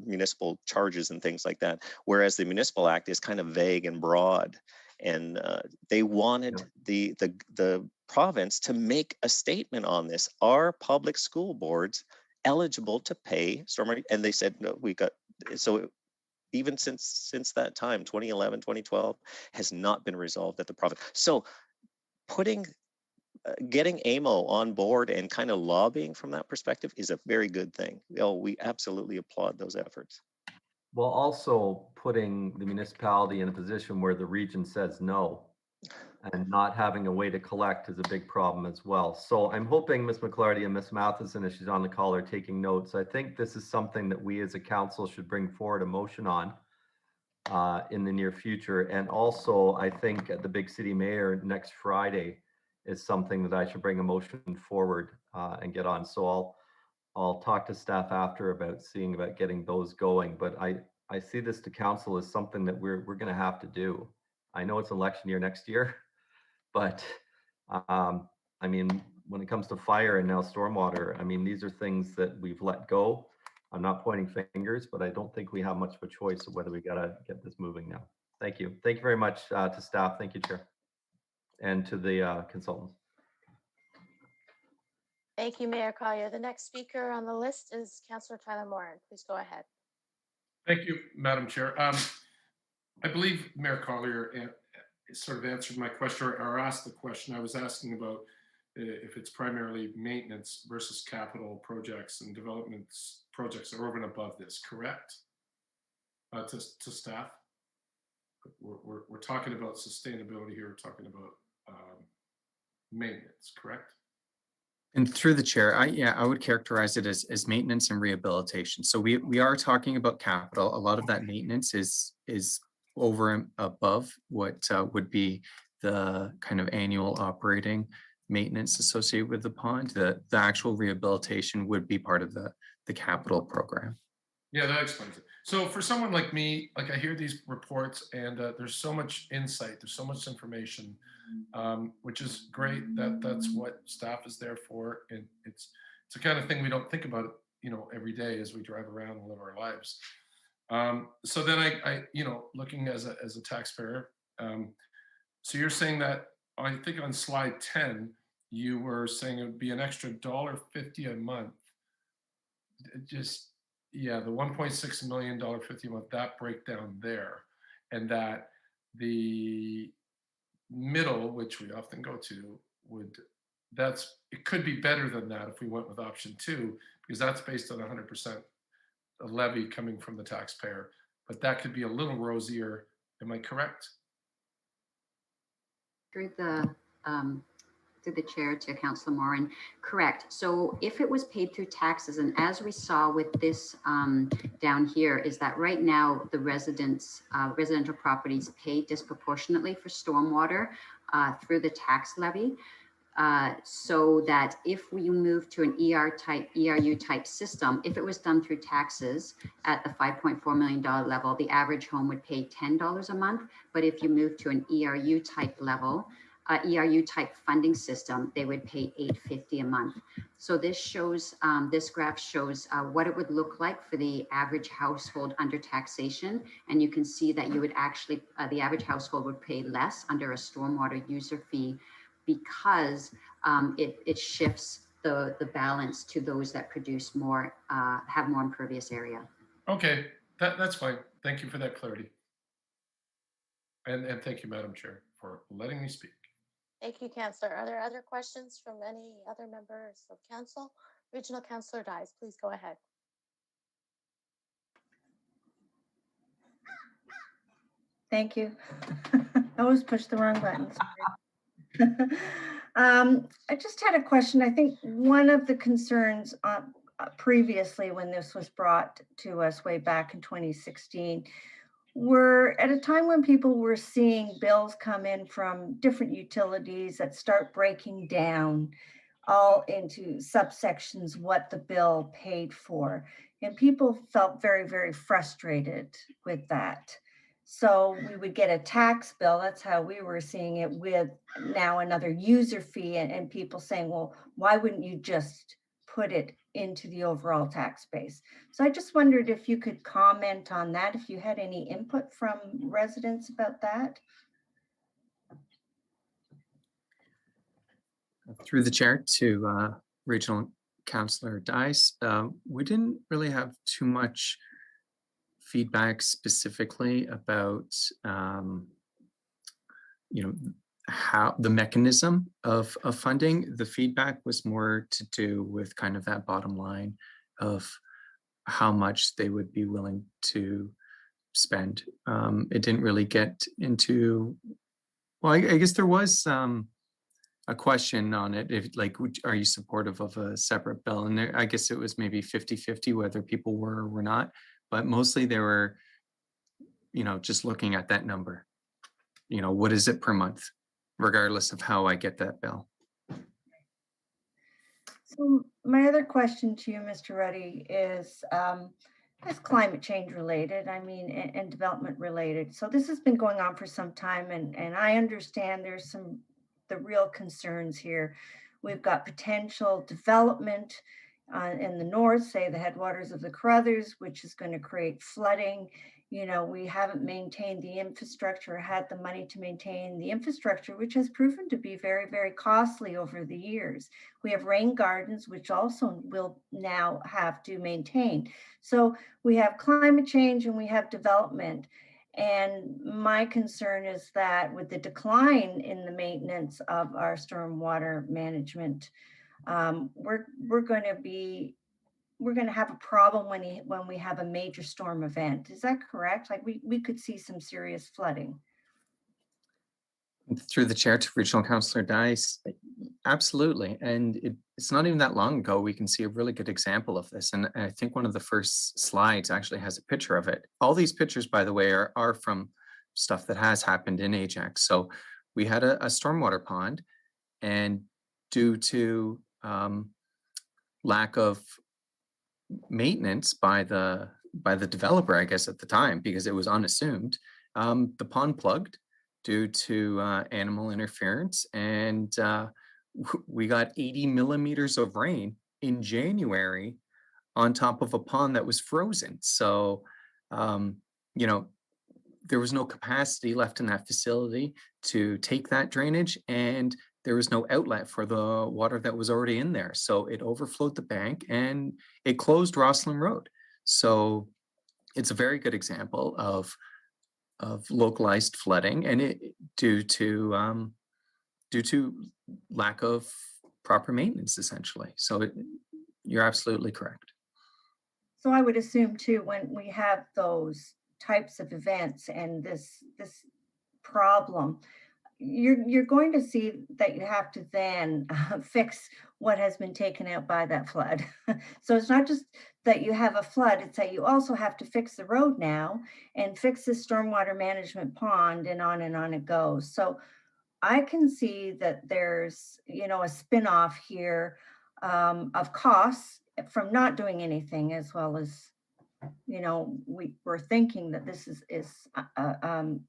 municipal charges and things like that, whereas the Municipal Act is kind of vague and broad. And they wanted the province to make a statement on this. Are public school boards eligible to pay stormwater? And they said, no, we got, so even since that time, 2011, 2012, has not been resolved at the province. So getting AMO on board and kind of lobbying from that perspective is a very good thing. We absolutely applaud those efforts. Well, also putting the municipality in a position where the region says no and not having a way to collect is a big problem as well. So I'm hoping Ms. McClarty and Ms. Matheson, if she's on the call, are taking notes. I think this is something that we as a council should bring forward a motion on in the near future. And also, I think the big city mayor next Friday is something that I should bring a motion forward and get on. So I'll talk to staff after about seeing about getting those going. But I see this to council as something that we're going to have to do. I know it's election year next year, but I mean, when it comes to fire and now stormwater, I mean, these are things that we've let go. I'm not pointing fingers, but I don't think we have much of a choice of whether we got to get this moving now. Thank you. Thank you very much to staff. Thank you, Chair. And to the consultants. Thank you, Mayor Collier. The next speaker on the list is Councillor Tyler Moran. Please go ahead. Thank you, Madam Chair. I believe Mayor Collier sort of answered my question or asked the question I was asking about if it's primarily maintenance versus capital projects and developments projects that are over and above this, correct? To staff. We're talking about sustainability here, we're talking about maintenance, correct? And through the chair, I would characterize it as maintenance and rehabilitation. So we are talking about capital. A lot of that maintenance is over and above what would be the kind of annual operating maintenance associated with the pond. The actual rehabilitation would be part of the capital program. Yeah, that explains it. So for someone like me, like I hear these reports and there's so much insight, there's so much information, which is great. That's what staff is there for. And it's the kind of thing we don't think about, every day as we drive around and live our lives. So then I looking as a taxpayer, so you're saying that, I think on slide 10, you were saying it would be an extra $1.50 a month. Yeah, the $1.6 million $50 a month, that breakdown there, and that the middle, which we often go to, it could be better than that if we went with option 2, because that's based on 100% levy coming from the taxpayer, but that could be a little rosier. Am I correct? Through the chair to Councillor Moran, correct. So if it was paid through taxes, and as we saw with this down here, is that right now the residential properties pay disproportionately for stormwater through the tax levy. So that if we move to an ERU type system, if it was done through taxes at the $5.4 million level, the average home would pay $10 a month. But if you move to an ERU type level, ERU type funding system, they would pay $8.50 a month. So this shows, this graph shows what it would look like for the average household under taxation. And you can see that you would actually, the average household would pay less under a stormwater user fee, because it shifts the balance to those that produce more, have more impervious area. Okay, that's fine. Thank you for that clarity. And thank you, Madam Chair, for letting me speak. Thank you, Councillor. Are there other questions from any other members of council? Regional Councillor Dyes, please go ahead. Thank you. I always push the wrong buttons. I just had a question. I think one of the concerns previously when this was brought to us way back in 2016 were at a time when people were seeing bills come in from different utilities that start breaking down all into subsections what the bill paid for. And people felt very, very frustrated with that. So we would get a tax bill. That's how we were seeing it, with now another user fee, and people saying, well, why wouldn't you just put it into the overall tax base? So I just wondered if you could comment on that, if you had any input from residents about that. Through the chair to Regional Councillor Dice, we didn't really have too much feedback specifically about how the mechanism of funding. The feedback was more to do with kind of that bottom line of how much they would be willing to spend. It didn't really get into, well, I guess there was a question on it, if like, are you supportive of a separate bill? And there, I guess it was maybe 50-50 whether people were or were not, but mostly they were, just looking at that number. What is it per month, regardless of how I get that bill? So my other question to you, Mr. Ruddy, is climate change related, and development related. So this has been going on for some time, and I understand there's the real concerns here. We've got potential development in the north, say the headwaters of the Carruthers, which is going to create flooding. We haven't maintained the infrastructure, had the money to maintain the infrastructure, which has proven to be very, very costly over the years. We have rain gardens, which also will now have to maintain. So we have climate change and we have development. And my concern is that with the decline in the maintenance of our stormwater management, we're going to have a problem when we have a major storm event. Is that correct? Like we could see some serious flooding. Through the chair to Regional Councillor Dice, absolutely. And it's not even that long ago, we can see a really good example of this. And I think one of the first slides actually has a picture of it. All these pictures, by the way, are from stuff that has happened in Ajax. So we had a stormwater pond, and due to lack of maintenance by the developer, I guess at the time, because it was unassumed, the pond plugged due to animal interference, and we got 80 millimeters of rain in January on top of a pond that was frozen. So there was no capacity left in that facility to take that drainage, and there was no outlet for the water that was already in there. So it overflowed the bank and it closed Rosslyn Road. So it's a very good example of localized flooding, and it due to lack of proper maintenance, essentially. So you're absolutely correct. So I would assume too, when we have those types of events and this problem, you're going to see that you have to then fix what has been taken out by that flood. So it's not just that you have a flood, it's that you also have to fix the road now and fix the stormwater management pond, and on it goes. So I can see that there's, a spin-off here of costs from not doing anything, as well as, we're thinking that this is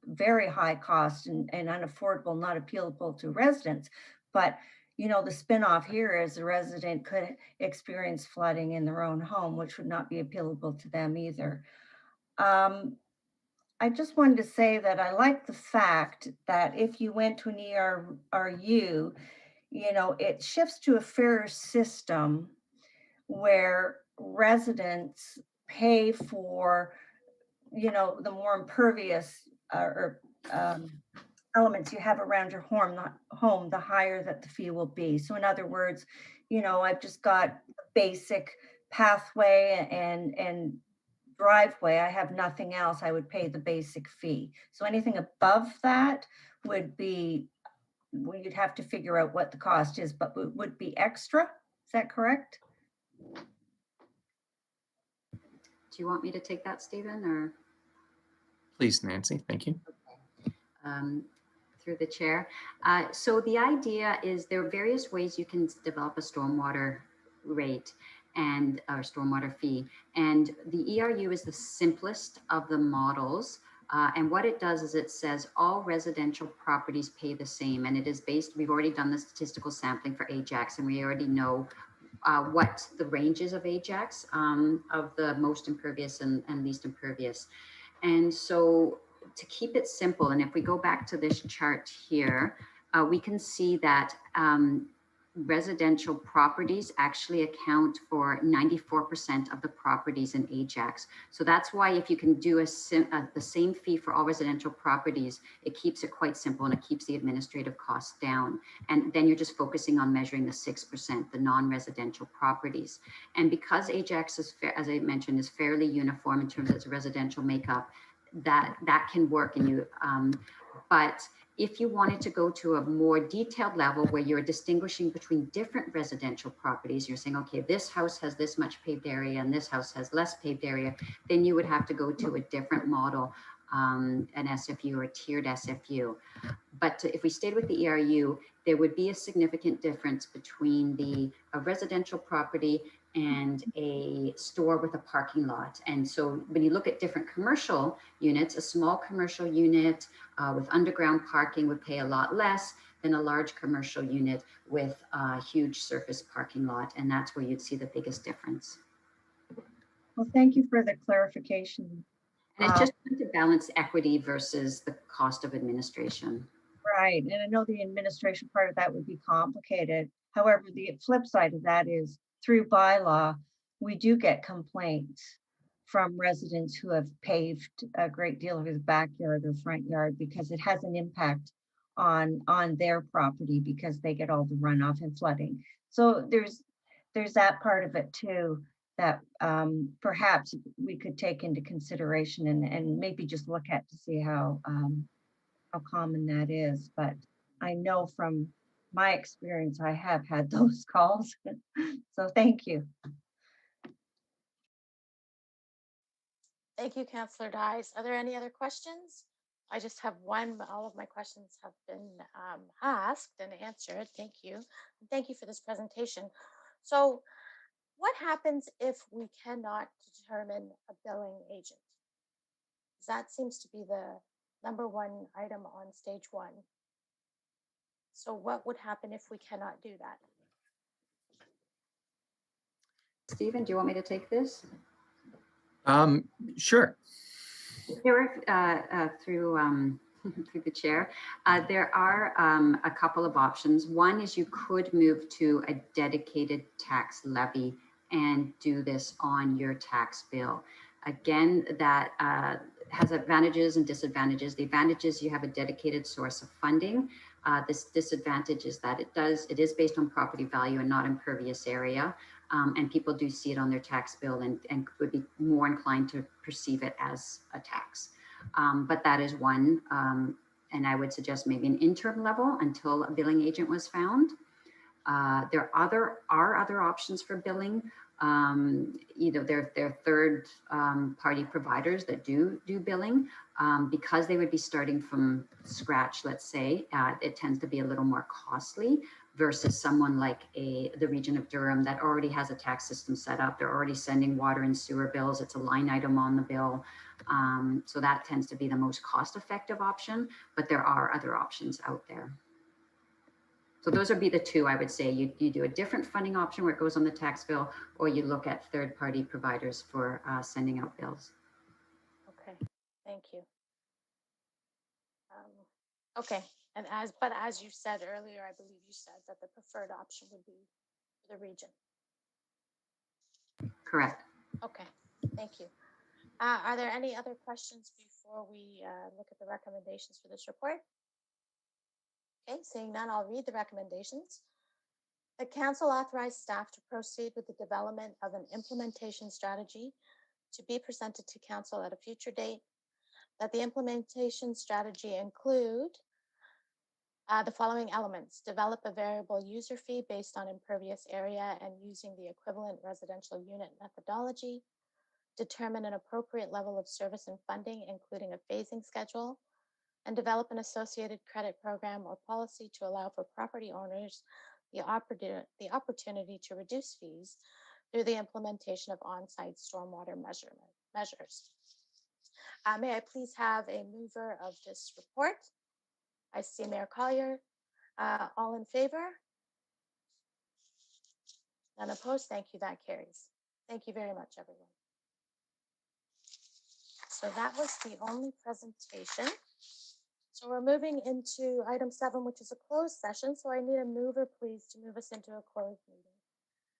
very high cost and unaffordable, not appealable to residents. But, the spin-off here is the resident could experience flooding in their own home, which would not be appealable to them either. I just wanted to say that I like the fact that if you went to an ERU, it shifts to a fairer system where residents pay for, the more impervious elements you have around your home, the higher that the fee will be. So in other words, I've just got a basic pathway and driveway, I have nothing else, I would pay the basic fee. So anything above that would be, well, you'd have to figure out what the cost is, but would be extra. Is that correct? Do you want me to take that, Stephen, or? Please, Nancy, thank you. Through the chair. So the idea is there are various ways you can develop a stormwater rate and our stormwater fee. And the ERU is the simplest of the models And what it does is it says all residential properties pay the same. And it is based, we've already done the statistical sampling for Ajax, and we already know what the range is of Ajax, of the most impervious and least impervious. And so to keep it simple, and if we go back to this chart here, we can see that residential properties actually account for 94% of the properties in Ajax. So that's why if you can do the same fee for all residential properties, it keeps it quite simple and it keeps the administrative costs down. And then you're just focusing on measuring the 6%, the non-residential properties. And because Ajax is, as I mentioned, is fairly uniform in terms of its residential makeup, that can work. And you, but if you wanted to go to a more detailed level where you're distinguishing between different residential properties, you're saying, okay, this house has this much paved area and this house has less paved area, then you would have to go to a different model, an SFU or a tiered SFU. But if we stayed with the ERU, there would be a significant difference between a residential property and a store with a parking lot. And so when you look at different commercial units, a small commercial unit with underground parking would pay a lot less than a large commercial unit with a huge surface parking lot. And that's where you'd see the biggest difference. Well, thank you for the clarification. And it's just to balance equity versus the cost of administration. Right, and I know the administration part of that would be complicated. However, the flip side of that is through bylaw, we do get complaints from residents who have paved a great deal of his backyard or front yard because it has an impact on their property because they get all the runoff and flooding. So there's that part of it too that perhaps we could take into consideration and maybe just look at to see how common that is. But I know from my experience, I have had those calls. So thank you. Thank you, Councillor Dyes. Are there any other questions? I just have one, but all of my questions have been asked and answered. Thank you. And thank you for this presentation. So what happens if we cannot determine a billing agent? That seems to be the #1 item on stage 1. So what would happen if we cannot do that? Stephen, do you want me to take this? Sure. There are, through the chair, there are a couple of options. One is you could move to a dedicated tax levy and do this on your tax bill. Again, that has advantages and disadvantages. The advantage is you have a dedicated source of funding. This disadvantage is that it is based on property value and not impervious area. And people do see it on their tax bill and would be more inclined to perceive it as a tax. But that is one, and I would suggest maybe an interim level until a billing agent was found. There are other options for billing. They're third party providers that do billing. Because they would be starting from scratch, let's say, it tends to be a little more costly versus someone like the region of Durham that already has a tax system set up. They're already sending water and sewer bills. It's a line item on the bill. So that tends to be the most cost-effective option, but there are other options out there. So those would be the two I would say. You do a different funding option where it goes on the tax bill, or you look at third-party providers for sending out bills. Okay, thank you. Okay, and as you said earlier, I believe you said that the preferred option would be the region. Correct. Okay, thank you. Are there any other questions before we look at the recommendations for this report? Okay, seeing none, I'll read the recommendations. The council authorized staff to proceed with the development of an implementation strategy to be presented to council at a future date. That the implementation strategy include the following elements: develop a variable user fee based on impervious area and using the equivalent residential unit methodology, determine an appropriate level of service and funding, including a phasing schedule, and develop an associated credit program or policy to allow for property owners the opportunity to reduce fees through the implementation of on-site stormwater measures. May I please have a mover of this report? I see Mayor Collier. All in favor? None opposed? Thank you. That carries. Thank you very much, everyone. So that was the only presentation. So we're moving into item 7, which is a closed session. So I need a mover, please, to move us into a closed meeting.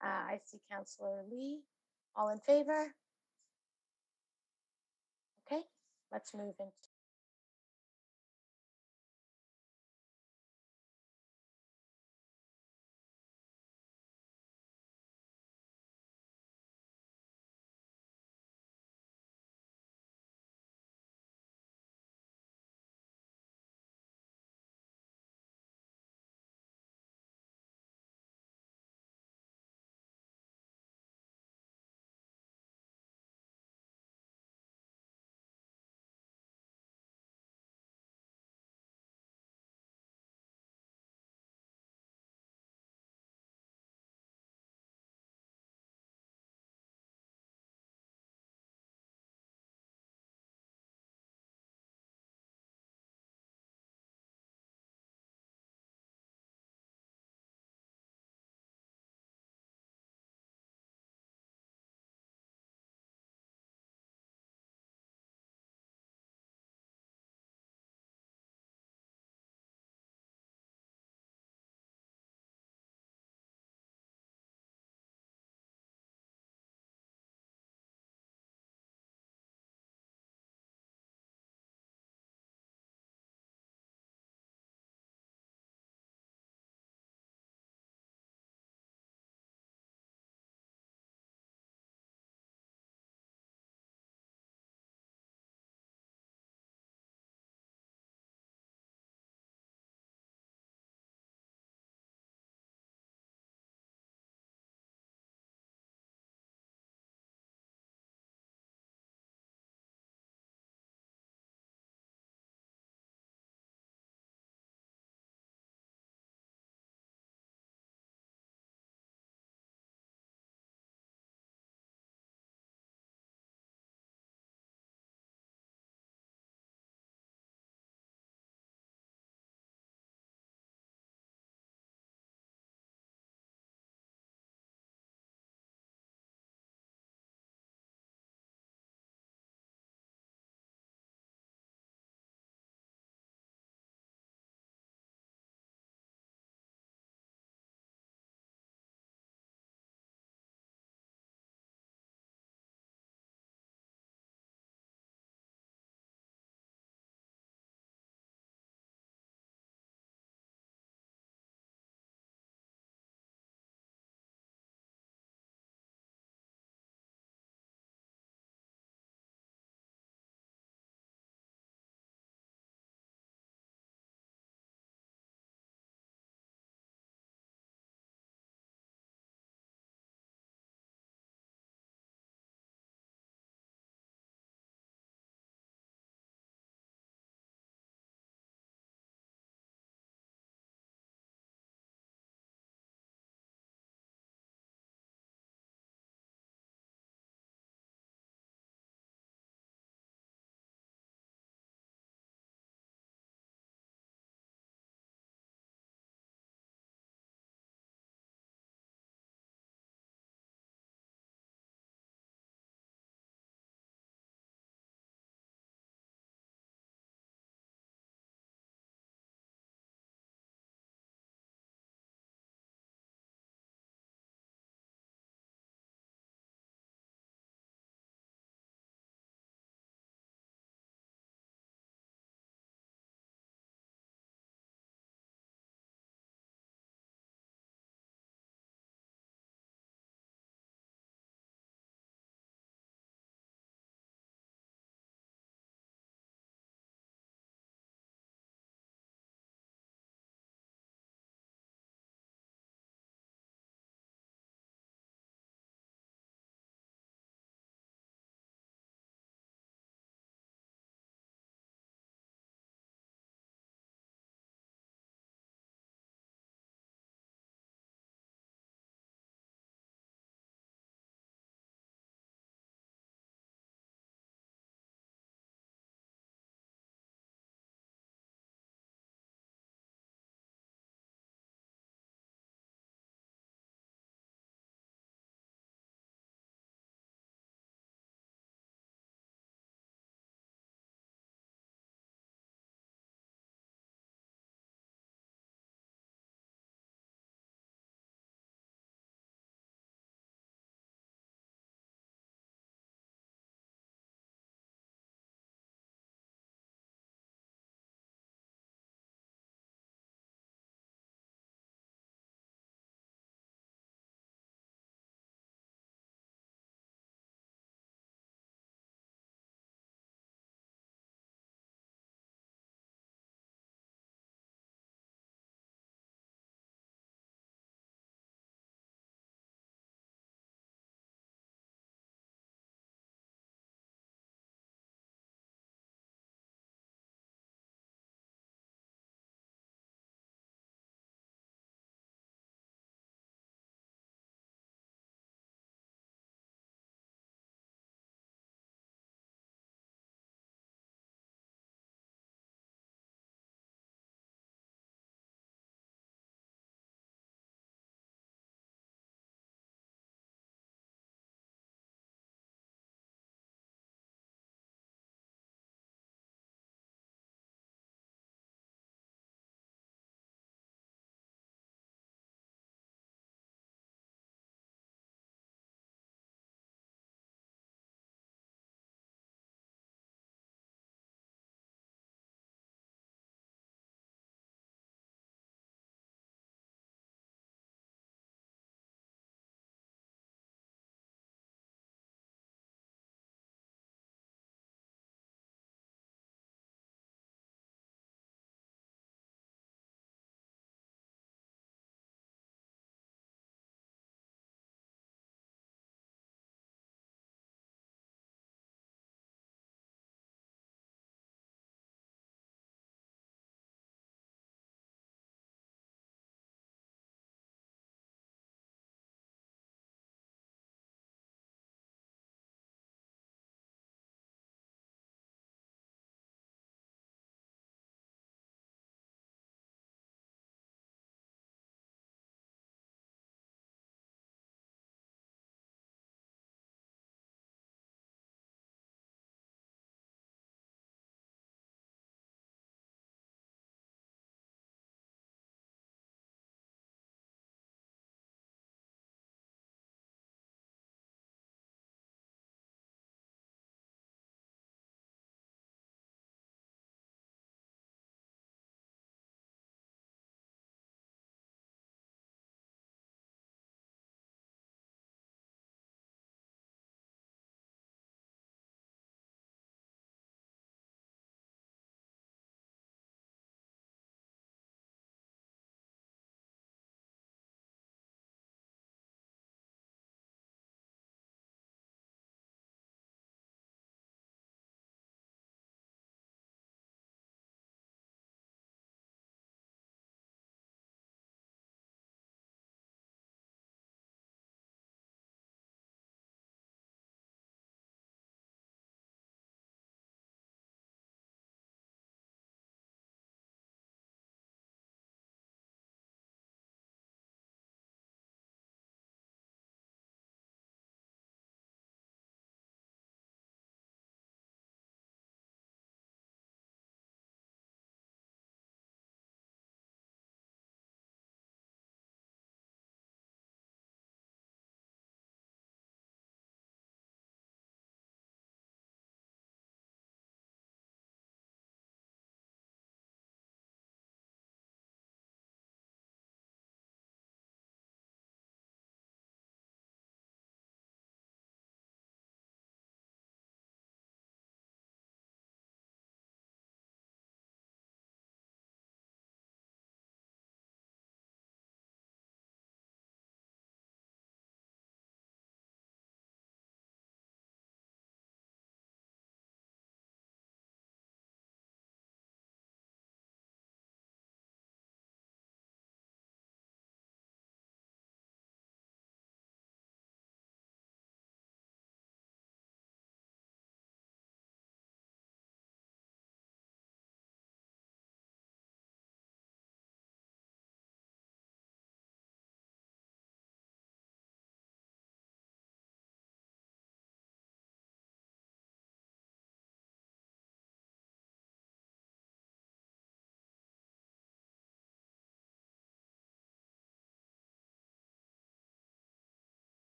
I see Councillor Lee. All in favor? Okay, let's move into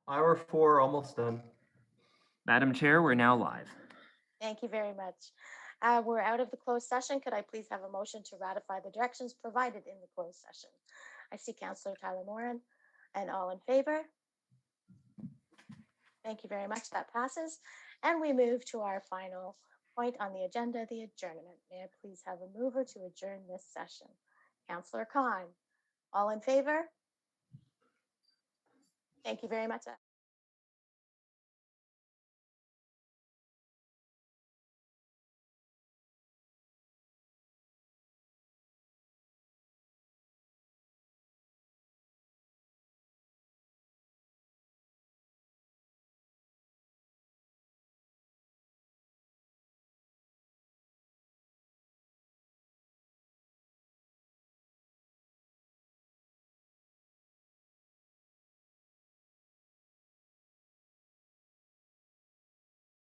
Hour 4, almost done. Madam Chair, we're now live. Thank you very much. We're out of the closed session. Could I please have a motion to ratify the directions provided in the closed session? I see Councillor Tyler Moran, and all in favor? Thank you very much. That passes. And we move to our final point on the agenda, the adjournment. May I please have a mover to adjourn this session? Councillor Khan, all in favor? Thank you very much.